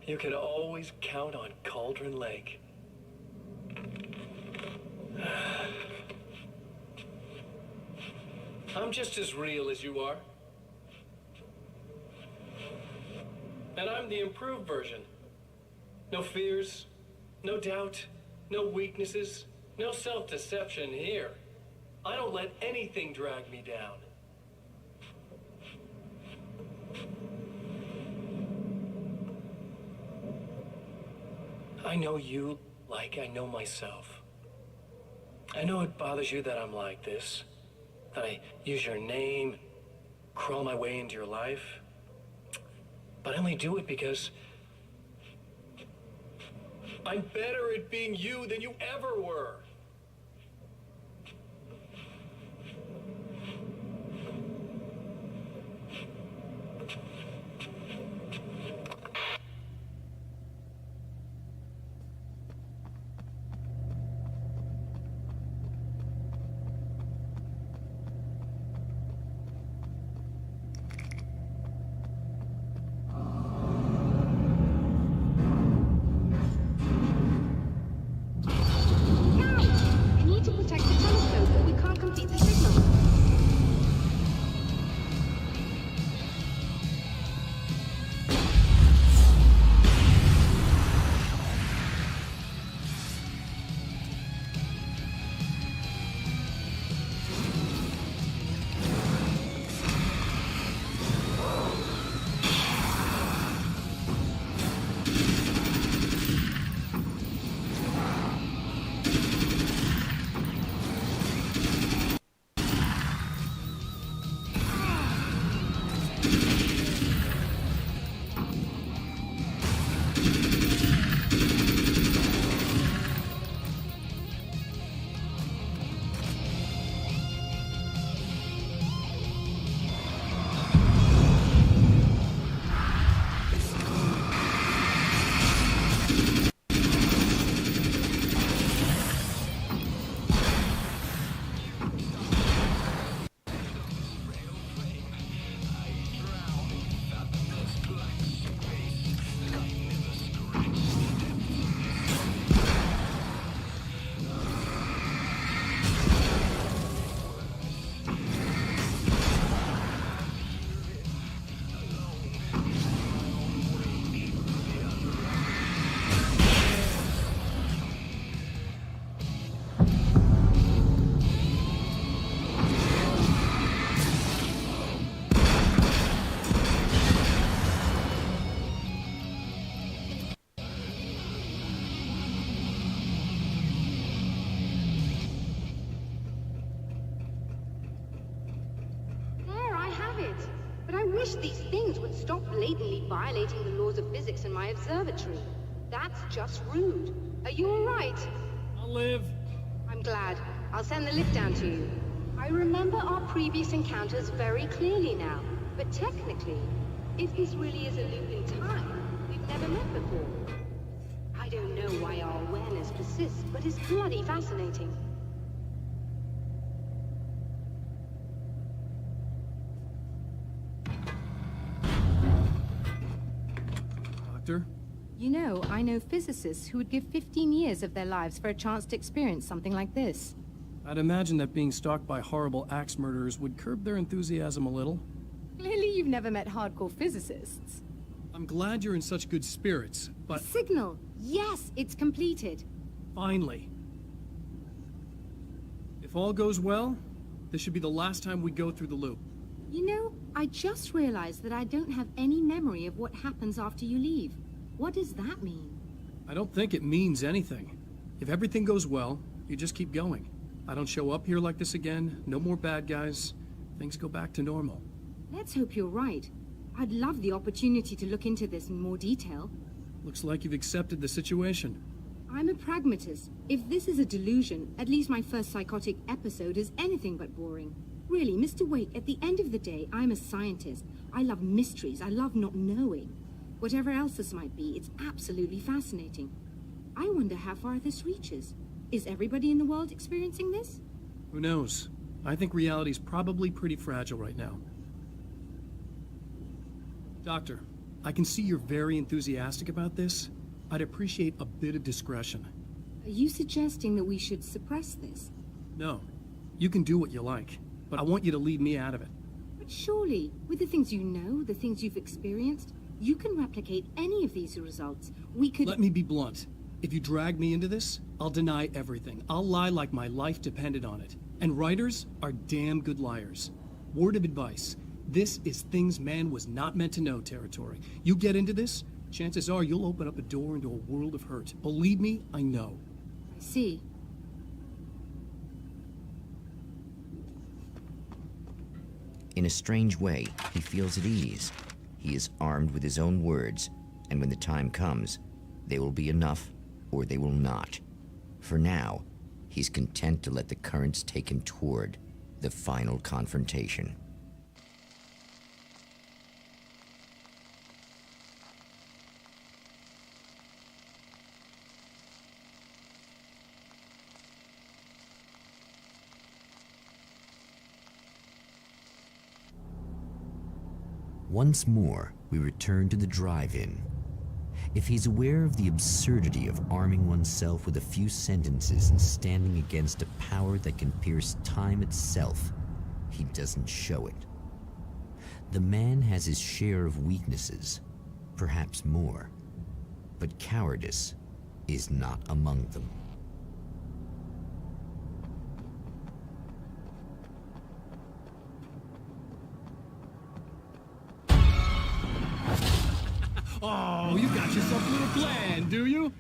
you can always count on Cauldron Lake. I'm just as real as you are. And I'm the improved version. No fears, no doubt, no weaknesses, no self-deception here. I don't let anything drag me down. I know you like I know myself. I know it bothers you that I'm like this, that I use your name, crawl my way into your life. But I only do it because I'm better at being you than you ever were. These things would stop blatantly violating the laws of physics in my observatory. That's just rude. Are you all right? I'll live. I'm glad. I'll send the lift down to you. I remember our previous encounters very clearly now. But technically, if this really is a loop in time, we've never met before. I don't know why our awareness persists, but it's bloody fascinating. You know, I know physicists who would give 15 years of their lives for a chance to experience something like this. I'd imagine that being stalked by horrible axe murderers would curb their enthusiasm a little. Clearly you've never met hardcore physicists. I'm glad you're in such good spirits, but... The signal! Yes, it's completed. Finally. If all goes well, this should be the last time we go through the loop. You know, I just realized that I don't have any memory of what happens after you leave. What does that mean? I don't think it means anything. If everything goes well, you just keep going. I don't show up here like this again, no more bad guys. Things go back to normal. Let's hope you're right. I'd love the opportunity to look into this in more detail. Looks like you've accepted the situation. I'm a pragmatist. If this is a delusion, at least my first psychotic episode is anything but boring. Really, Mr. Wake, at the end of the day, I'm a scientist. I love mysteries. I love not knowing. Whatever else this might be, it's absolutely fascinating. I wonder how far this reaches. Is everybody in the world experiencing this? Who knows? I think reality's probably pretty fragile right now. Doctor, I can see you're very enthusiastic about this. I'd appreciate a bit of discretion. Are you suggesting that we should suppress this? No. You can do what you like, but I want you to leave me out of it. But surely, with the things you know, the things you've experienced, you can replicate any of these results. We could— Let me be blunt. If you drag me into this, I'll deny everything. I'll lie like my life depended on it. And writers are damn good liars. Word of advice. This is things man was not meant to know territory. You get into this, chances are you'll open up a door into a world of hurt. Believe me, I know. I see. In a strange way, he feels at ease. He is armed with his own words, and when the time comes, they will be enough or they will not. For now, he's content to let the currents take him toward the final confrontation. Once more, we return to the drive-in. If he's aware of the absurdity of arming oneself with a few sentences and standing against a power that can pierce time itself, he doesn't show it. The man has his share of weaknesses, perhaps more, but cowardice is not among them. Oh, you got yourself a little plan, do you?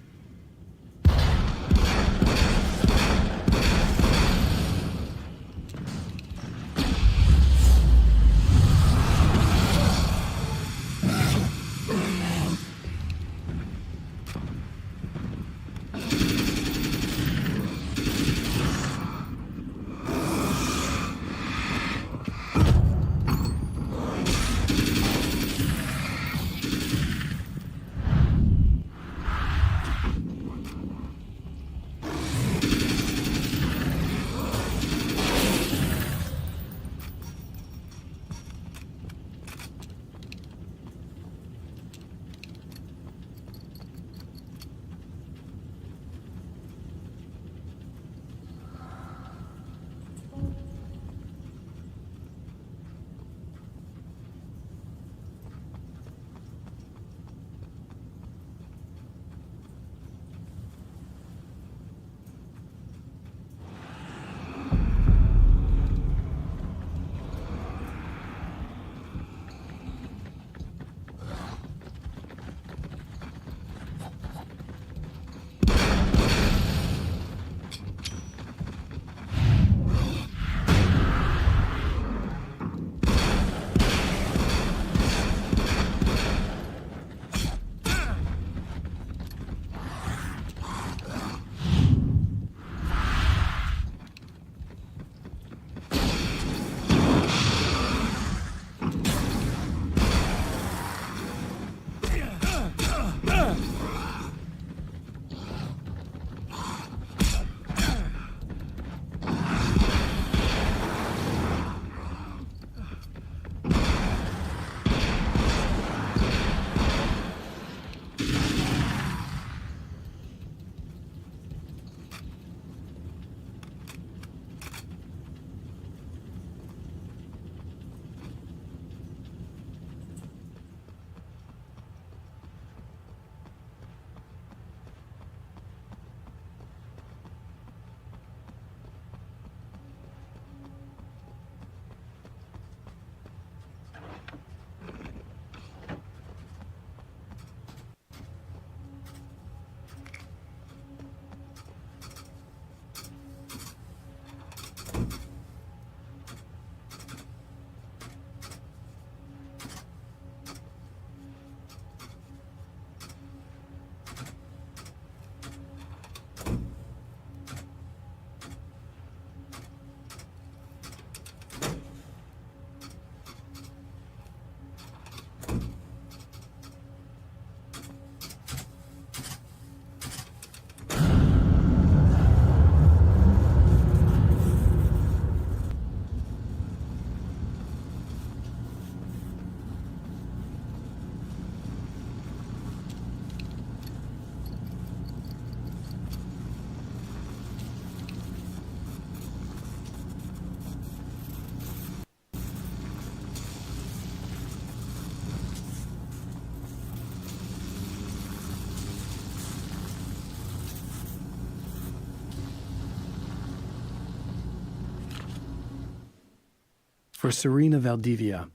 For Serena Valdivia,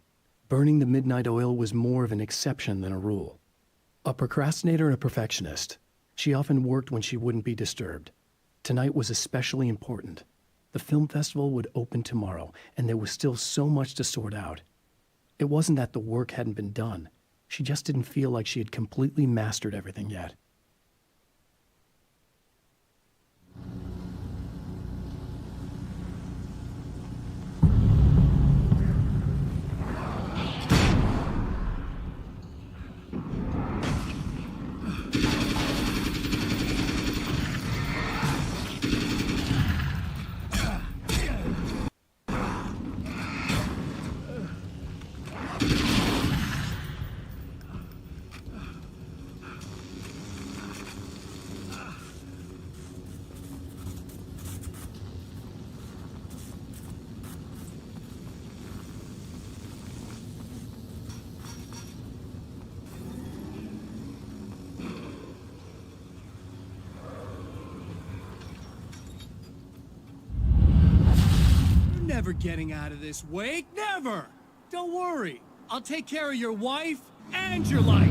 burning the midnight oil was more of an exception than a rule. A procrastinator and a perfectionist, she often worked when she wouldn't be disturbed. Tonight was especially important. The film festival would open tomorrow, and there was still so much to sort out. It wasn't that the work hadn't been done. She just didn't feel like she had completely mastered everything yet. Never getting out of this wake, never! Don't worry, I'll take care of your wife and your life!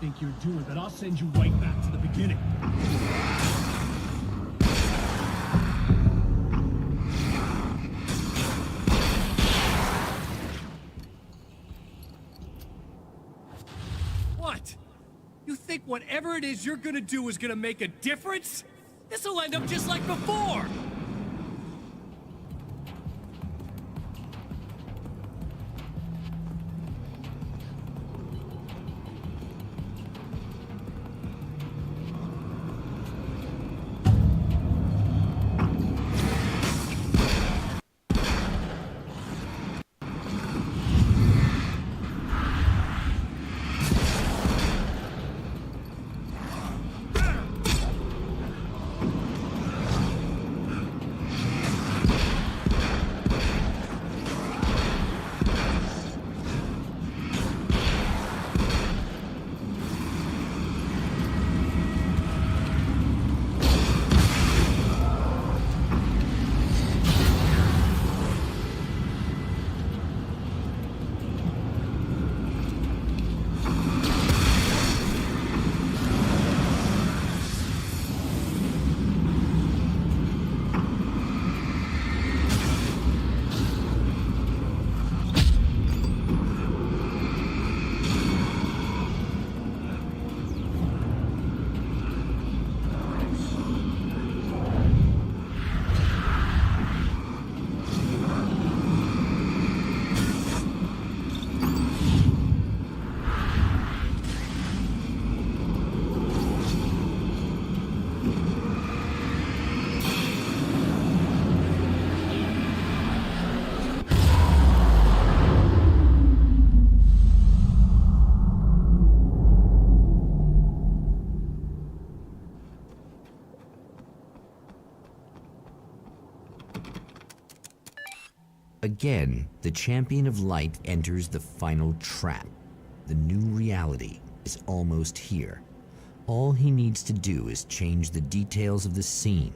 Think you're doing, but I'll send you right back to the beginning. What? You think whatever it is you're gonna do is gonna make a difference? This'll end up just like before! Again, the champion of light enters the final trap. The new reality is almost here. All he needs to do is change the details of the scene,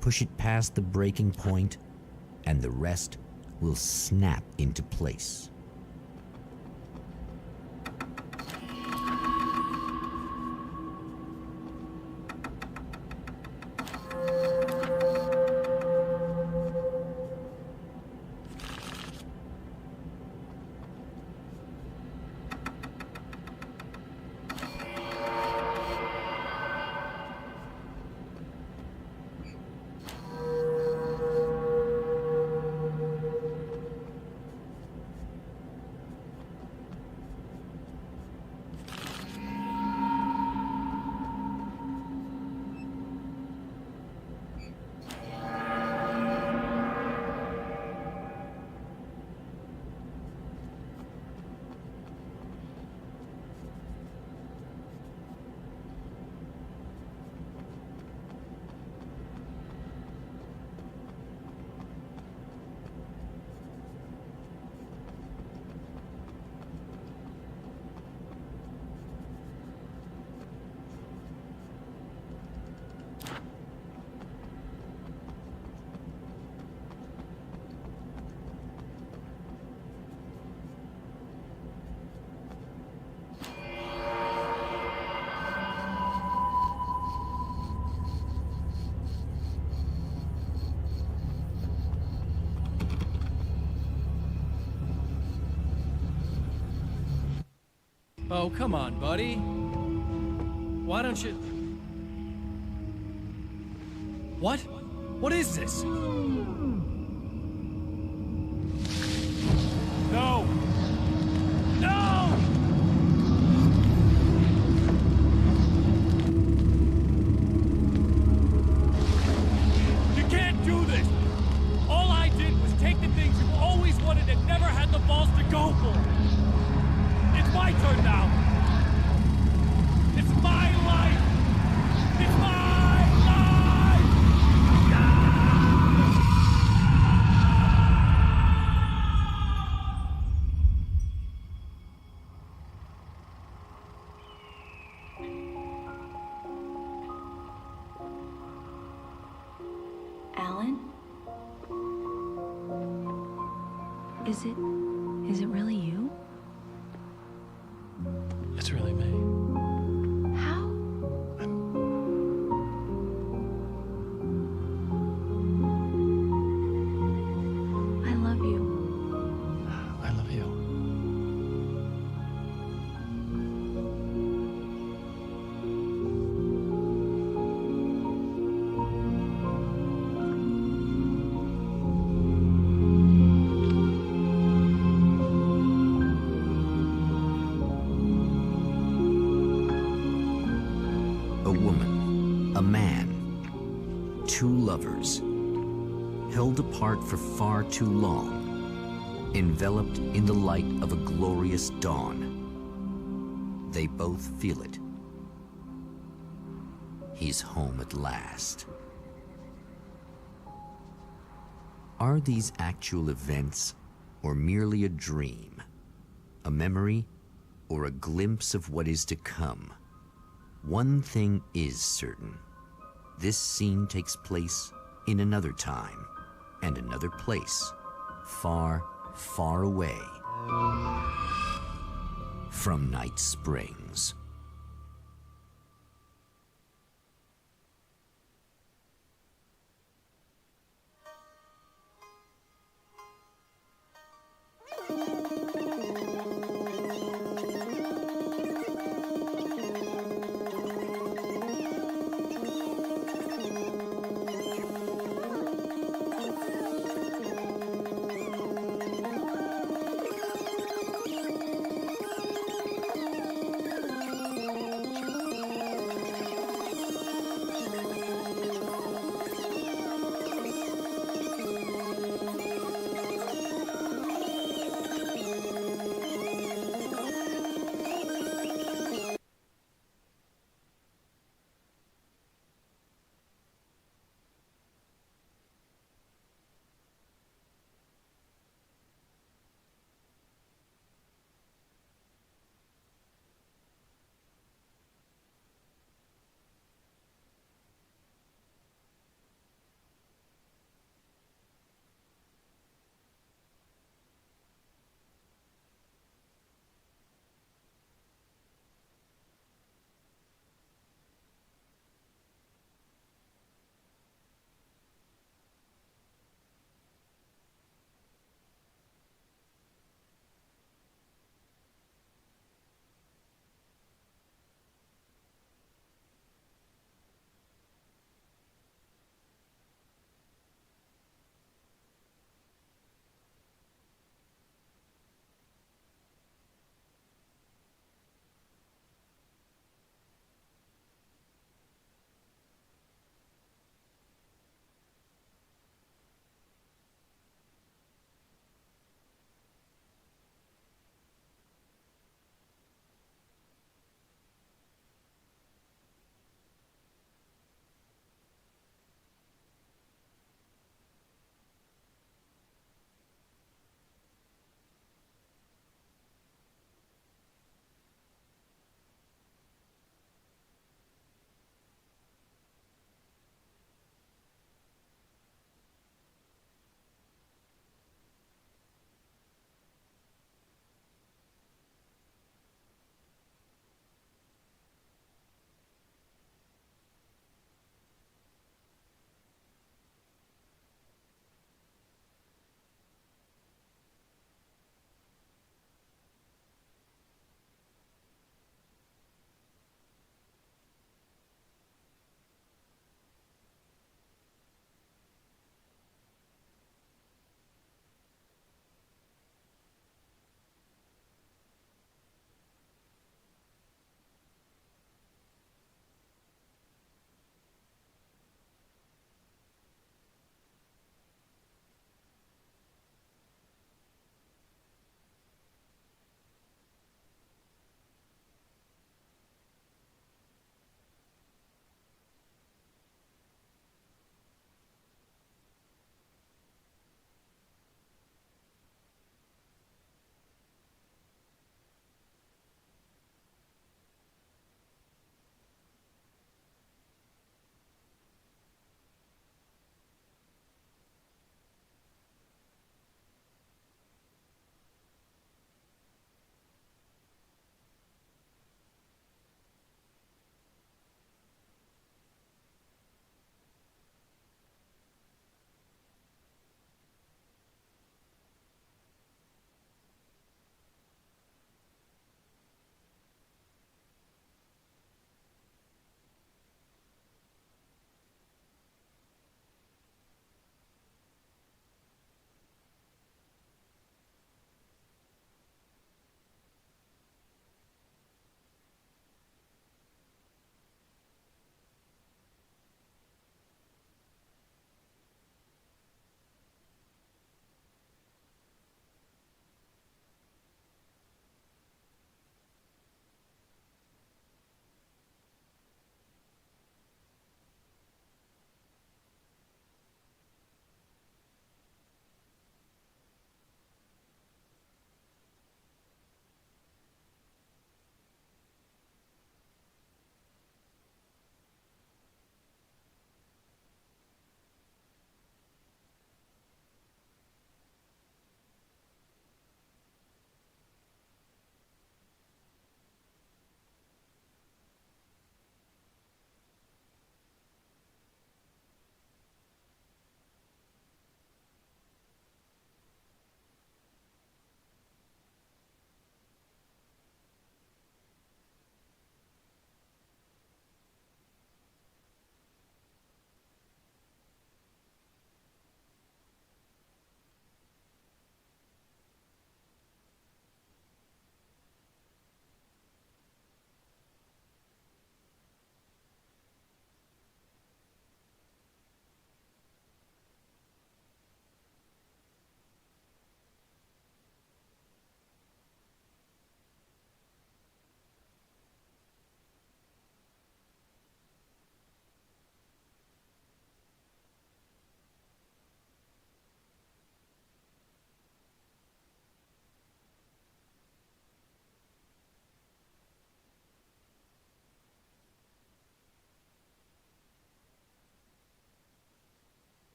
push it past the breaking point, and the rest will snap into place. Oh, come on, buddy. Why don't you... What? What is this? No! No! You can't do this! All I did was take the things you always wanted and never had the balls to go for. It's my turn now. It's my life. It's my life. Alan? Is it really you? It's really me. How? I love you. I love you. A woman, a man, two lovers, held apart for far too long, enveloped in the light of a glorious dawn. They both feel it. He's home at last. Are these actual events, or merely a dream? A memory, or a glimpse of what is to come? One thing is certain. This scene takes place in another time and another place, far, far away from Night Springs.